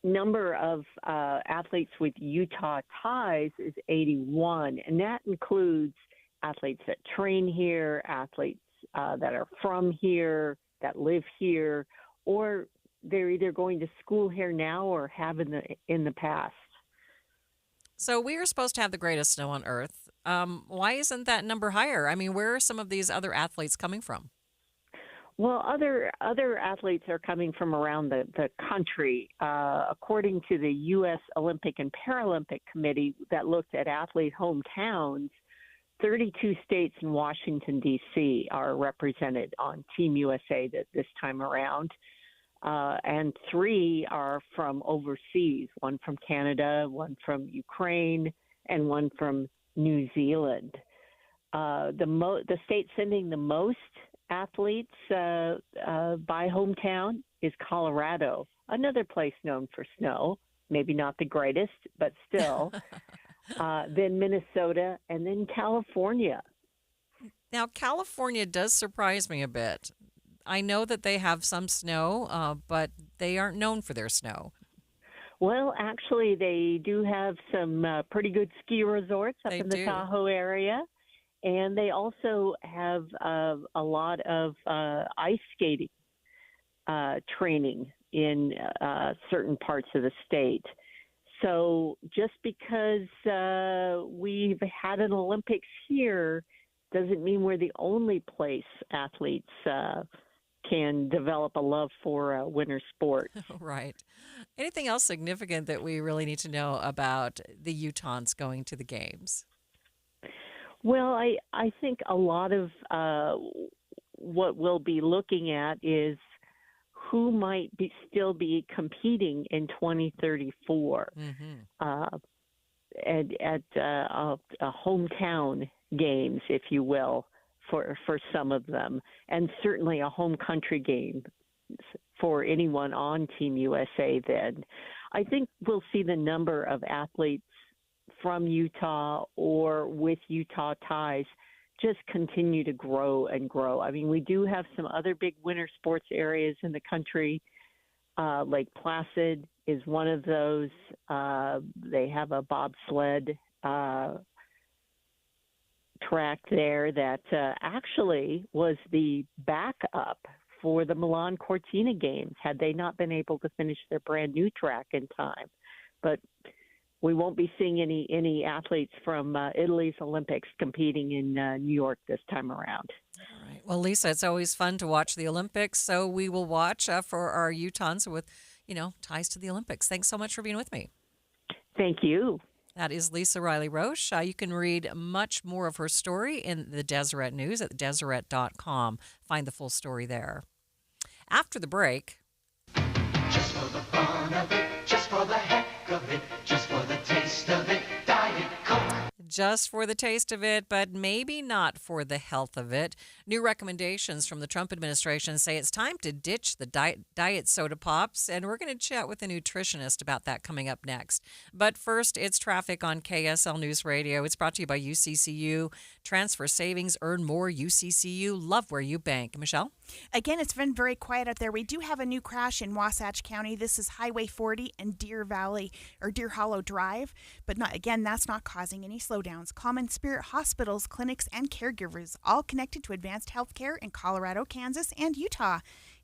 number of athletes with Utah ties is 81, and that includes athletes that train here, athletes that are from here, that live here, or they're either going to school here now or have in the past. So we are supposed to have the greatest snow on Earth. Why isn't that number higher? I mean, where are some of these other athletes coming from? Well, other athletes are coming from around the country. According to the U.S. Olympic and Paralympic Committee that looked at athlete hometowns, 32 states and Washington, D.C. are represented on Team USA this time around. And 3 are from overseas, one from Canada, one from Ukraine, and one from New Zealand. The state sending the most athletes by hometown is Colorado, another place known for snow, maybe not the greatest, but still. Then Minnesota, and then California. Now, California does surprise me a bit. I know that they have some snow, but they aren't known for their snow. Well, actually, they do have some pretty good ski resorts up in the Tahoe area. And they also have a lot of ice skating training in certain parts of the state. So just because we've had an Olympics here doesn't mean we're the only place athletes can develop a love for winter sports. Right. Anything else significant that we really need to know about the Utahns going to the games? Well, I think a lot of what we'll be looking at is who might still be competing in 2034. hometown games, if you will, for some of them, and certainly a home country game for anyone on Team USA then. I think we'll see the number of athletes from Utah or with Utah ties just continue to grow and grow. I mean, we do have some other big winter sports areas in the country. Lake Placid is one of those. They have a bobsled track there that actually was the backup for the Milan Cortina games had they not been able to finish their brand new track in time. But we won't be seeing any athletes from Italy's Olympics competing in New York this time around. All right. Well, Lisa, it's always fun to watch the Olympics, so we will watch for our Utahns with, ties to the Olympics. Thanks so much for being with me. Thank you. That is Lisa Riley Roche. You can read much more of her story in the Deseret News at Deseret.com. Find the full story there. After the break. Just for the fun of it, just for the heck of it, just for the taste of it, Diet Coke. Just for the taste of it, but maybe not for the health of it. New recommendations from the Trump administration say it's time to ditch the diet soda pops, and we're going to chat with a nutritionist about that coming up next. But first, it's traffic on KSL News Radio. It's brought to you by UCCU. Transfer savings, earn more. UCCU, love where you bank. Michelle? Again, it's been very quiet out there. We do have a new crash in Wasatch County. This is Highway 40 and Deer Hollow Drive. But that's not causing any slowdowns. Common Spirit hospitals, clinics, and caregivers all connected to advanced healthcare in Colorado, Kansas, and Utah.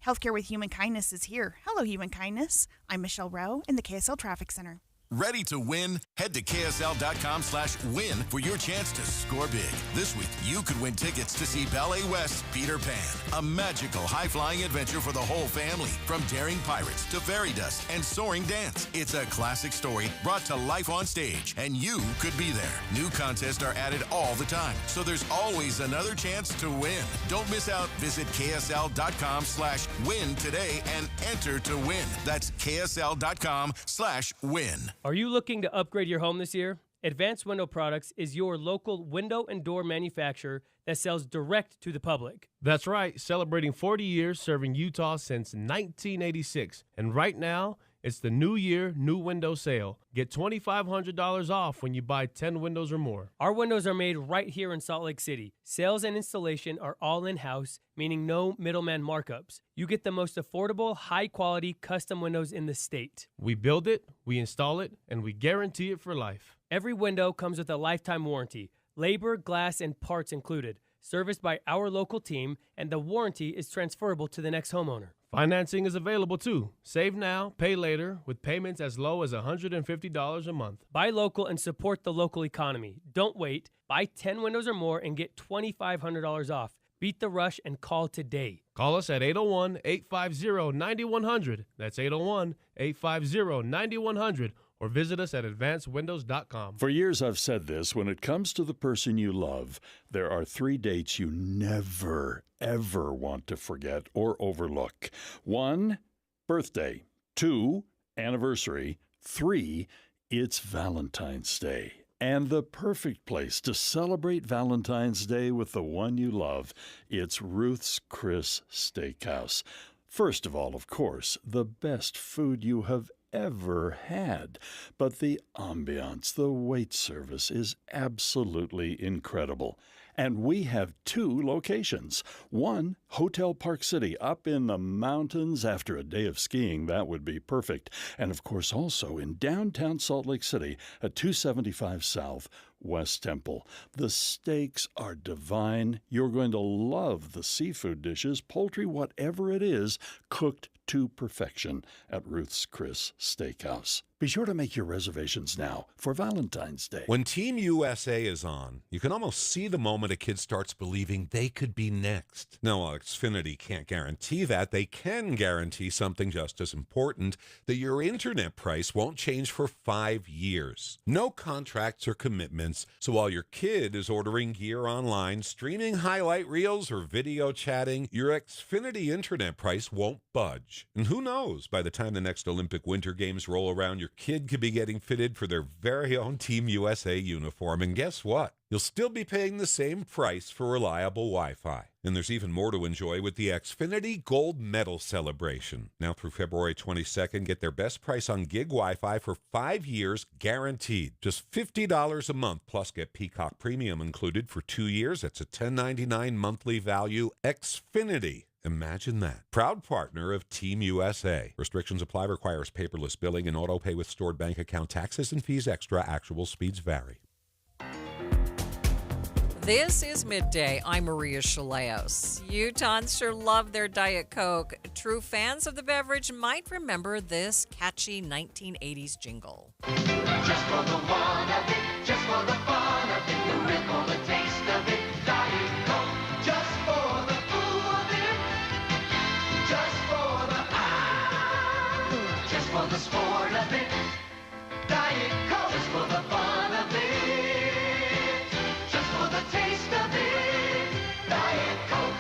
Healthcare with Human Kindness is here. Hello, Human Kindness. I'm Michelle Rowe in the KSL Traffic Center. Ready to win? Head to KSL.com/win for your chance to score big. This week, you could win tickets to see Ballet West's Peter Pan, a magical high-flying adventure for the whole family. From daring pirates to fairy dust and soaring dance, it's a classic story brought to life on stage, and you could be there. New contests are added all the time, so there's always another chance to win. Don't miss out. Visit KSL.com/win today and enter to win. That's KSL.com/win. Are you looking to upgrade your home this year? Advanced Window Products is your local window and door manufacturer that sells direct to the public. That's right, celebrating 40 years serving Utah since 1986. And right now, it's the New Year, New Window Sale. Get $2,500 off when you buy 10 windows or more. Our windows are made right here in Salt Lake City. Sales and installation are all in-house, meaning no middleman markups. You get the most affordable, high-quality custom windows in the state. We build it, we install it, and we guarantee it for life. Every window comes with a lifetime warranty, labor, glass, and parts included, serviced by our local team, and the warranty is transferable to the next homeowner. Financing is available too. Save now, pay later, with payments as low as $150 a month. Buy local and support the local economy. Don't wait. Buy 10 windows or more and get $2,500 off. Beat the rush and call today. Call us at 801-850-9100. That's 801-850-9100. Or visit us at advancedwindows.com. For years I've said this, when it comes to the person you love, there are 3 dates you never, ever want to forget or overlook. 1, birthday. 2, anniversary. 3, it's Valentine's Day. And the perfect place to celebrate Valentine's Day with the one you love, it's Ruth's Chris Steakhouse. First of all, of course, the best food you have ever had. But the ambiance, the wait service is absolutely incredible. And we have 2 locations. One, Hotel Park City, up in the mountains after a day of skiing. That would be perfect. And of course also in downtown Salt Lake City at 275 South West Temple. The steaks are divine. You're going to love the seafood dishes, poultry, whatever it is, cooked to perfection at Ruth's Chris Steakhouse. Be sure to make your reservations now for Valentine's Day. When Team USA is on, you can almost see the moment a kid starts believing they could be next. Now, while Xfinity can't guarantee that, they can guarantee something just as important, that your internet price won't change for 5 years. No contracts or commitments, so while your kid is ordering gear online, streaming highlight reels, or video chatting, your Xfinity internet price won't budge. age. And who knows, by the time the next Olympic Winter Games roll around, your kid could be getting fitted for their very own Team USA uniform. And guess what? You'll still be paying the same price for reliable Wi-Fi. And there's even more to enjoy with the Xfinity Gold Medal Celebration. Now through February 22nd, get their best price on gig Wi-Fi for 5 years guaranteed. Just $50 a month, plus get Peacock Premium included for 2 years. That's a $10.99 monthly value. Xfinity. Imagine that. Proud partner of Team USA. Restrictions apply. Requires paperless billing and auto pay with stored bank account. Taxes and fees extra. Actual speeds vary. This is Midday. I'm Maria Shilaos. Utahns sure love their Diet Coke. True fans of the beverage might remember this catchy 1980s jingle. Just for the one of it, just for the fun of it, the ripple, the taste of it, Diet Coke. Just for the foo of it, just for the just for the sport of it, Diet Coke. Just for the fun of it, just for the taste of it, Diet Coke.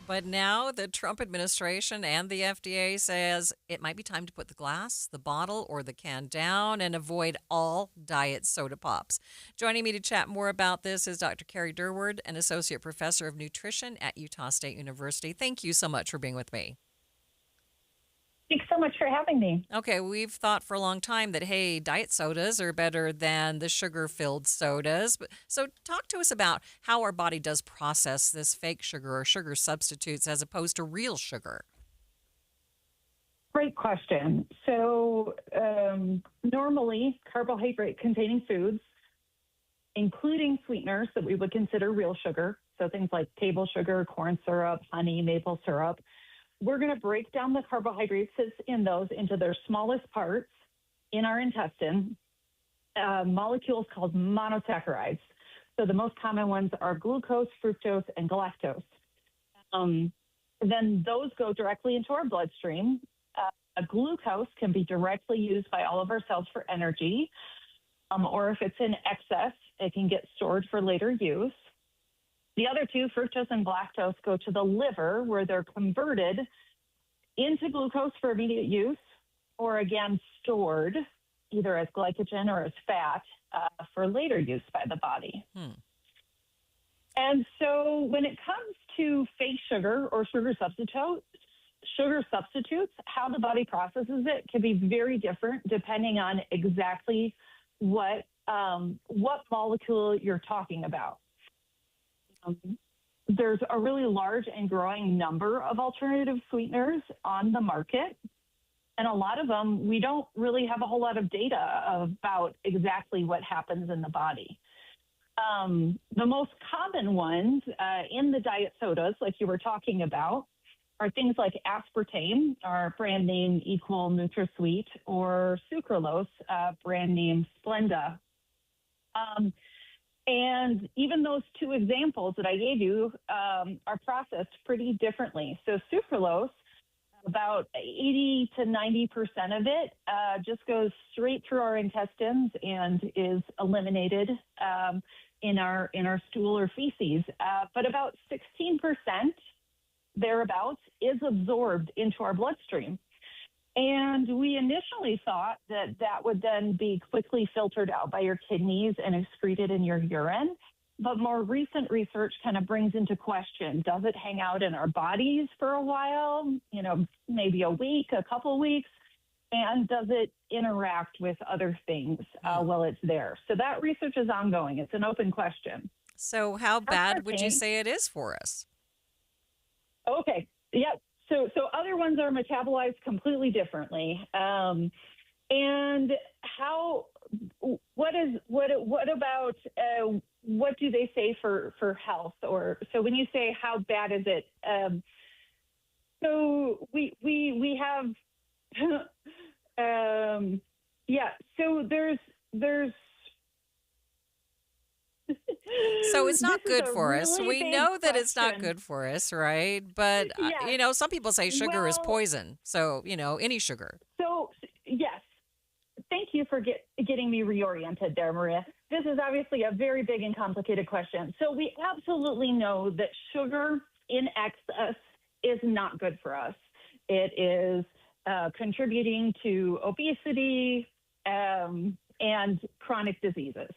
But now the Trump administration and the FDA says it might be time to put the glass, the bottle, or the can down and avoid all diet soda pops. Joining me to chat more about this is Dr. Carrie Durward, an associate professor of nutrition at Utah State University. Thank you so much for being with me. Thanks so much for having me. Okay, we've thought for a long time that, hey, diet sodas are better than the sugar-filled sodas. So talk to us about how our body does process this fake sugar or sugar substitutes as opposed to real sugar. Great question. So normally carbohydrate-containing foods, including sweeteners that we would consider real sugar, so things like table sugar, corn syrup, honey, maple syrup, we're going to break down the carbohydrates in those into their smallest parts in our intestine, molecules called monosaccharides. So the most common ones are glucose, fructose, and galactose. Then those go directly into our bloodstream. Glucose can be directly used by all of our cells for energy, or if it's in excess, it can get stored for later use. The other two, fructose and galactose, go to the liver where they're converted into glucose for immediate use, or again stored either as glycogen or as fat for later use by the body. And so when it comes to fake sugar or sugar substitutes, how the body processes it can be very different depending on exactly what molecule you're talking about. There's a really large and growing number of alternative sweeteners on the market. And a lot of them, we don't really have a whole lot of data about exactly what happens in the body. The most common ones in the diet sodas, like you were talking about, are things like aspartame, our brand name Equal NutraSweet, or sucralose, brand name Splenda. And even those two examples that I gave you are processed pretty differently. So sucralose, about 80 to 90% of it just goes straight through our intestines and is eliminated in our stool or feces. But about 16% thereabouts is absorbed into our bloodstream. And we initially thought that would then be quickly filtered out by your kidneys and excreted in your urine. But more recent research kind of brings into question, does it hang out in our bodies for a while, maybe a week, a couple weeks? And does it interact with other things while it's there? So that research is ongoing. It's an open question. So how bad would you say it is for us? Okay. Yep. So other ones are metabolized completely differently. And what do they say for health? Or so when you say how bad is it? So we have so there's So it's not good for us. Really We know that question. it's not good for us, right? But, Yes. some people say sugar is poison. So, any sugar. So, yes. Thank you for getting me reoriented there, Maria. This is obviously a very big and complicated question. So we absolutely know that sugar in excess is not good for us. It is contributing to obesity and chronic diseases.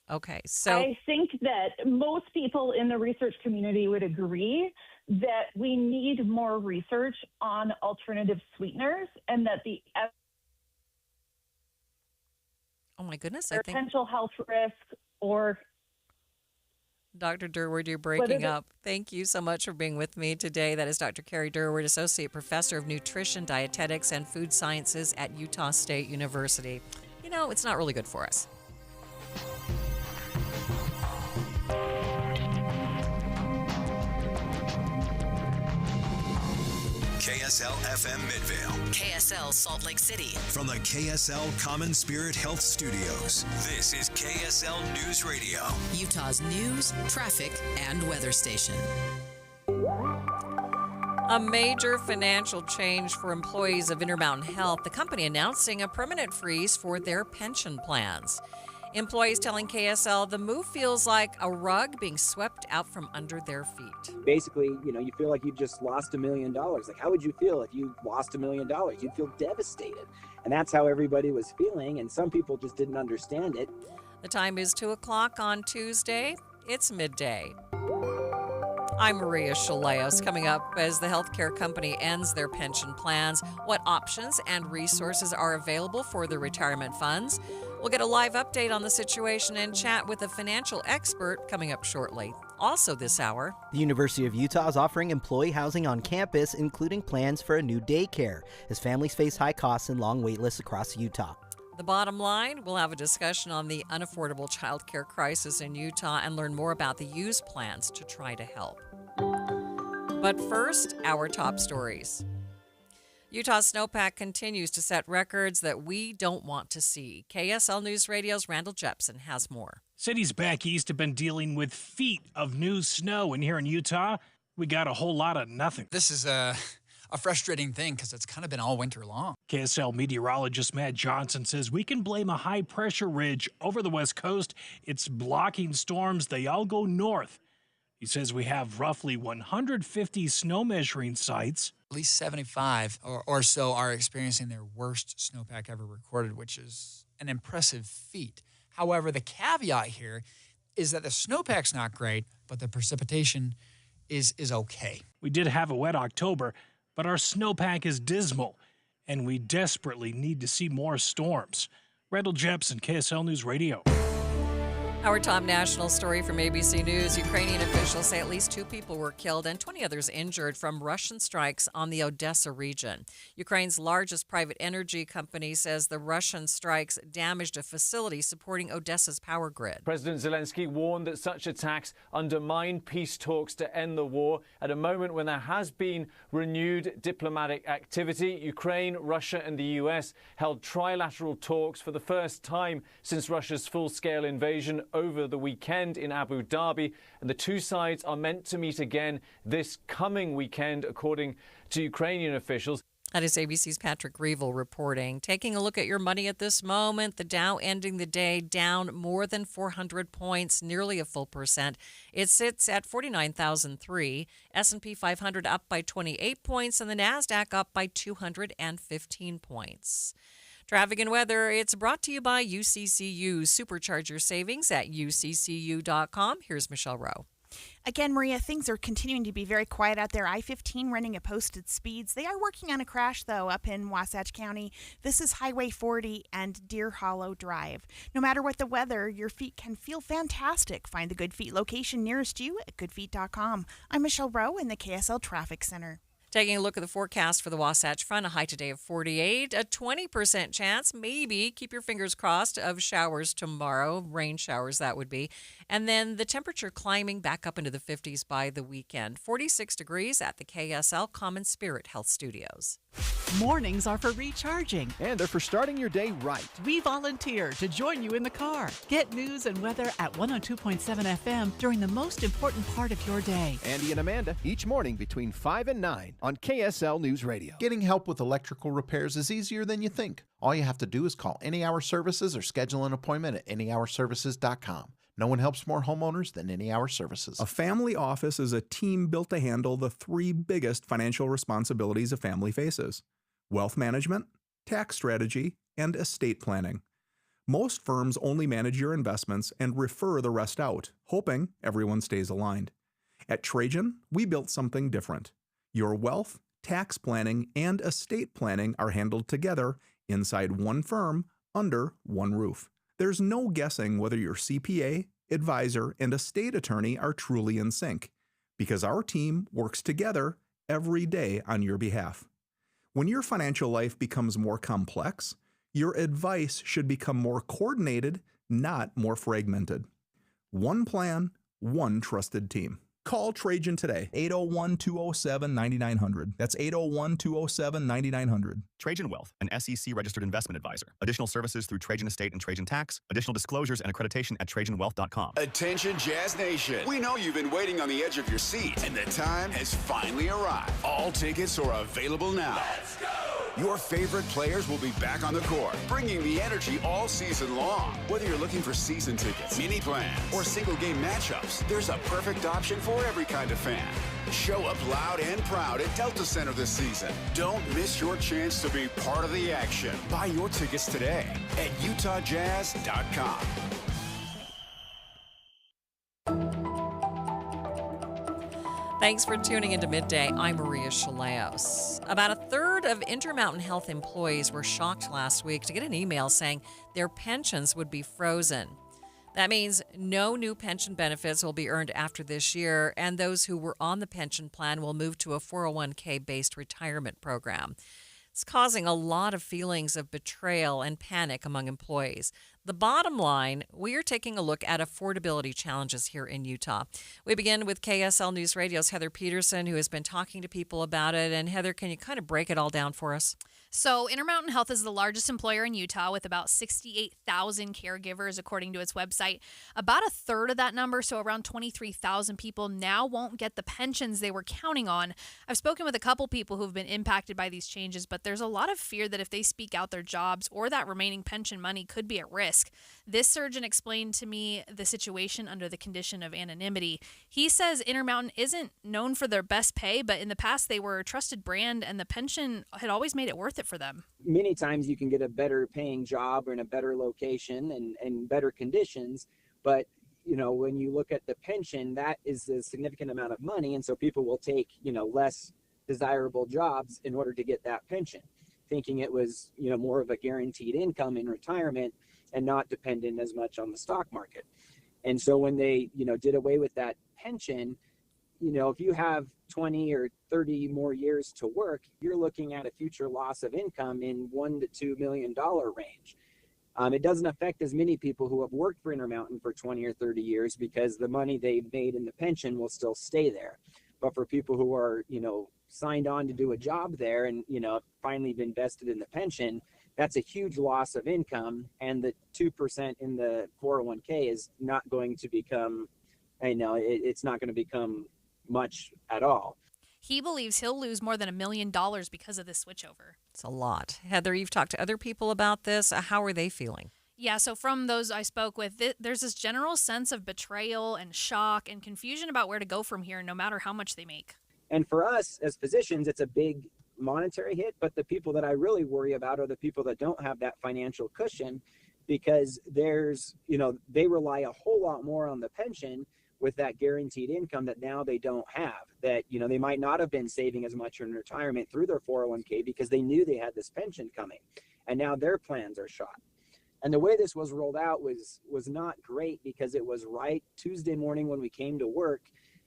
Okay, so I think that most people in the research community would agree that we need more research on alternative sweeteners, and that the oh my goodness, I think potential health risks or Dr. Durward, you're breaking up. Thank you so much for being with me today. That is Dr. Carrie Durward, Associate Professor of Nutrition, Dietetics, and Food Sciences at Utah State University. You know, it's not really good for us. KSL FM Midvale. KSL Salt Lake City. From the KSL Common Spirit Health Studios, this is KSL News Radio. Utah's news, traffic, and weather station. A major financial change for employees of Intermountain Health, the company announcing a permanent freeze for their pension plans. Employees telling KSL the move feels like a rug being swept out from under their feet. Basically, you feel like you just lost $1 million. Like, how would you feel if you lost $1 million? You'd feel devastated. And that's how everybody was feeling, and some people just didn't understand it. The time is 2 o'clock on Tuesday. It's midday. I'm Maria Shilaos. Coming up, as the healthcare company ends their pension plans, what options and resources are available for the retirement funds? We'll get a live update on the situation and chat with a financial expert coming up shortly. Also this hour, the University of Utah is offering employee housing on campus, including plans for a new daycare, as families face high costs and long wait lists across Utah. The bottom line, we'll have a discussion on the unaffordable child care crisis in Utah and learn more about the U's plans to try to help. But first, our top stories. Utah snowpack continues to set records that we don't want to see. KSL News Radio's Randall Jepson has more. Cities back east have been dealing with feet of new snow, and here in Utah, we got a whole lot of nothing. This is a frustrating thing because it's kind of been all winter long. KSL meteorologist Matt Johnson says we can blame a high-pressure ridge over the west coast. It's blocking storms. They all go north. He says we have roughly 150 snow measuring sites. At least 75 or so are experiencing their worst snowpack ever recorded, which is an impressive feat. However, the caveat here is that the snowpack's not great, but the precipitation is okay. We did have a wet October, but our snowpack is dismal, and we desperately need to see more storms. Randall Jepson, KSL News Radio. Our top national story from ABC News. Ukrainian officials say at least 2 people were killed and 20 others injured from Russian strikes on the Odessa region. Ukraine's largest private energy company says the Russian strikes damaged a facility supporting Odessa's power grid. President Zelensky warned that such attacks undermine peace talks to end the war. At a moment when there has been renewed diplomatic activity, Ukraine, Russia and the US held trilateral talks for the first time since Russia's full-scale invasion over the weekend in Abu Dhabi, and the two sides are meant to meet again this coming weekend, according to Ukrainian officials. That is ABC's Patrick Reevil reporting. Taking a look at your money at this moment, the Dow ending the day down more than 400 points, nearly a full percent. It sits at 49,003. S&P 500 up by 28 points, and the NASDAQ up by 215 points. Traffic and weather, it's brought to you by UCCU. Supercharge your savings at uccu.com. Here's Michelle Rowe. Again, Maria, things are continuing to be very quiet out there. I-15 running at posted speeds. They are working on a crash, though, up in Wasatch County. This is Highway 40 and Deer Hollow Drive. No matter what the weather, your feet can feel fantastic. Find the Good Feet location nearest you at goodfeet.com. I'm Michelle Rowe in the KSL Traffic Center. Taking a look at the forecast for the Wasatch Front, a high today of 48, a 20% chance, maybe, keep your fingers crossed, of showers tomorrow, rain showers that would be, and then the temperature climbing back up into the 50s by the weekend. 46 degrees at the KSL Common Spirit Health Studios. Mornings are for recharging. And they're for starting your day right. We volunteer to join you in the car. Get news and weather at 102.7 FM during the most important part of your day. Andy and Amanda, each morning between 5 and 9 on KSL News Radio. Getting help with electrical repairs is easier than you think. All you have to do is call Any Hour Services or schedule an appointment at anyhourservices.com. No one helps more homeowners than Any Hour Services. A family office is a team built to handle the three biggest financial responsibilities a family faces: wealth management, tax strategy, and estate planning. Most firms only manage your investments and refer the rest out, hoping everyone stays aligned. At Trajan, we built something different. Your wealth, tax planning, and estate planning are handled together inside one firm under one roof. There's no guessing whether your CPA, advisor, and estate attorney are truly in sync, because our team works together every day on your behalf. When your financial life becomes more complex, your advice should become more coordinated, not more fragmented. One plan, one trusted team. Call Trajan today, 801-207-9900. That's 801-207-9900. Trajan Wealth, an SEC-registered investment advisor. Additional services through Trajan Estate and Trajan Tax. Additional disclosures and accreditation at TrajanWealth.com. Attention Jazz Nation. We know you've been waiting on the edge of your seat, and the time has finally arrived. All tickets are available now. Let's go! Your favorite players will be back on the court, bringing the energy all season long. Whether you're looking for season tickets, mini plans, or single game matchups, there's a perfect option for every kind of fan. Show up loud and proud at Delta Center this season. Don't miss your chance to be part of the action. Buy your tickets today at UtahJazz.com. Thanks for tuning into Midday. I'm Maria Shilaos. About a third of Intermountain Health employees were shocked last week to get an email saying their pensions would be frozen. That means no new pension benefits will be earned after this year, and those who were on the pension plan will move to a 401k-based retirement program. It's causing a lot of feelings of betrayal and panic among employees. The bottom line, we are taking a look at affordability challenges here in Utah. We begin with KSL News Radio's Heather Peterson, who has been talking to people about it. And Heather, can you kind of break it all down for us? So Intermountain Health is the largest employer in Utah with about 68,000 caregivers, according to its website. About a third of that number, so around 23,000 people, now won't get the pensions they were counting on. I've spoken with a couple people who've been impacted by these changes, but there's a lot of fear that if they speak out their jobs or that remaining pension money could be at risk. This surgeon explained to me the situation under the condition of anonymity. He says Intermountain isn't known for their best pay, but in the past they were a trusted brand and the pension had always made it worth it for them. Many times you can get a better paying job or in a better location and better conditions, but when you look at the pension, that is a significant amount of money, and so people will take less desirable jobs in order to get that pension, thinking it was more of a guaranteed income in retirement and not dependent as much on the stock market. And so when they did away with that pension, if you have 20 or 30 more years to work, you're looking at a future loss of income in $1 to $2 million range. It doesn't affect as many people who have worked for Intermountain for 20 or 30 years because the money they've made in the pension will still stay there. But for people who are, signed on to do a job there and, finally been invested in the pension, that's a huge loss of income. And the 2% in the 401k is not going to become, it's not going to become much at all. He believes he'll lose more than $1 million because of this switchover. It's a lot. Heather, you've talked to other people about this. How are they feeling? Yeah, so from those I spoke with, there's this general sense of betrayal and shock and confusion about where to go from here, no matter how much they make. And for us as physicians, it's a big monetary hit, but the people that I really worry about are the people that don't have that financial cushion, because they rely a whole lot more on the pension with that guaranteed income that now they don't have, that they might not have been saving as much in retirement through their 401k because they knew they had this pension coming, and now their plans are shot. And the way this was rolled out was not great, because it was right Tuesday morning when we came to work,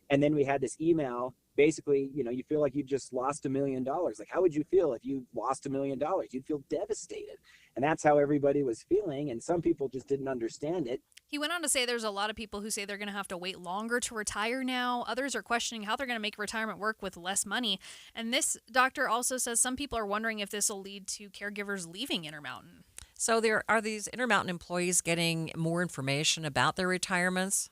and then we had this email. Basically, you feel like you just lost $1 million. Like, how would you feel if you lost $1 million? You'd feel devastated. And that's how everybody was feeling. And some people just didn't understand it. He went on to say there's a lot of people who say they're going to have to wait longer to retire now. Others are questioning how they're going to make retirement work with less money. And this doctor also says some people are wondering if this will lead to caregivers leaving Intermountain. So are these Intermountain employees getting more information about their retirements?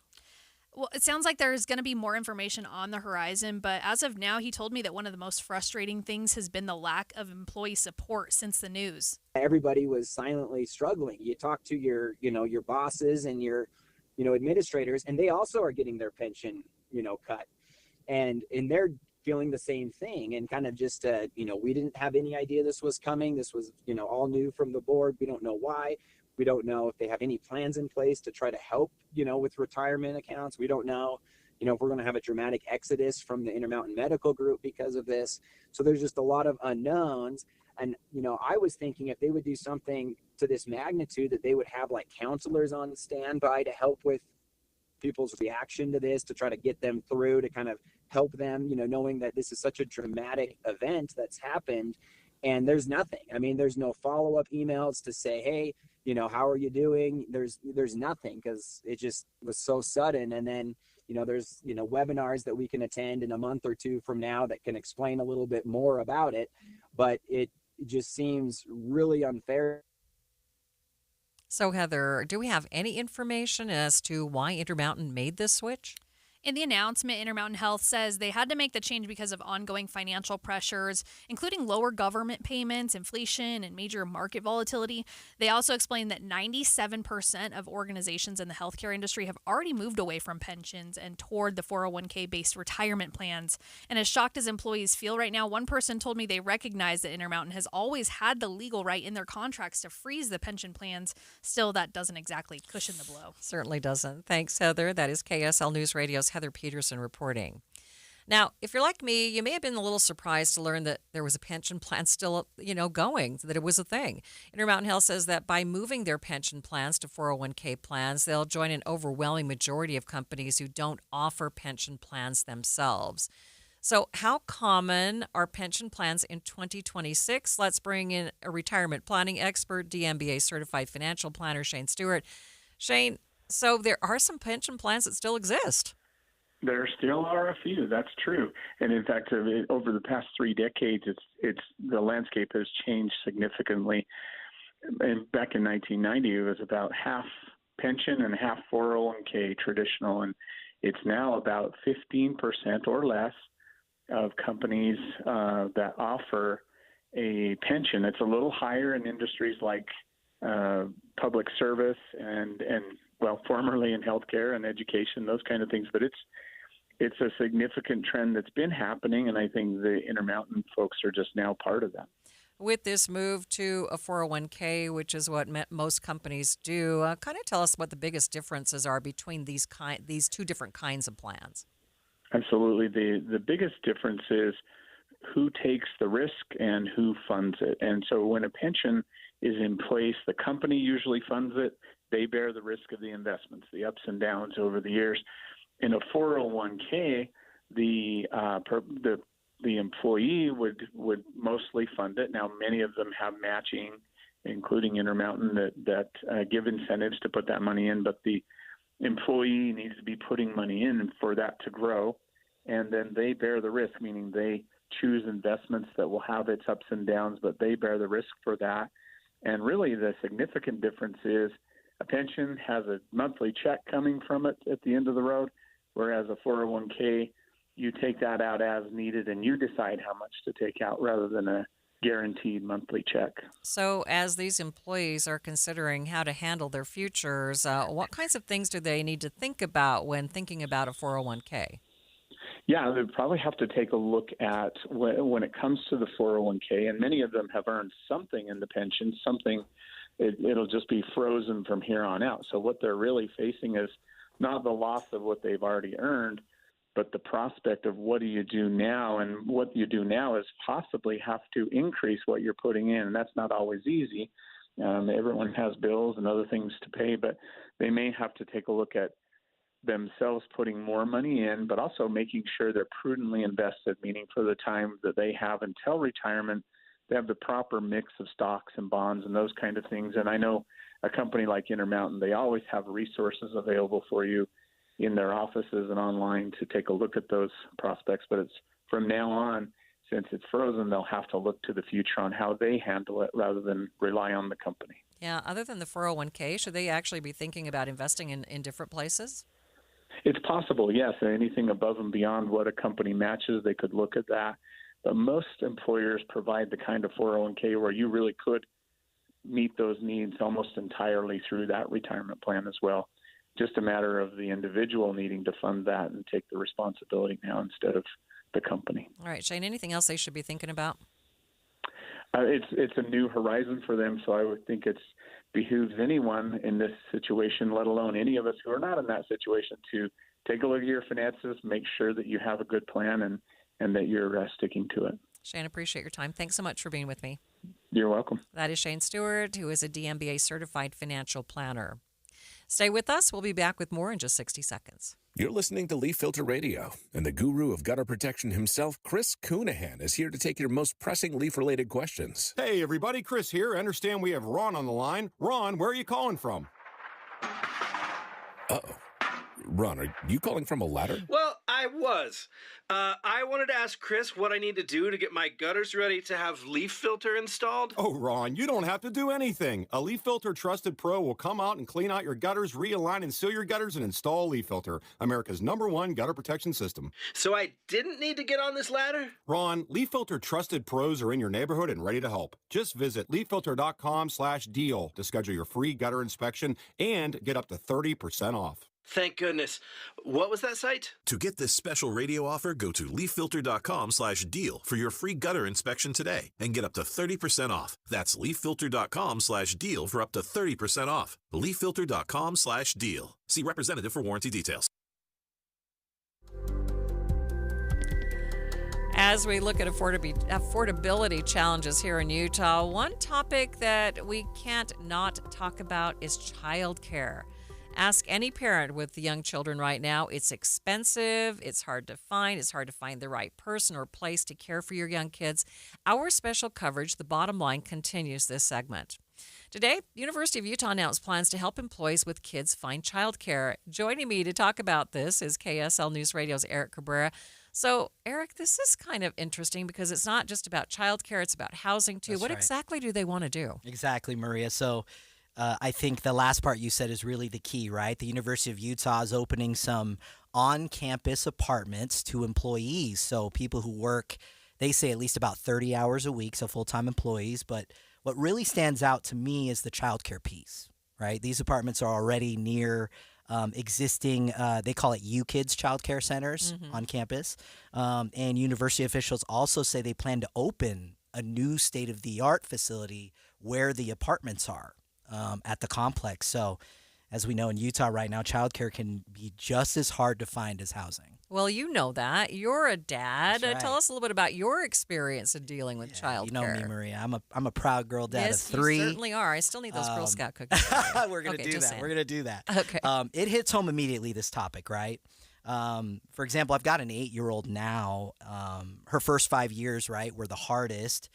Well, it sounds like there's going to be more information on the horizon, but as of now, he told me that one of the most frustrating things has been the lack of employee support since the news. Everybody was silently struggling. You talk to your bosses and your administrators, and they also are getting their pension, cut. And they're feeling the same thing, and kind of just, we didn't have any idea this was coming. This was, all new from the board. We don't know why. We don't know if they have any plans in place to try to help, with retirement accounts. We don't know, if we're going to have a dramatic exodus from the Intermountain Medical Group because of this. So there's just a lot of unknowns. And, I was thinking if they would do something to this magnitude, that they would have like counselors on standby to help with people's reaction to this, to try to get them through, to kind of help them, knowing that this is such a dramatic event that's happened. And there's nothing. I mean, there's no follow-up emails to say, hey, how are you doing? There's nothing, because it just was so sudden. And then, there's, webinars that we can attend in a month or two from now that can explain a little bit more about it. But it just seems really unfair. So, Heather, do we have any information as to why Intermountain made this switch? In the announcement, Intermountain Health says they had to make the change because of ongoing financial pressures, including lower government payments, inflation, and major market volatility. They also explained that 97% of organizations in the healthcare industry have already moved away from pensions and toward the 401k-based retirement plans. And as shocked as employees feel right now, one person told me they recognize that Intermountain has always had the legal right in their contracts to freeze the pension plans. Still, that doesn't exactly cushion the blow. Certainly doesn't. Thanks, Heather. That is KSL News Radio's Heather Peterson reporting. Now, if you're like me, you may have been a little surprised to learn that there was a pension plan still, going, that it was a thing. Intermountain Health says that by moving their pension plans to 401k plans, they'll join an overwhelming majority of companies who don't offer pension plans themselves. So how common are pension plans in 2026? Let's bring in a retirement planning expert, DMBA certified financial planner, Shane Stewart. Shane, so there are some pension plans that still exist. There still are a few. That's true. And in fact, over the past 3 decades, it's the landscape has changed significantly. And back in 1990, it was about half pension and half 401k traditional, and it's now about 15% or less of companies that offer a pension. It's a little higher in industries like public service and formerly in healthcare and education, those kind of things. But it's a significant trend that's been happening, and I think the Intermountain folks are just now part of that. With this move to a 401k, which is what most companies do, kind of tell us what the biggest differences are between these two different kinds of plans. Absolutely. The biggest difference is who takes the risk and who funds it. And so when a pension is in place, the company usually funds it. They bear the risk of the investments, the ups and downs over the years. In a 401k, the employee would mostly fund it. Now, many of them have matching, including Intermountain, that give incentives to put that money in, but the employee needs to be putting money in for that to grow, and then they bear the risk, meaning they choose investments that will have its ups and downs, but they bear the risk for that. And really the significant difference is a pension has a monthly check coming from it at the end of the road, whereas a 401k, you take that out as needed and you decide how much to take out rather than a guaranteed monthly check. So as these employees are considering how to handle their futures, what kinds of things do they need to think about when thinking about a 401k? Yeah, they probably have to take a look at when it comes to the 401k, and many of them have earned something in the pension, it'll just be frozen from here on out. So what they're really facing is not the loss of what they've already earned, but the prospect of what do you do now? And what you do now is possibly have to increase what you're putting in, and that's not always easy. Everyone has bills and other things to pay, but they may have to take a look at themselves putting more money in, but also making sure they're prudently invested, meaning for the time that they have until retirement, they have the proper mix of stocks and bonds and those kind of things. And I know a company like Intermountain, they always have resources available for you in their offices and online to take a look at those prospects. But it's from now on, since it's frozen, they'll have to look to the future on how they handle it rather than rely on the company. Yeah, other than the 401k, should they actually be thinking about investing in different places? It's possible, yes. Anything above and beyond what a company matches, they could look at that. But most employers provide the kind of 401k where you really could meet those needs almost entirely through that retirement plan as well. just a matter of the individual needing to fund that and take the responsibility now instead of the company. All right, Shane, anything else they should be thinking about? It's a new horizon for them, so I would think it's behooves anyone in this situation, let alone any of us who are not in that situation, to take a look at your finances, make sure that you have a good plan and that you're sticking to it. Shane, appreciate your time. Thanks so much for being with me. You're welcome. That is Shane Stewart, who is a DMBA certified financial planner. Stay with us. We'll be back with more in just 60 seconds. You're listening to Leaf Filter Radio, and the guru of gutter protection himself, Chris Coonahan, is here to take your most pressing leaf-related questions. Hey, everybody, Chris here. I understand we have Ron on the line. Ron, where are you calling from? Uh-oh. Ron, are you calling from a ladder? Well, I was. I wanted to ask Chris what I need to do to get my gutters ready to have leaf filter installed. Oh, Ron, you don't have to do anything. A Leaf Filter Trusted Pro will come out and clean out your gutters, realign and seal your gutters, and install a Leaf Filter, America's #1 gutter protection system. So I didn't need to get on this ladder? Ron, Leaf Filter Trusted Pros are in your neighborhood and ready to help. Just visit leaffilter.com/deal to schedule your free gutter inspection and get up to 30% off. Thank goodness. What was that site? To get this special radio offer, go to leaffilter.com/deal for your free gutter inspection today and get up to 30% off. That's leaffilter.com/deal for up to 30% off. leaffilter.com/deal. See representative for warranty details. As we look at affordability challenges here in Utah, one topic that we can't not talk about is childcare. Ask any parent with young children right now. It's expensive. It's hard to find. It's hard to find the right person or place to care for your young kids. Our special coverage, The Bottom Line, continues this segment. Today, University of Utah announced plans to help employees with kids find childcare. Joining me to talk about this is KSL News Radio's Eric Cabrera. So, Eric, this is kind of interesting because it's not just about childcare, it's about housing too. That's What right. exactly do they want to do? Exactly, Maria. So I think the last part you said is really the key, right? The University of Utah is opening some on-campus apartments to employees. So people who work, they say at least about 30 hours a week, so full-time employees. But what really stands out to me is the childcare piece, right? These apartments are already near existing, they call it UKids childcare centers on campus. And university officials also say they plan to open a new state-of-the-art facility where the apartments are. At the complex. So, as we know in Utah right now, childcare can be just as hard to find as housing. Well, you know that. You're a dad. That's right. Tell us a little bit about your experience in dealing with childcare. You know me, Maria. I'm a proud girl dad Yes, of 3. you certainly are. I still need those Girl Scout cookies. We're gonna Okay, do just that. saying. We're gonna do that. Okay. It hits home immediately, this topic, right? For example, I've got an 8-year-old now. Her first 5 years, right, were the hardest.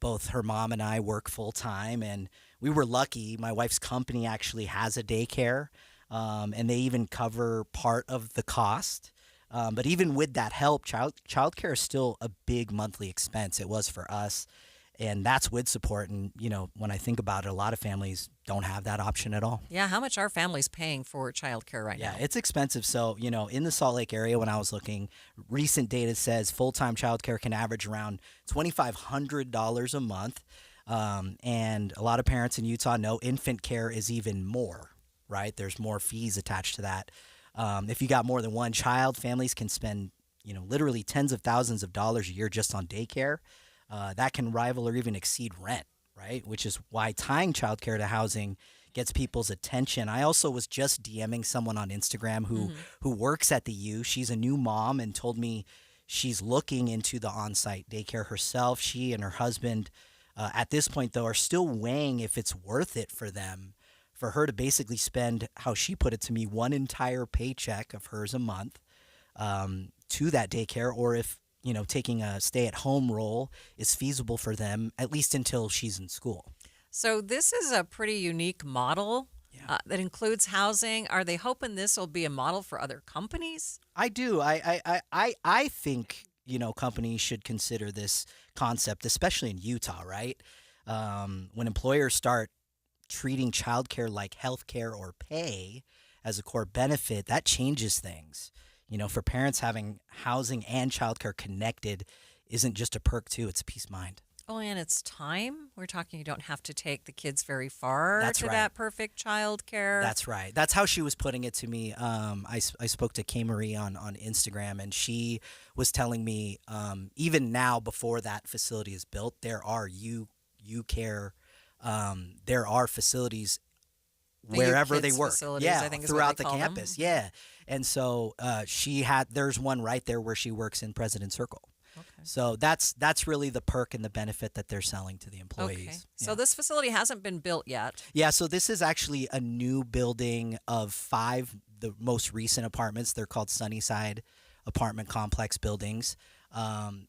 Both her mom and I work full time, and we were lucky. My wife's company actually has a daycare, and they even cover part of the cost. But even with that help, childcare is still a big monthly expense. It was for us, and that's with support. And you know, when I think about it, a lot of families don't have that option at all. Yeah, how much are families paying for childcare right now? Yeah, it's expensive. So, you know, in the Salt Lake area, when I was looking, recent data says full-time childcare can average around $2,500 a month. And a lot of parents in Utah know infant care is even more, right? There's more fees attached to that. If you got more than one child, families can spend, you know, literally tens of thousands of dollars a year just on daycare. That can rival or even exceed rent, right? Which is why tying childcare to housing gets people's attention. I also was just DMing someone on Instagram who works at the U. She's a new mom and told me she's looking into the on-site daycare herself. She and her husband, at this point, though, are still weighing if it's worth it for them, for her to basically spend, how she put it to me, one entire paycheck of hers a month to that daycare, or if, you know, taking a stay-at-home role is feasible for them, at least until she's in school. So this is a pretty unique model that includes housing. Are they hoping this will be a model for other companies? I do. I think, you know, companies should consider this concept, especially in Utah, right? When employers start treating childcare like healthcare or pay as a core benefit, that changes things. You know, for parents, having housing and childcare connected isn't just a perk too, it's a peace of mind. Oh, and it's time. We're talking you don't have to take the kids very far That's to right. that perfect child care. That's right. That's how she was putting it to me. I spoke to Kay Marie on Instagram, and she was telling me even now, before that facility is built, there are care. There are facilities wherever they work. Yeah, I think is throughout what they the call campus. them. Yeah, and so there's one right there where she works in President Circle. Okay. So that's really the perk and the benefit that they're selling to the employees. Okay. So this facility hasn't been built yet. Yeah, so this is actually a new building of 5, the most recent apartments. They're called Sunnyside apartment complex buildings.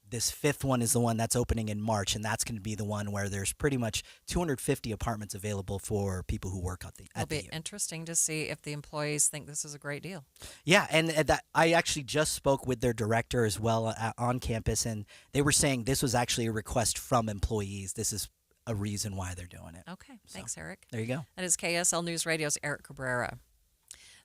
This 5th one is the one that's opening in March, and that's going to be the one where there's pretty much 250 apartments available for people who work at the It'll be interesting to see if the employees think this is a great deal. Yeah, and I actually just spoke with their director as well on campus, and they were saying this was actually a request from employees. This is a reason why they're doing it. Okay, thanks, Eric. There you go. That is KSL News Radio's Eric Cabrera.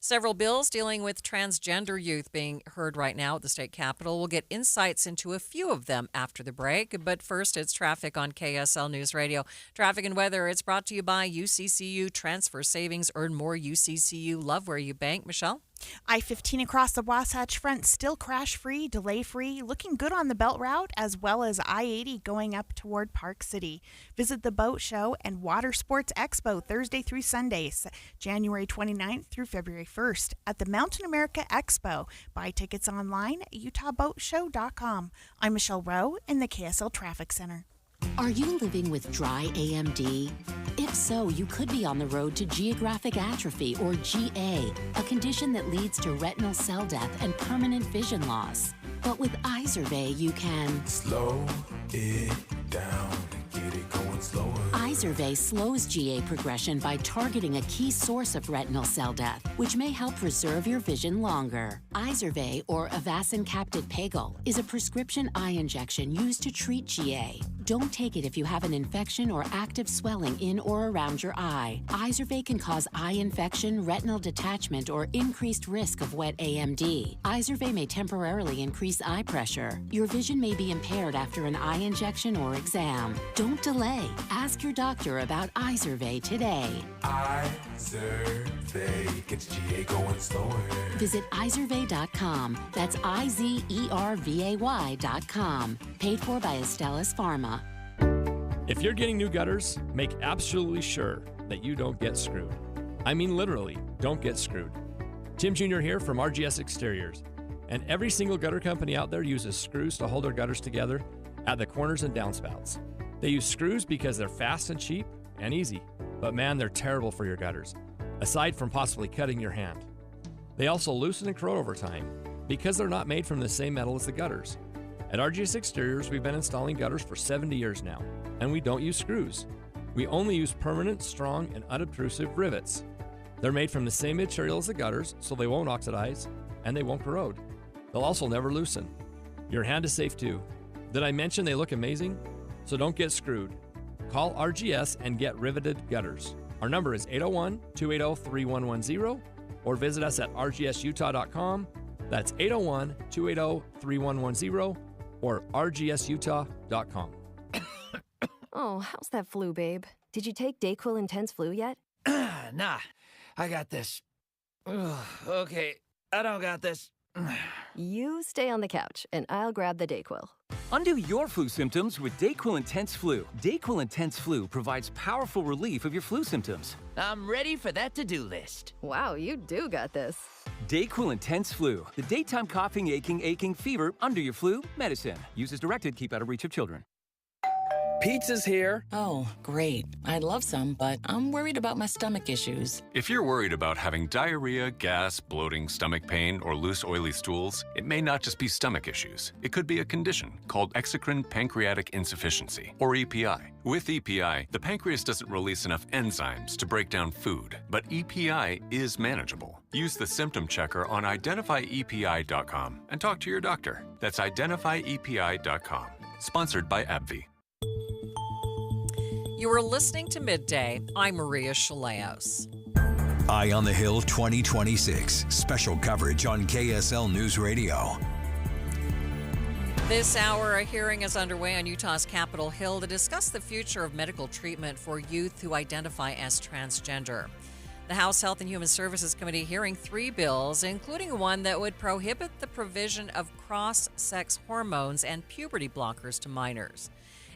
Several bills dealing with transgender youth being heard right now at the state capitol. We'll get insights into a few of them after the break. But first, it's traffic on KSL News Radio. Traffic and weather, it's brought to you by UCCU. Transfer savings, earn more UCCU. Love where you bank. Michelle? I-15 across the Wasatch Front still crash-free, delay-free, looking good on the Belt Route, as well as I-80 going up toward Park City. Visit the Boat Show and Water Sports Expo Thursday through Sunday, January 29th through February 1st at the Mountain America Expo. Buy tickets online at utahboatshow.com. I'm Michelle Rowe in the KSL Traffic Center. Are you living with dry AMD? If so, you could be on the road to geographic atrophy, or GA, a condition that leads to retinal cell death and permanent vision loss. But with Izervay, you can slow it down and get it going slower. Izervay slows GA progression by targeting a key source of retinal cell death, which may help preserve your vision longer. Izervay, or Avastin Capted Pagel, is a prescription eye injection used to treat GA. Don't take it if you have an infection or active swelling in or around your eye. Izervay can cause eye infection, retinal detachment, or increased risk of wet AMD. Izervay may temporarily increase eye pressure. Your vision may be impaired after an eye injection or exam. Don't delay. Ask your doctor about Izervay today. Izervay gets GA going slower. Visit Izervay.com. That's IZERVAY.com. Paid for by Astellas Pharma. If you're getting new gutters, make absolutely sure that you don't get screwed. I mean literally, don't get screwed. Tim Jr. here from RGS Exteriors. And every single gutter company out there uses screws to hold their gutters together at the corners and downspouts. They use screws because they're fast and cheap and easy. But man, they're terrible for your gutters, aside from possibly cutting your hand. They also loosen and corrode over time because they're not made from the same metal as the gutters. At RGS Exteriors, we've been installing gutters for 70 years now, and we don't use screws. We only use permanent, strong, and unobtrusive rivets. They're made from the same material as the gutters, so they won't oxidize, and they won't corrode. They'll also never loosen. Your hand is safe too. Did I mention they look amazing? So don't get screwed. Call RGS and get riveted gutters. Our number is 801-280-3110, or visit us at rgsutah.com. That's 801-280-3110, or rgsutah.com. Oh, how's that flu, babe? Did you take DayQuil Intense Flu yet? Nah, I got this. Ugh, okay, I don't got this. You stay on the couch, and I'll grab the DayQuil. Undo your flu symptoms with DayQuil Intense Flu. DayQuil Intense Flu provides powerful relief of your flu symptoms. I'm ready for that to-do list. Wow, you do got this. DayQuil Intense Flu. The daytime coughing, aching, fever, under your flu medicine. Use as directed, keep out of reach of children. Pizza's here. Oh, great. I'd love some, but I'm worried about my stomach issues. If you're worried about having diarrhea, gas, bloating, stomach pain, or loose, oily stools, it may not just be stomach issues. It could be a condition called exocrine pancreatic insufficiency, or EPI. With EPI, the pancreas doesn't release enough enzymes to break down food, but EPI is manageable. Use the symptom checker on identifyepi.com and talk to your doctor. That's identifyepi.com. Sponsored by AbbVie. You are listening to Midday. I'm Maria Shilaos. Eye on the Hill 2026. Special coverage on KSL News Radio. This hour, a hearing is underway on Utah's Capitol Hill to discuss the future of medical treatment for youth who identify as transgender. The House Health and Human Services Committee hearing 3 bills, including one that would prohibit the provision of cross-sex hormones and puberty blockers to minors.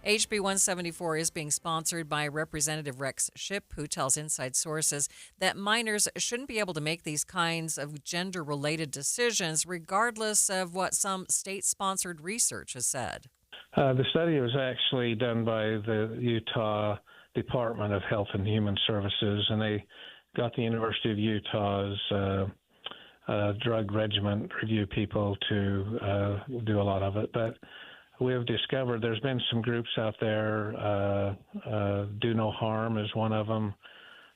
HB 174 is being sponsored by Representative Rex Shipp, who tells Inside Sources that minors shouldn't be able to make these kinds of gender-related decisions, regardless of what some state-sponsored research has said. The study was actually done by the Utah Department of Health and Human Services, and they got the University of Utah's drug regimen review people to do a lot of it. But we have discovered there's been some groups out there, Do No Harm is one of them,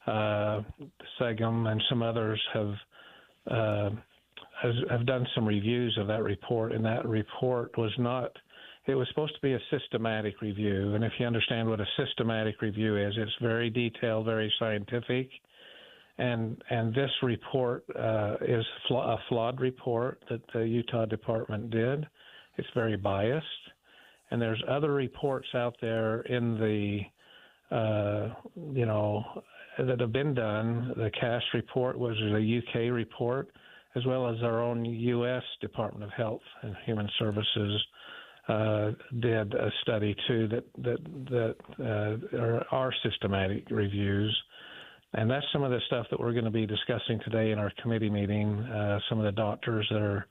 SEGM, and some others have done some reviews of that report, and that report was not, it was supposed to be a systematic review, and if you understand what a systematic review is, it's very detailed, very scientific, and this report is a flawed report that the Utah Department did. It's very biased, and there's other reports out there in the, that have been done. The CAST report was a UK report, as well as our own U.S. Department of Health and Human Services did a study too that are systematic reviews. And that's some of the stuff that we're going to be discussing today in our committee meeting. Some of the doctors that are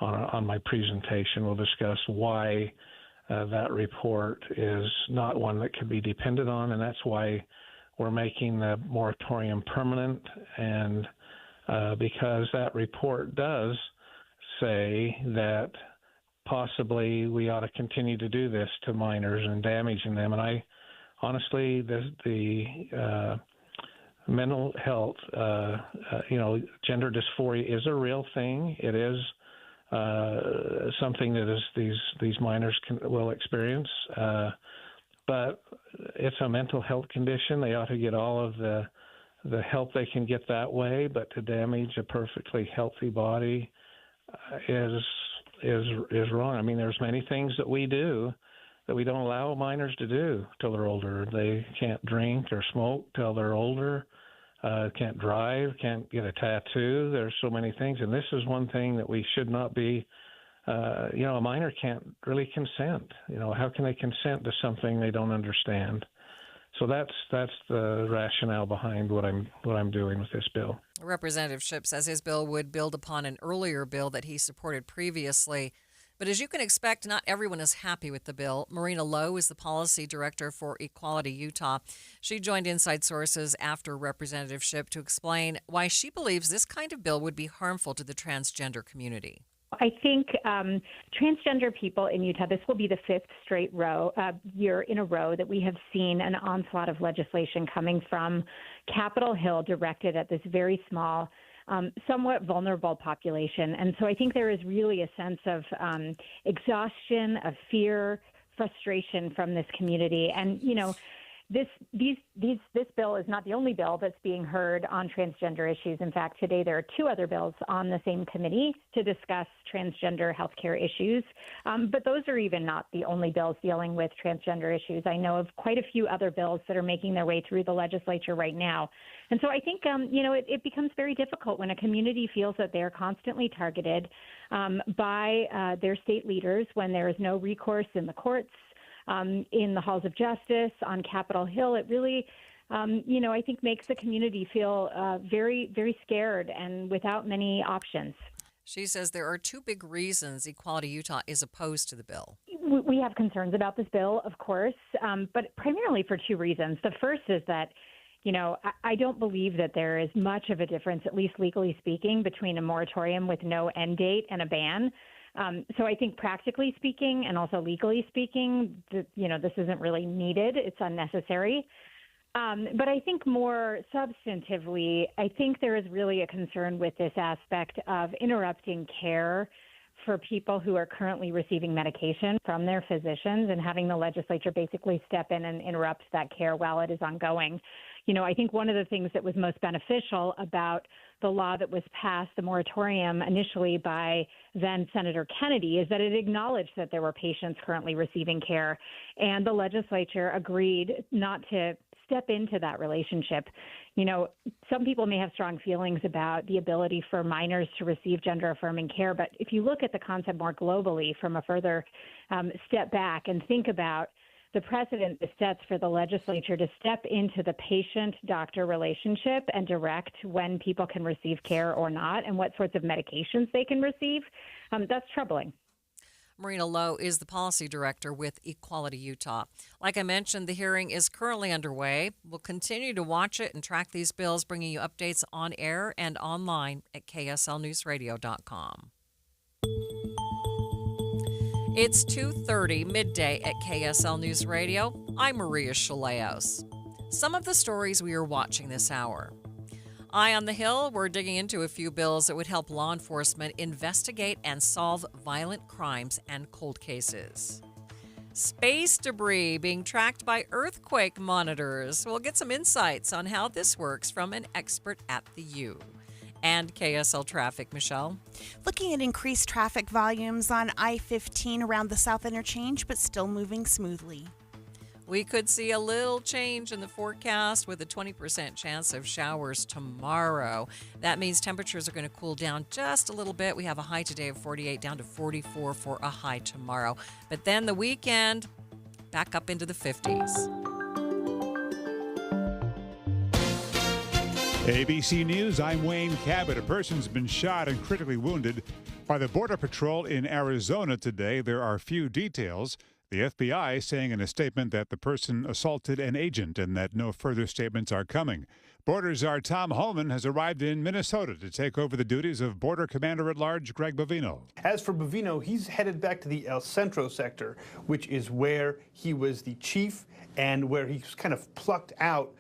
on my presentation will discuss why that report is not one that can be depended on, and that's why we're making the moratorium permanent. And because that report does say that possibly we ought to continue to do this to minors and damaging them. And I honestly, the mental health, gender dysphoria is a real thing. It is something that these minors will experience, but it's a mental health condition. They ought to get all of the help they can get that way. But to damage a perfectly healthy body is wrong. I mean, there's many things that we do that we don't allow minors to do till they're older. They can't drink or smoke till they're older. Can't drive, can't get a tattoo. There's so many things, and this is one thing that we should not be. A minor can't really consent. How can they consent to something they don't understand? So that's the rationale behind what I'm doing with this bill. Representative Shipp says his bill would build upon an earlier bill that he supported previously. But as you can expect, not everyone is happy with the bill. Marina Lowe is the policy director for Equality Utah. She joined Inside Sources after Representative Shipp to explain why she believes this kind of bill would be harmful to the transgender community. I think transgender people in Utah, this will be the 5th straight year in a row that we have seen an onslaught of legislation coming from Capitol Hill directed at this very small, somewhat vulnerable population. And so I think there is really a sense of exhaustion, of fear, frustration from this community. And, this bill is not the only bill that's being heard on transgender issues. In fact, today there are 2 other bills on the same committee to discuss transgender healthcare issues. But those are even not the only bills dealing with transgender issues. I know of quite a few other bills that are making their way through the legislature right now. And so I think, it becomes very difficult when a community feels that they're constantly targeted by their state leaders when there is no recourse in the courts, in the halls of justice, on Capitol Hill. It really, I think makes the community feel very, very scared and without many options. She says there are 2 big reasons Equality Utah is opposed to the bill. We have concerns about this bill, of course, but primarily for 2 reasons. The first is that, I don't believe that there is much of a difference, at least legally speaking, between a moratorium with no end date and a ban. So I think practically speaking and also legally speaking, this isn't really needed. It's unnecessary. But I think more substantively, I think there is really a concern with this aspect of interrupting care for people who are currently receiving medication from their physicians and having the legislature basically step in and interrupt that care while it is ongoing. I think one of the things that was most beneficial about the law that was passed, the moratorium initially by then Senator Kennedy, is that it acknowledged that there were patients currently receiving care, and the legislature agreed not to step into that relationship. You know, some people may have strong feelings about the ability for minors to receive gender-affirming care, but if you look at the concept more globally from a further step back and think about the precedent this sets for the legislature to step into the patient-doctor relationship and direct when people can receive care or not and what sorts of medications they can receive, that's troubling. Marina Lowe is the policy director with Equality Utah. Like I mentioned, the hearing is currently underway. We'll continue to watch it and track these bills, bringing you updates on air and online at kslnewsradio.com. It's 2:30 midday at KSL News Radio. I'm Maria Shilaos. Some of the stories we are watching this hour. Eye on the Hill, we're digging into a few bills that would help law enforcement investigate and solve violent crimes and cold cases. Space debris being tracked by earthquake monitors. We'll get some insights on how this works from an expert at the U. And KSL traffic, Michelle. Looking at increased traffic volumes on I-15 around the South Interchange, but still moving smoothly. We could see a little change in the forecast with a 20% chance of showers tomorrow. That means temperatures are going to cool down just a little bit. We have a high today of 48 down to 44 for a high tomorrow. But then the weekend, back up into the 50s. ABC News, I'm Wayne Cabot. A person's been shot and critically wounded by the Border Patrol in Arizona today. There are few details. The FBI saying in a statement that the person assaulted an agent and that no further statements are coming. Border Czar Tom Homan has arrived in Minnesota to take over the duties of Border Commander-at-Large Greg Bovino. As for Bovino, he's headed back to the El Centro sector, which is where he was the chief and where he was kind of plucked out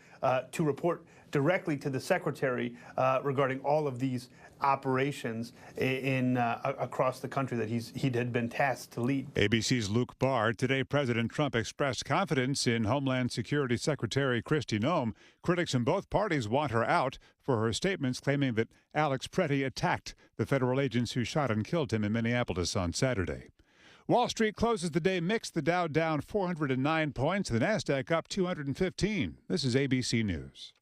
to report directly to the secretary regarding all of these operations in across the country that he had been tasked to lead. ABC's Luke Barr. Today, President Trump expressed confidence in Homeland Security Secretary Kristi Noem. Critics in both parties want her out for her statements claiming that Alex Pretty attacked the federal agents who shot and killed him in Minneapolis on Saturday. Wall Street closes the day mixed. The Dow down 409 points. The Nasdaq up 215. This is ABC News.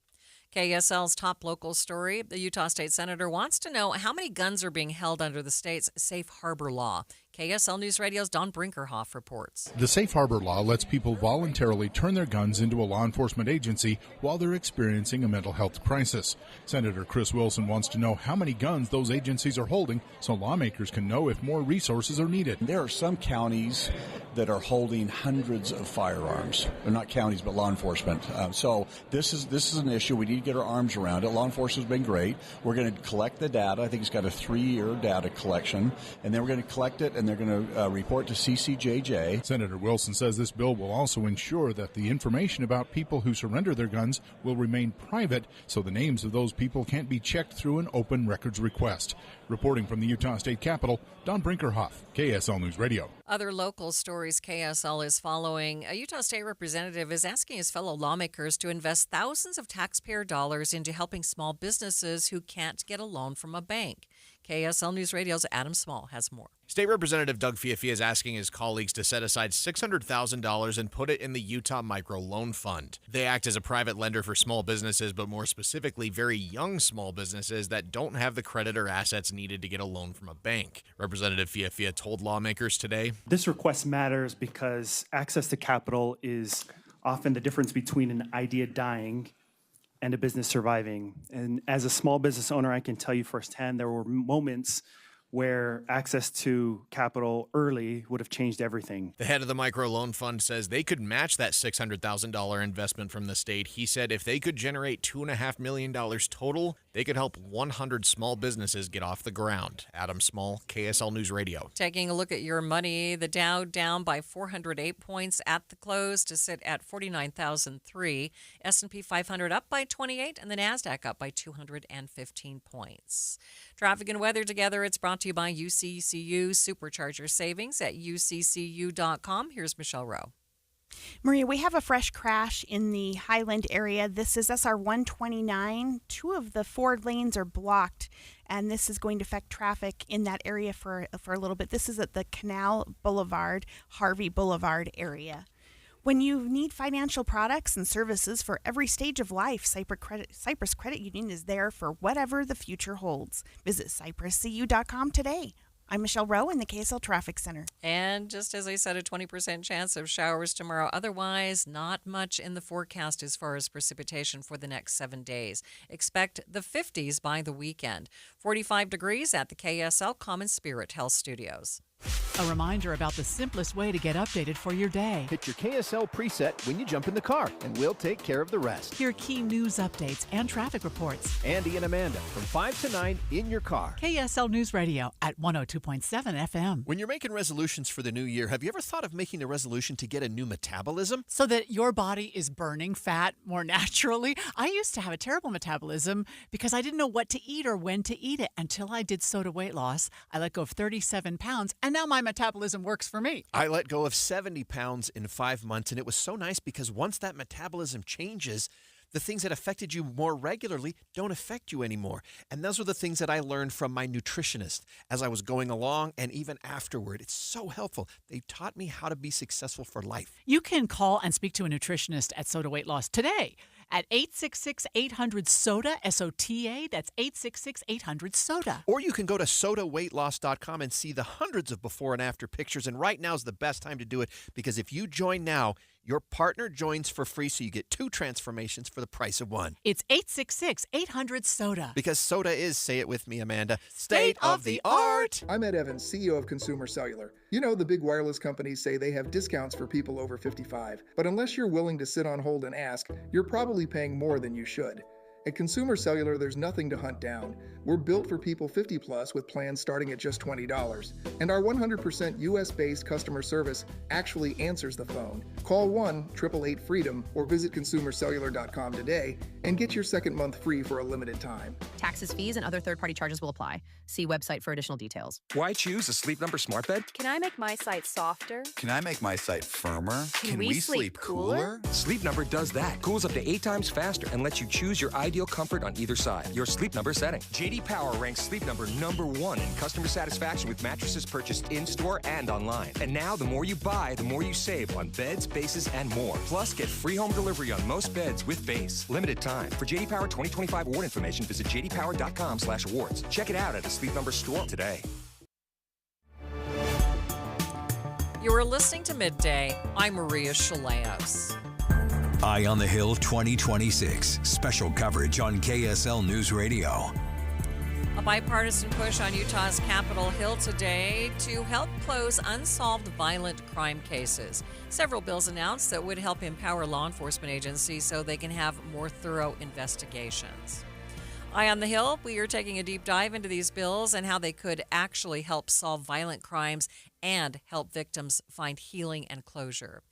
KSL's top local story. The Utah State Senator wants to know how many guns are being held under the state's safe harbor law. KSL News Radio's Don Brinkerhoff reports. The safe harbor law lets people voluntarily turn their guns into a law enforcement agency while they're experiencing a mental health crisis. Senator Chris Wilson wants to know how many guns those agencies are holding so lawmakers can know if more resources are needed. There are some counties that are holding hundreds of firearms. They're not counties, but law enforcement. So this is an issue. We need to get our arms around it. Law enforcement's been great. We're going to collect the data. I think it's got a 3-year data collection, and then we're going to collect it, and they're going to report to CCJJ. Senator Wilson says this bill will also ensure that the information about people who surrender their guns will remain private, so the names of those people can't be checked through an open records request. Reporting from the Utah State Capitol, Don Brinkerhoff, KSL News Radio. Other local stories KSL is following. A Utah State representative is asking his fellow lawmakers to invest thousands of taxpayer dollars into helping small businesses who can't get a loan from a bank. KSL News Radio's Adam Small has more. State Representative Doug Fiafia is asking his colleagues to set aside $600,000 and put it in the Utah Micro Loan Fund. They act as a private lender for small businesses, but more specifically, very young small businesses that don't have the credit or assets needed to get a loan from a bank. Representative Fiafia told lawmakers today, "This request matters because access to capital is often the difference between an idea dying and a business surviving. And as a small business owner, I can tell you firsthand, there were moments where access to capital early would have changed everything." The head of the microloan fund says they could match that $600,000 investment from the state. He said if they could generate $2.5 million total, they could help 100 small businesses get off the ground. Adam Small, KSL News Radio. Taking a look at your money, the Dow down by 408 points at the close to sit at 49,003. S&P 500 up by 28, and the Nasdaq up by 215 points. Traffic and weather together. It's brought to you by UCCU. Supercharger savings at uccu.com. Here's Michelle Rowe. Maria, we have a fresh crash in the Highland area. This is SR 129. 2 of the 4 lanes are blocked, and this is going to affect traffic in that area for a little bit. This is at the Canal Boulevard, Harvey Boulevard area. When you need financial products and services for every stage of life, Cyprus Credit Union is there for whatever the future holds. Visit cypruscu.com today. I'm Michelle Rowe in the KSL Traffic Center. And just as I said, a 20% chance of showers tomorrow. Otherwise, not much in the forecast as far as precipitation for the next 7 days. Expect the 50s by the weekend. 45 degrees at the KSL Common Spirit Health Studios. A reminder about the simplest way to get updated for your day. Hit your KSL preset when you jump in the car, and we'll take care of the rest. Hear key news updates and traffic reports. Andy and Amanda from 5 to 9 in your car. KSL News Radio at 102.7 FM. When you're making resolutions for the new year, have you ever thought of making a resolution to get a new metabolism? So that your body is burning fat more naturally? I used to have a terrible metabolism because I didn't know what to eat or when to eat it until I did Soda weight loss. I let go of 37 pounds, and now my metabolism works for me. I let go of 70 pounds in 5 months, and it was so nice because once that metabolism changes, the things that affected you more regularly don't affect you anymore. And those are the things that I learned from my nutritionist as I was going along and even afterward. It's so helpful. They taught me how to be successful for life. You can call and speak to a nutritionist at Soda Weight Loss today at 866-800-SODA, S-O-T-A. That's 866-800-SODA. Or you can go to sodaweightloss.com and see the hundreds of before and after pictures. And right now is the best time to do it because if you join now, your partner joins for free, so you get 2 transformations for the price of 1. It's 866-800-SODA. Because soda is, say it with me, Amanda, state of the art. I'm Ed Evans, CEO of Consumer Cellular. You know, the big wireless companies say they have discounts for people over 55. But unless you're willing to sit on hold and ask, you're probably paying more than you should. At Consumer Cellular, there's nothing to hunt down. We're built for people 50 plus with plans starting at just $20. And our 100% US-based customer service actually answers the phone. Call 1-888-FREEDOM or visit consumercellular.com today and get your second month free for a limited time. Taxes, fees, and other third-party charges will apply. See website for additional details. Why choose a Sleep Number smart bed? Can I make my site softer? Can I make my site firmer? Can we sleep cooler? Sleep Number does that. Cools up to 8 times faster and lets you choose your ideal comfort on either side. Your Sleep Number setting. JD Power ranks Sleep Number #1 in customer satisfaction with mattresses purchased in-store and online. And now, the more you buy, the more you save on beds, bases, and more. Plus, get free home delivery on most beds with base. Limited time. For JD Power 2025 award information, visit jdpower.com/awards. Check it out at a Sleep Number store today. You are listening to Midday. I'm Maria Shilaos. Eye on the Hill 2026. Special coverage on KSL News Radio. A bipartisan push on Utah's Capitol Hill today to help close unsolved violent crime cases. Several bills announced that would help empower law enforcement agencies so they can have more thorough investigations. Eye on the Hill, we are taking a deep dive into these bills and how they could actually help solve violent crimes and help victims find healing and closure.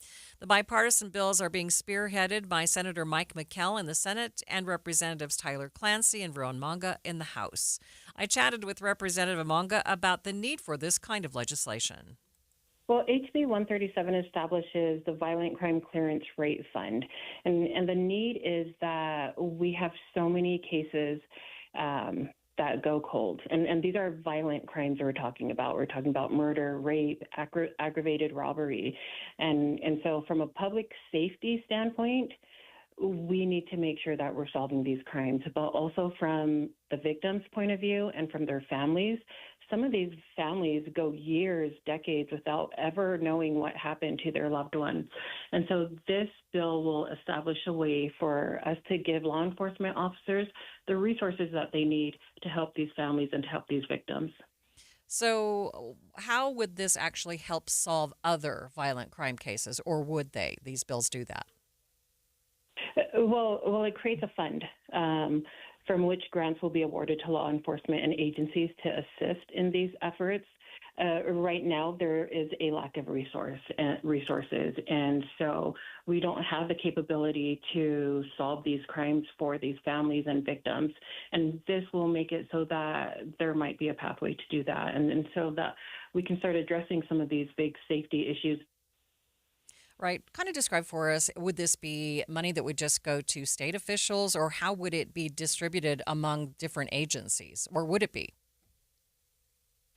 The bipartisan bills are being spearheaded by Senator Mike McKell in the Senate and Representatives Tyler Clancy and Veron Monga in the House. I chatted with Representative Monga about the need for this kind of legislation. Well, HB 137 establishes the Violent Crime Clearance Rate Fund, and the need is that we have so many cases that go cold, and these are violent crimes we're talking about. We're talking about murder, rape, aggravated robbery, and so from a public safety standpoint, we need to make sure that we're solving these crimes, but also from the victim's point of view and from their families. Some of these families go years, decades without ever knowing what happened to their loved one. And so this bill will establish a way for us to give law enforcement officers the resources that they need to help these families and to help these victims. So how would this actually help solve other violent crime cases, or would these bills do that? Well, it creates a fund from which grants will be awarded to law enforcement and agencies to assist in these efforts. Right now, there is a lack of resources, and so we don't have the capability to solve these crimes for these families and victims. And this will make it so that there might be a pathway to do that, and so that we can start addressing some of these big safety issues. Right. Kind of describe for us, would this be money that would just go to state officials, or how would it be distributed among different agencies, or would it be?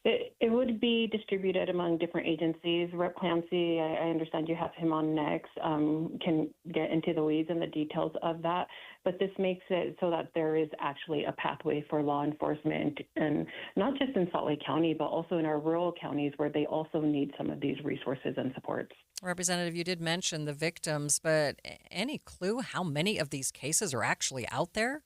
It would be distributed among different agencies. Rep. Clancy, I understand you have him on next, can get into the weeds and the details of that. But this makes it so that there is actually a pathway for law enforcement, and not just in Salt Lake County, but also in our rural counties where they also need some of these resources and supports. Representative, you did mention the victims, but any clue how many of these cases are actually out there?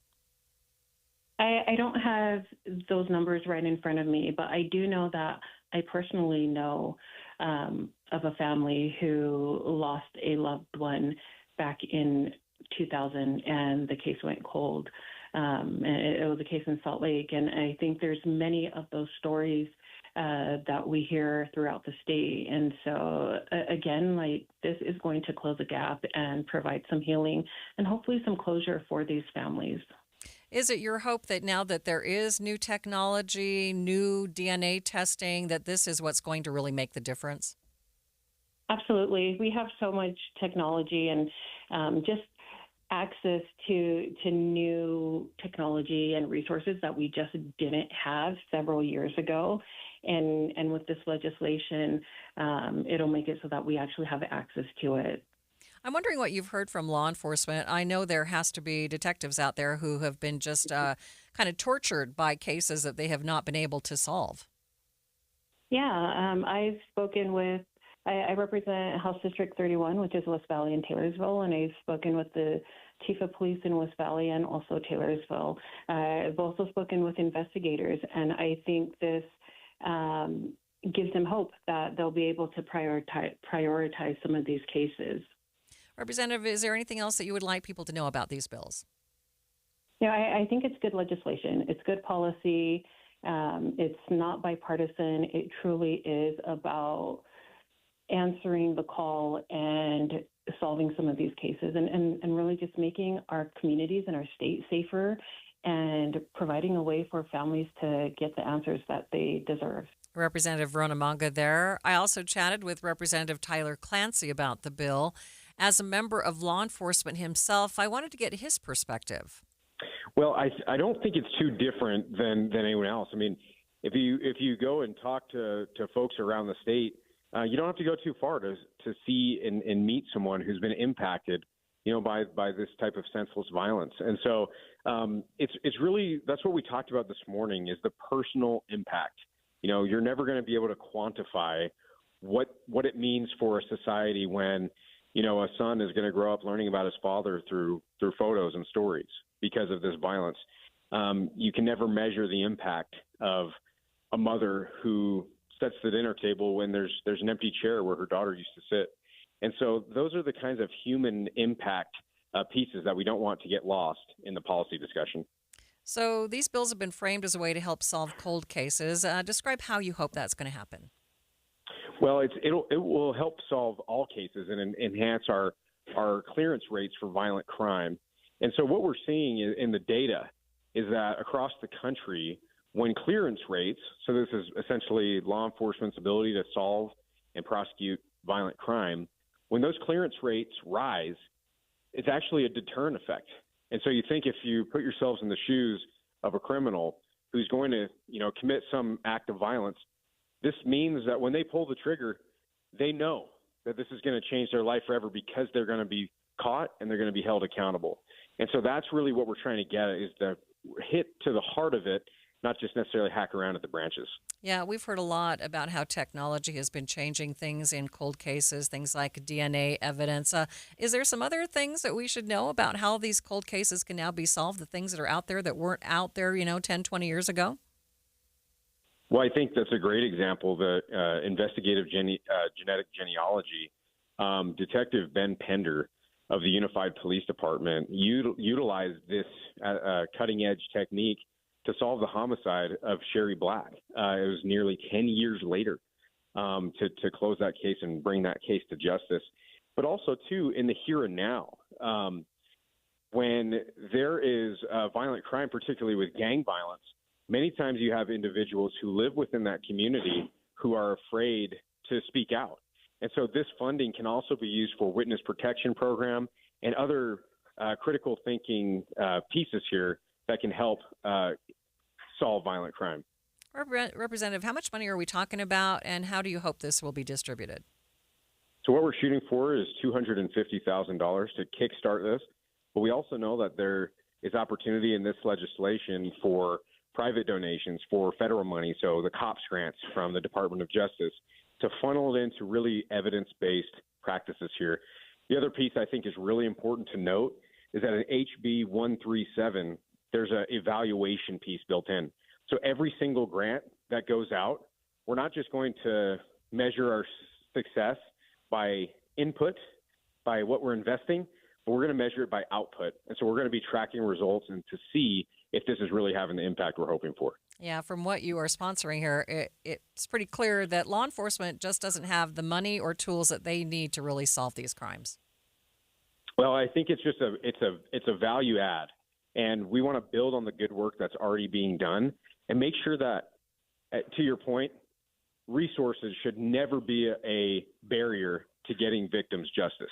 I don't have those numbers right in front of me, but I do know that I personally know of a family who lost a loved one back in 2000, and the case went cold. And it was a case in Salt Lake, and I think there's many of those stories that we hear throughout the state. And so, again, like, this is going to close a gap and provide some healing and hopefully some closure for these families. Is it your hope that now that there is new technology, new DNA testing, that this is what's going to really make the difference? Absolutely. We have so much technology and just access to new technology and resources that we just didn't have several years ago. And with this legislation, it'll make it so that we actually have access to it. I'm wondering what you've heard from law enforcement. I know there has to be detectives out there who have been just kind of tortured by cases that they have not been able to solve. Yeah, I've spoken with, I represent House District 31, which is West Valley and Taylorsville, and I've spoken with the Chief of Police in West Valley and also Taylorsville. I've also spoken with investigators, and I think this gives them hope that they'll be able to prioritize some of these cases. Representative, is there anything else that you would like people to know about these bills? Yeah, I think it's good legislation. It's good policy. It's not bipartisan. It truly is about answering the call and solving some of these cases and really just making our communities and our state safer and providing a way for families to get the answers that they deserve. Representative Verona Manga there. I also chatted with Representative Tyler Clancy about the bill. As a member of law enforcement himself, I wanted to get his perspective. Well, I don't think it's too different than anyone else. I mean, if you go and talk to folks around the state, you don't have to go too far to see and meet someone who's been impacted, by this type of senseless violence. And so it's really, that's what we talked about this morning, is the personal impact. You're never going to be able to quantify what it means for a society when a son is going to grow up learning about his father through photos and stories because of this violence. You can never measure the impact of a mother who sets the dinner table when there's an empty chair where her daughter used to sit. And so those are the kinds of human impact pieces that we don't want to get lost in the policy discussion. So these bills have been framed as a way to help solve cold cases. Describe how you hope that's going to happen. Well, it will help solve all cases and enhance our clearance rates for violent crime. And so what we're seeing in the data is that across the country, when clearance rates, so this is essentially law enforcement's ability to solve and prosecute violent crime, when those clearance rates rise, it's actually a deterrent effect. And so you think, if you put yourselves in the shoes of a criminal who's going to, commit some act of violence, this means that when they pull the trigger, they know that this is going to change their life forever because they're going to be caught and they're going to be held accountable. And so that's really what we're trying to get at, is to hit to the heart of it, not just necessarily hack around at the branches. Yeah, we've heard a lot about how technology has been changing things in cold cases, things like DNA evidence. Is there some other things that we should know about how these cold cases can now be solved, the things that are out there that weren't out there, 10, 20 years ago? Well, I think that's a great example. The investigative genetic genealogy, Detective Ben Pender of the Unified Police Department utilized this cutting-edge technique to solve the homicide of Sherry Black. It was nearly 10 years later to close that case and bring that case to justice. But also, too, in the here and now, when there is violent crime, particularly with gang violence, many times you have individuals who live within that community who are afraid to speak out. And so this funding can also be used for witness protection program and other critical thinking pieces here that can help solve violent crime. Representative, how much money are we talking about, and how do you hope this will be distributed? So what we're shooting for is $250,000 to kickstart this. But we also know that there is opportunity in this legislation for private donations, for federal money, so the COPS grants from the Department of Justice, to funnel it into really evidence-based practices here. The other piece I think is really important to note is that in HB 137, there's an evaluation piece built in. So every single grant that goes out, we're not just going to measure our success by input, by what we're investing, but we're going to measure it by output. And so we're going to be tracking results and to see if this is really having the impact we're hoping for. Yeah, from what you are sponsoring here, it's pretty clear that law enforcement just doesn't have the money or tools that they need to really solve these crimes. Well, I think it's just a value add, and we want to build on the good work that's already being done and make sure that, to your point, resources should never be a barrier to getting victims justice.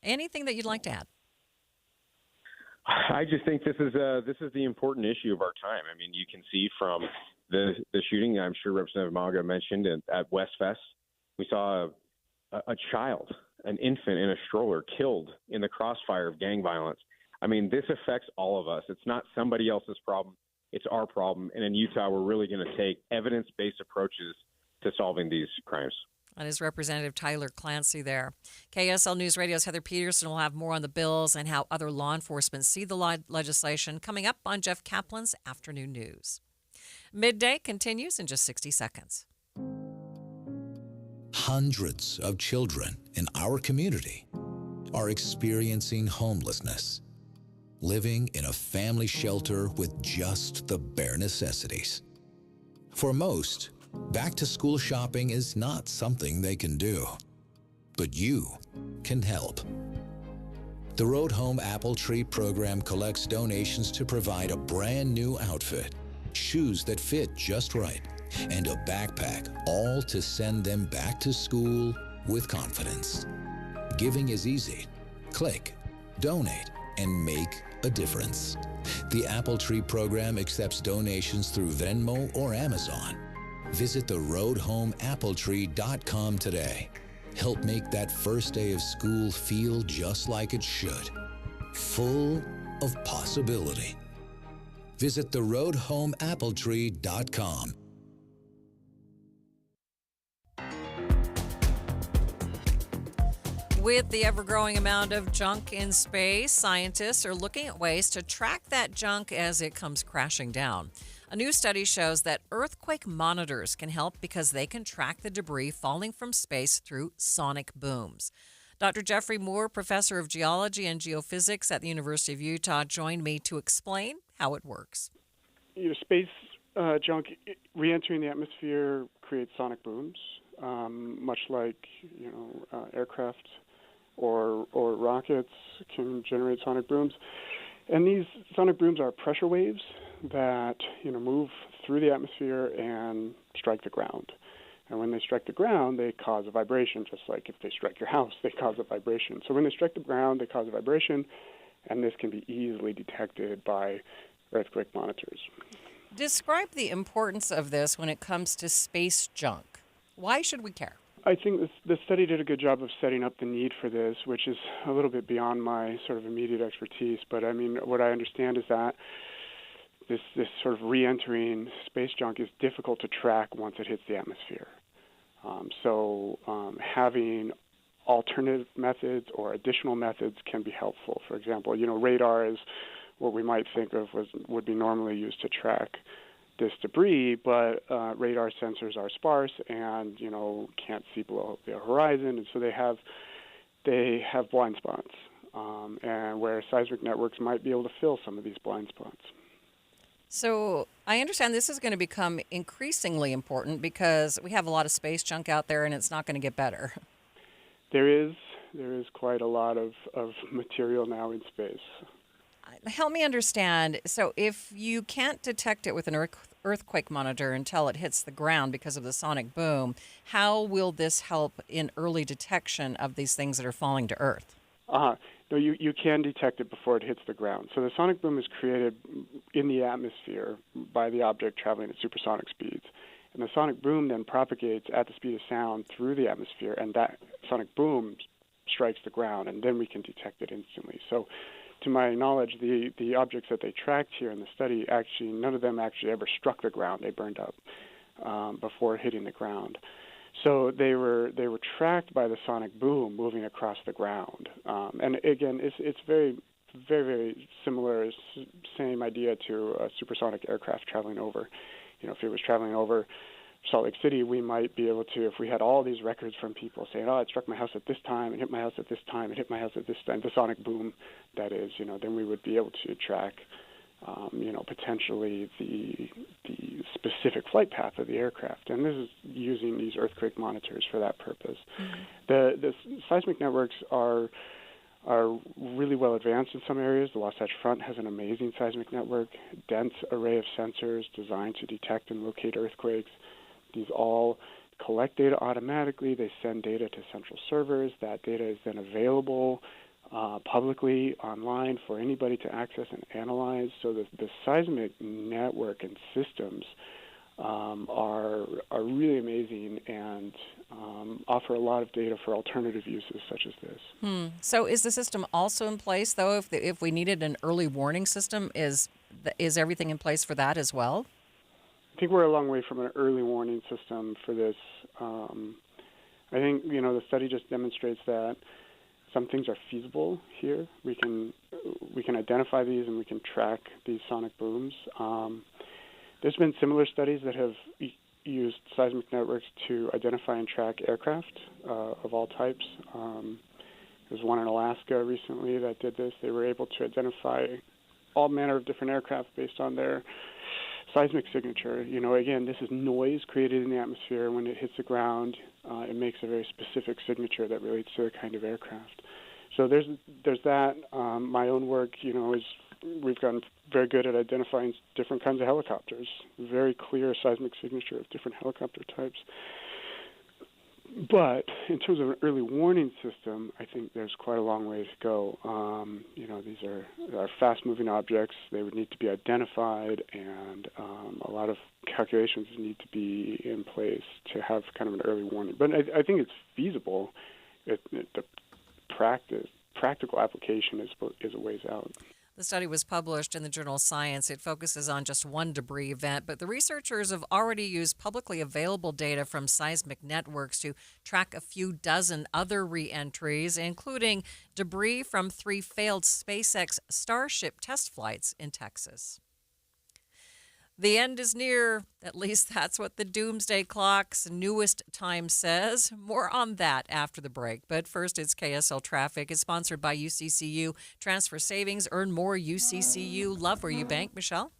Anything that you'd like to add? I just think this is the important issue of our time. I mean, you can see from the shooting, I'm sure Representative Maga mentioned at Westfest, we saw a child, an infant in a stroller killed in the crossfire of gang violence. I mean, this affects all of us. It's not somebody else's problem. It's our problem. And in Utah, we're really going to take evidence-based approaches to solving these crimes. That is Representative Tyler Clancy there. KSL News Radio's Heather Peterson will have more on the bills and how other law enforcement see the legislation coming up on Jeff Kaplan's Afternoon News. Midday continues in just 60 seconds. Hundreds of children in our community are experiencing homelessness, living in a family shelter with just the bare necessities. For most, back-to-school shopping is not something they can do, but you can help. The Road Home Apple Tree program collects donations to provide a brand new outfit, shoes that fit just right, and a backpack, all to send them back to school with confidence. Giving is easy. Click, donate, and make a difference. The Apple Tree program accepts donations through Venmo or Amazon. Visit the roadhomeappletree.com today. Help make that first day of school feel just like it should. Full of possibility. Visit the roadhomeappletree.com. With the ever-growing amount of junk in space, scientists are looking at ways to track that junk as it comes crashing down. A new study shows that earthquake monitors can help because they can track the debris falling from space through sonic booms. Dr. Jeffrey Moore, professor of geology and geophysics at the University of Utah, joined me to explain how it works. Space junk re-entering the atmosphere creates sonic booms, much like aircraft or rockets can generate sonic booms. And these sonic booms are pressure waves that move through the atmosphere and strike the ground. And when they strike the ground, they cause a vibration, just like if they strike your house, they cause a vibration. So when they strike the ground, they cause a vibration, and this can be easily detected by earthquake monitors. Describe the importance of this when it comes to space junk. Why should we care? I think the study did a good job of setting up the need for this, which is a little bit beyond my sort of immediate expertise. But I mean, what I understand is that this sort of re-entering space junk is difficult to track once it hits the atmosphere. So having alternative methods or additional methods can be helpful. For example, radar is what we might think of would be normally used to track this debris, but radar sensors are sparse and can't see below the horizon, and so they have blind spots, and where seismic networks might be able to fill some of these blind spots. So I understand this is going to become increasingly important because we have a lot of space junk out there, and it's not going to get better. There is quite a lot of material now in space. Help me understand. So if you can't detect it with an earthquake monitor until it hits the ground because of the sonic boom. How will this help in early detection of these things that are falling to Earth? No, you can detect it before it hits the ground. So the sonic boom is created in the atmosphere by the object traveling at supersonic speeds. And the sonic boom then propagates at the speed of sound through the atmosphere, and that sonic boom strikes the ground, and then we can detect it instantly. So to my knowledge, the objects that they tracked here in the study, actually, none of them actually ever struck the ground. They burned up before hitting the ground. So they were tracked by the sonic boom moving across the ground. And again, it's very, very, very similar, same idea to a supersonic aircraft traveling over. If it was traveling over Salt Lake City, we might be able to, if we had all these records from people saying, it struck my house at this time, it hit my house at this time, it hit my house at this time, the sonic boom, that is, then we would be able to track, potentially the specific flight path of the aircraft. And this is using these earthquake monitors for that purpose. Mm-hmm. The seismic networks are really well advanced in some areas. The Wasatch Front has an amazing seismic network, dense array of sensors designed to detect and locate earthquakes. These all collect data automatically. They send data to central servers. That data is then available publicly online for anybody to access and analyze. So the seismic network and systems are really amazing and offer a lot of data for alternative uses such as this. So is the system also in place, though, if we needed an early warning system, is everything in place for that as well? I think we're a long way from an early warning system for this. I think, the study just demonstrates that some things are feasible here. We can identify these and we can track these sonic booms. There's been similar studies that have used seismic networks to identify and track aircraft of all types. There's one in Alaska recently that did this. They were able to identify all manner of different aircraft based on their seismic signature. Again, this is noise created in the atmosphere. When it hits the ground, it makes a very specific signature that relates to the kind of aircraft. So there's that. My own work, is we've gotten very good at identifying different kinds of helicopters. Very clear seismic signature of different helicopter types. But in terms of an early warning system, I think there's quite a long way to go. These are fast-moving objects. They would need to be identified, and a lot of calculations need to be in place to have kind of an early warning. But I think it's feasible. The practical application is a ways out. The study was published in the journal Science. It focuses on just one debris event, but the researchers have already used publicly available data from seismic networks to track a few dozen other re-entries, including debris from 3 failed SpaceX Starship test flights in Texas. The end is near. At least that's what the Doomsday Clock's newest time says. More on that after the break. But first, it's KSL Traffic. It's sponsored by UCCU. Transfer savings, earn more UCCU. Love where you bank. Michelle?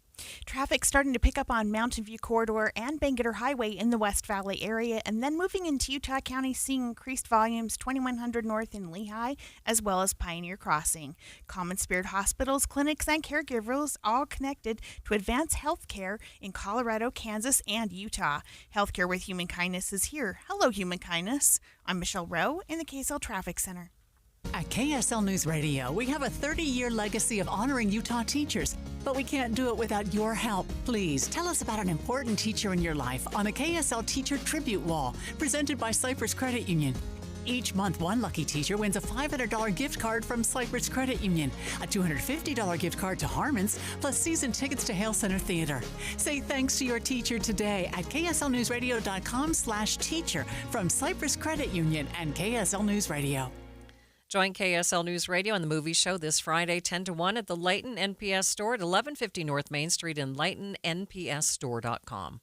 Traffic starting to pick up on Mountain View Corridor and Bangerter Highway in the West Valley area, and then moving into Utah County, seeing increased volumes 2100 north in Lehigh, as well as Pioneer Crossing. Common Spirit hospitals, clinics, and caregivers all connected to advanced health care in Colorado, Kansas, and Utah. Healthcare with Human Kindness is here. Hello, Human Kindness. I'm Michelle Rowe in the KSL Traffic Center. At KSL News Radio, we have a 30-year legacy of honoring Utah teachers, but we can't do it without your help. Please tell us about an important teacher in your life on the KSL Teacher Tribute Wall, presented by Cypress Credit Union. Each month, one lucky teacher wins a $500 gift card from Cypress Credit Union, a $250 gift card to Harmon's, plus season tickets to Hale Center Theater. Say thanks to your teacher today at kslnewsradio.com/teacher from Cypress Credit Union and KSL News Radio. Join KSL News Radio and the Movie Show this Friday, 10 to 1 at the Layton NPS store at 1150 North Main Street in Layton, npsstore.com.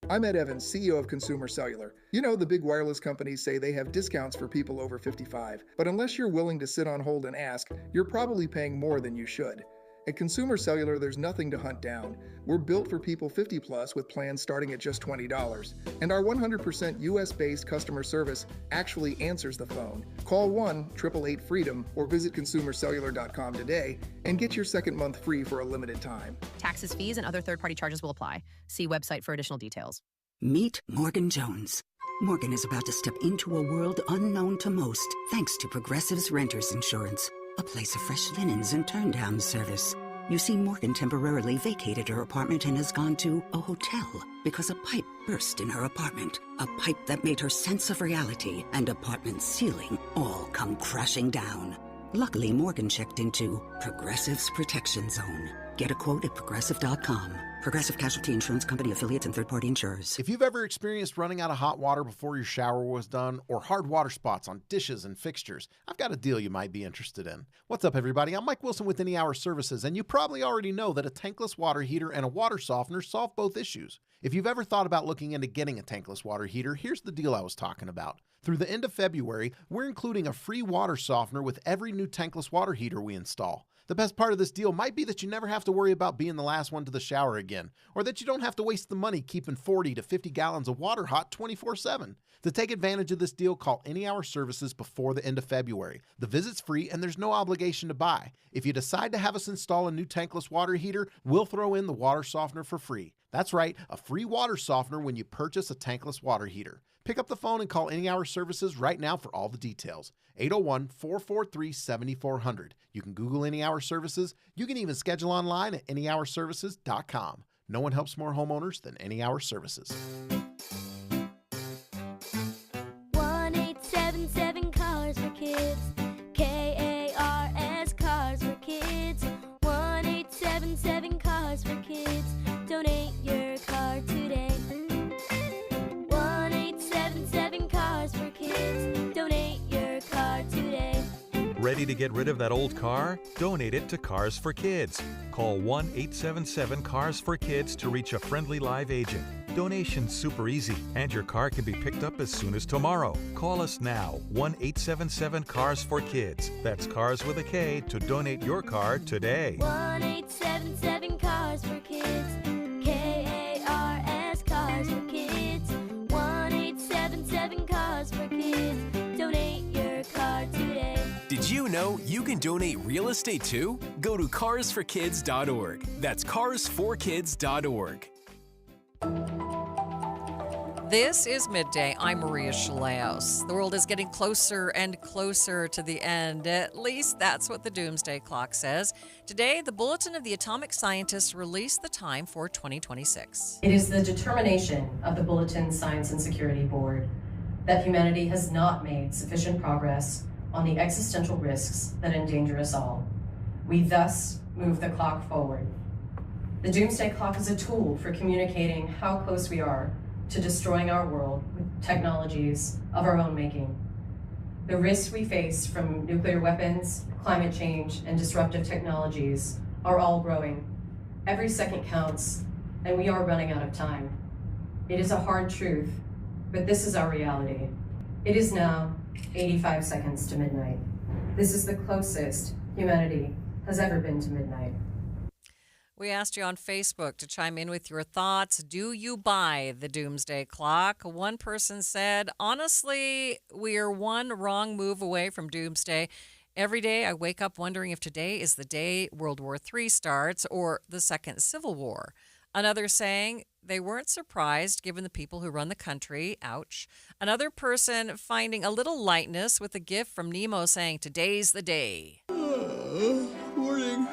I'm Ed Evans, CEO of Consumer Cellular. The big wireless companies say they have discounts for people over 55, but unless you're willing to sit on hold and ask, you're probably paying more than you should. At Consumer Cellular, there's nothing to hunt down. We're built for people 50 plus with plans starting at just $20. And our 100% US-based customer service actually answers the phone. Call 1-888-FREEDOM or visit consumercellular.com today and get your second month free for a limited time. Taxes, fees, and other third-party charges will apply. See website for additional details. Meet Morgan Jones. Morgan is about to step into a world unknown to most, thanks to Progressive's Renters Insurance, a place of fresh linens and turn-down service. You see, Morgan temporarily vacated her apartment and has gone to a hotel because a pipe burst in her apartment. A pipe that made her sense of reality and apartment ceiling all come crashing down. Luckily, Morgan checked into Progressive's Protection Zone. Get a quote at Progressive.com. Progressive Casualty Insurance Company, affiliates, and third-party insurers. If you've ever experienced running out of hot water before your shower was done, or hard water spots on dishes and fixtures, I've got a deal you might be interested in. What's up, everybody? I'm Mike Wilson with Any Hour Services, and you probably already know that a tankless water heater and a water softener solve both issues. If you've ever thought about looking into getting a tankless water heater, here's the deal I was talking about. Through the end of February, we're including a free water softener with every new tankless water heater we install. The best part of this deal might be that you never have to worry about being the last one to the shower again, or that you don't have to waste the money keeping 40 to 50 gallons of water hot 24/7. To take advantage of this deal, call Any Hour Services before the end of February. The visit's free and there's no obligation to buy. If you decide to have us install a new tankless water heater, we'll throw in the water softener for free. That's right, a free water softener when you purchase a tankless water heater. Pick up the phone and call Any Hour Services right now for all the details. 801-443-7400. You can Google Any Hour Services. You can even schedule online at anyhourservices.com. No one helps more homeowners than Any Hour Services. 1-877 Cars for Kids. KARS Cars for Kids. 1-877 Cars for Kids. Donate your car today. 1-877 Cars for Kids. Donate your car today. Ready to get rid of that old car? Donate it to Cars for Kids. Call 1-877-CARS-FOR-KIDS to reach a friendly live agent. Donation's super easy, and your car can be picked up as soon as tomorrow. Call us now, 1-877-CARS-FOR-KIDS. That's Cars with a K to donate your car today. 1-877 Cars for Kids. KARS Cars for Kids. 1-877 Cars for Kids. Donate your car today. Did you know you can donate real estate too? Go to carsforkids.org. That's carsforkids.org. This is Midday. I'm Maria Shilaos. The world is getting closer and closer to the end. At least that's what the Doomsday Clock says. Today, the Bulletin of the Atomic Scientists released the time for 2026. It is the determination of the Bulletin Science and Security Board that humanity has not made sufficient progress on the existential risks that endanger us all. We thus move the clock forward. The Doomsday Clock is a tool for communicating how close we are to destroying our world with technologies of our own making. The risks we face from nuclear weapons, climate change, and disruptive technologies are all growing. Every second counts, and we are running out of time. It is a hard truth, but this is our reality. It is now 85 seconds to midnight. This is the closest humanity has ever been to midnight. We asked you on Facebook to chime in with your thoughts. Do you buy the Doomsday Clock? One person said, honestly, we are one wrong move away from Doomsday. Every day I wake up wondering if today is the day World War III starts or the Second Civil War. Another saying they weren't surprised given the people who run the country. Ouch. Another person finding a little lightness with a gift from Nemo saying, today's the day. Morning.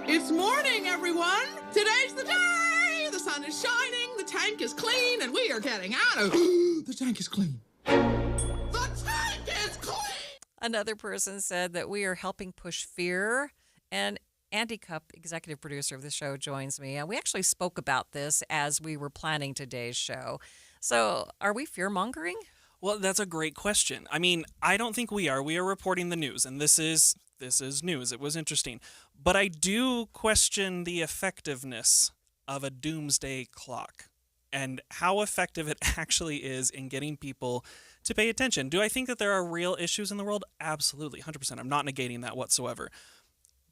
It's morning, everyone. Today's the day. The sun is shining. The tank is clean, and we are getting out of. The tank is clean. The tank is clean. Another person said that we are helping push fear. And Andy Cupp, executive producer of the show, joins me. And we actually spoke about this as we were planning today's show. So, are we fear-mongering? Well, that's a great question. I mean, I don't think we are. We are reporting the news, and this is news. It was interesting. But I do question the effectiveness of a doomsday clock and how effective it actually is in getting people to pay attention. Do I think that there are real issues in the world? Absolutely, 100%. I'm not negating that whatsoever.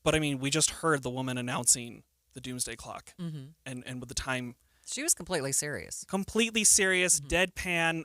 But I mean, we just heard the woman announcing the doomsday clock, Mhm. and with the time, She was completely serious. completely serious, deadpan,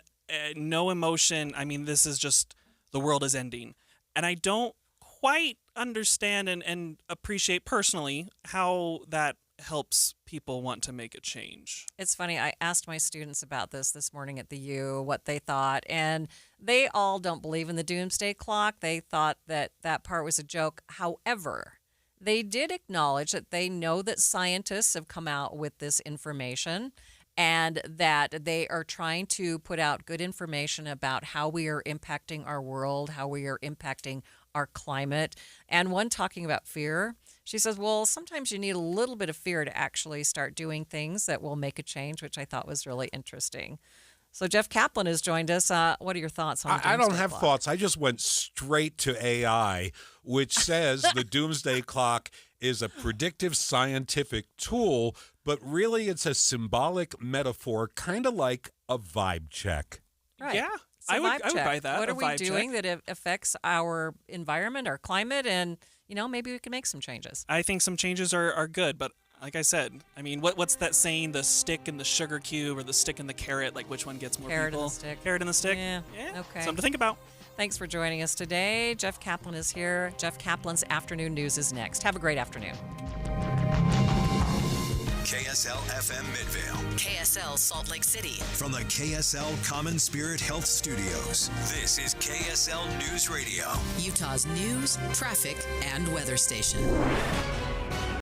no emotion. I mean, this is just the world is ending, and I don't quite understand and appreciate personally how that helps people want to make a change. It's funny. I asked my students about this morning at the U, what they thought, and they all don't believe in the doomsday clock. They thought that that part was a joke. However, they did acknowledge that they know that scientists have come out with this information and that they are trying to put out good information about how we are impacting our world, how we are impacting our climate. And one talking about fear, she says, well, sometimes you need a little bit of fear to actually start doing things that will make a change, which I thought was really interesting. So Jeff Kaplan has joined us. What are your thoughts on the I don't doomsday have clock? thoughts. I just went straight to AI, which says the doomsday clock is a predictive scientific tool, but really it's a symbolic metaphor, kind of like a vibe check. Right. Yeah, It's a I would vibe check. buy that, What a are we vibe doing check. that affects our environment, our climate, and maybe we can make some changes. I think some changes are good, but like I said, I mean, what's that saying? The stick and the sugar cube, or the stick and the carrot? Like, which one gets more Carrot and people? the stick. Carrot and the stick. Yeah. Okay. Something to think about. Thanks for joining us today. Jeff Kaplan is here. Jeff Kaplan's Afternoon News is next. Have a great afternoon. KSL FM Midvale. KSL Salt Lake City. From the KSL Common Spirit Health Studios, this is KSL News Radio. Utah's news, traffic, and weather station.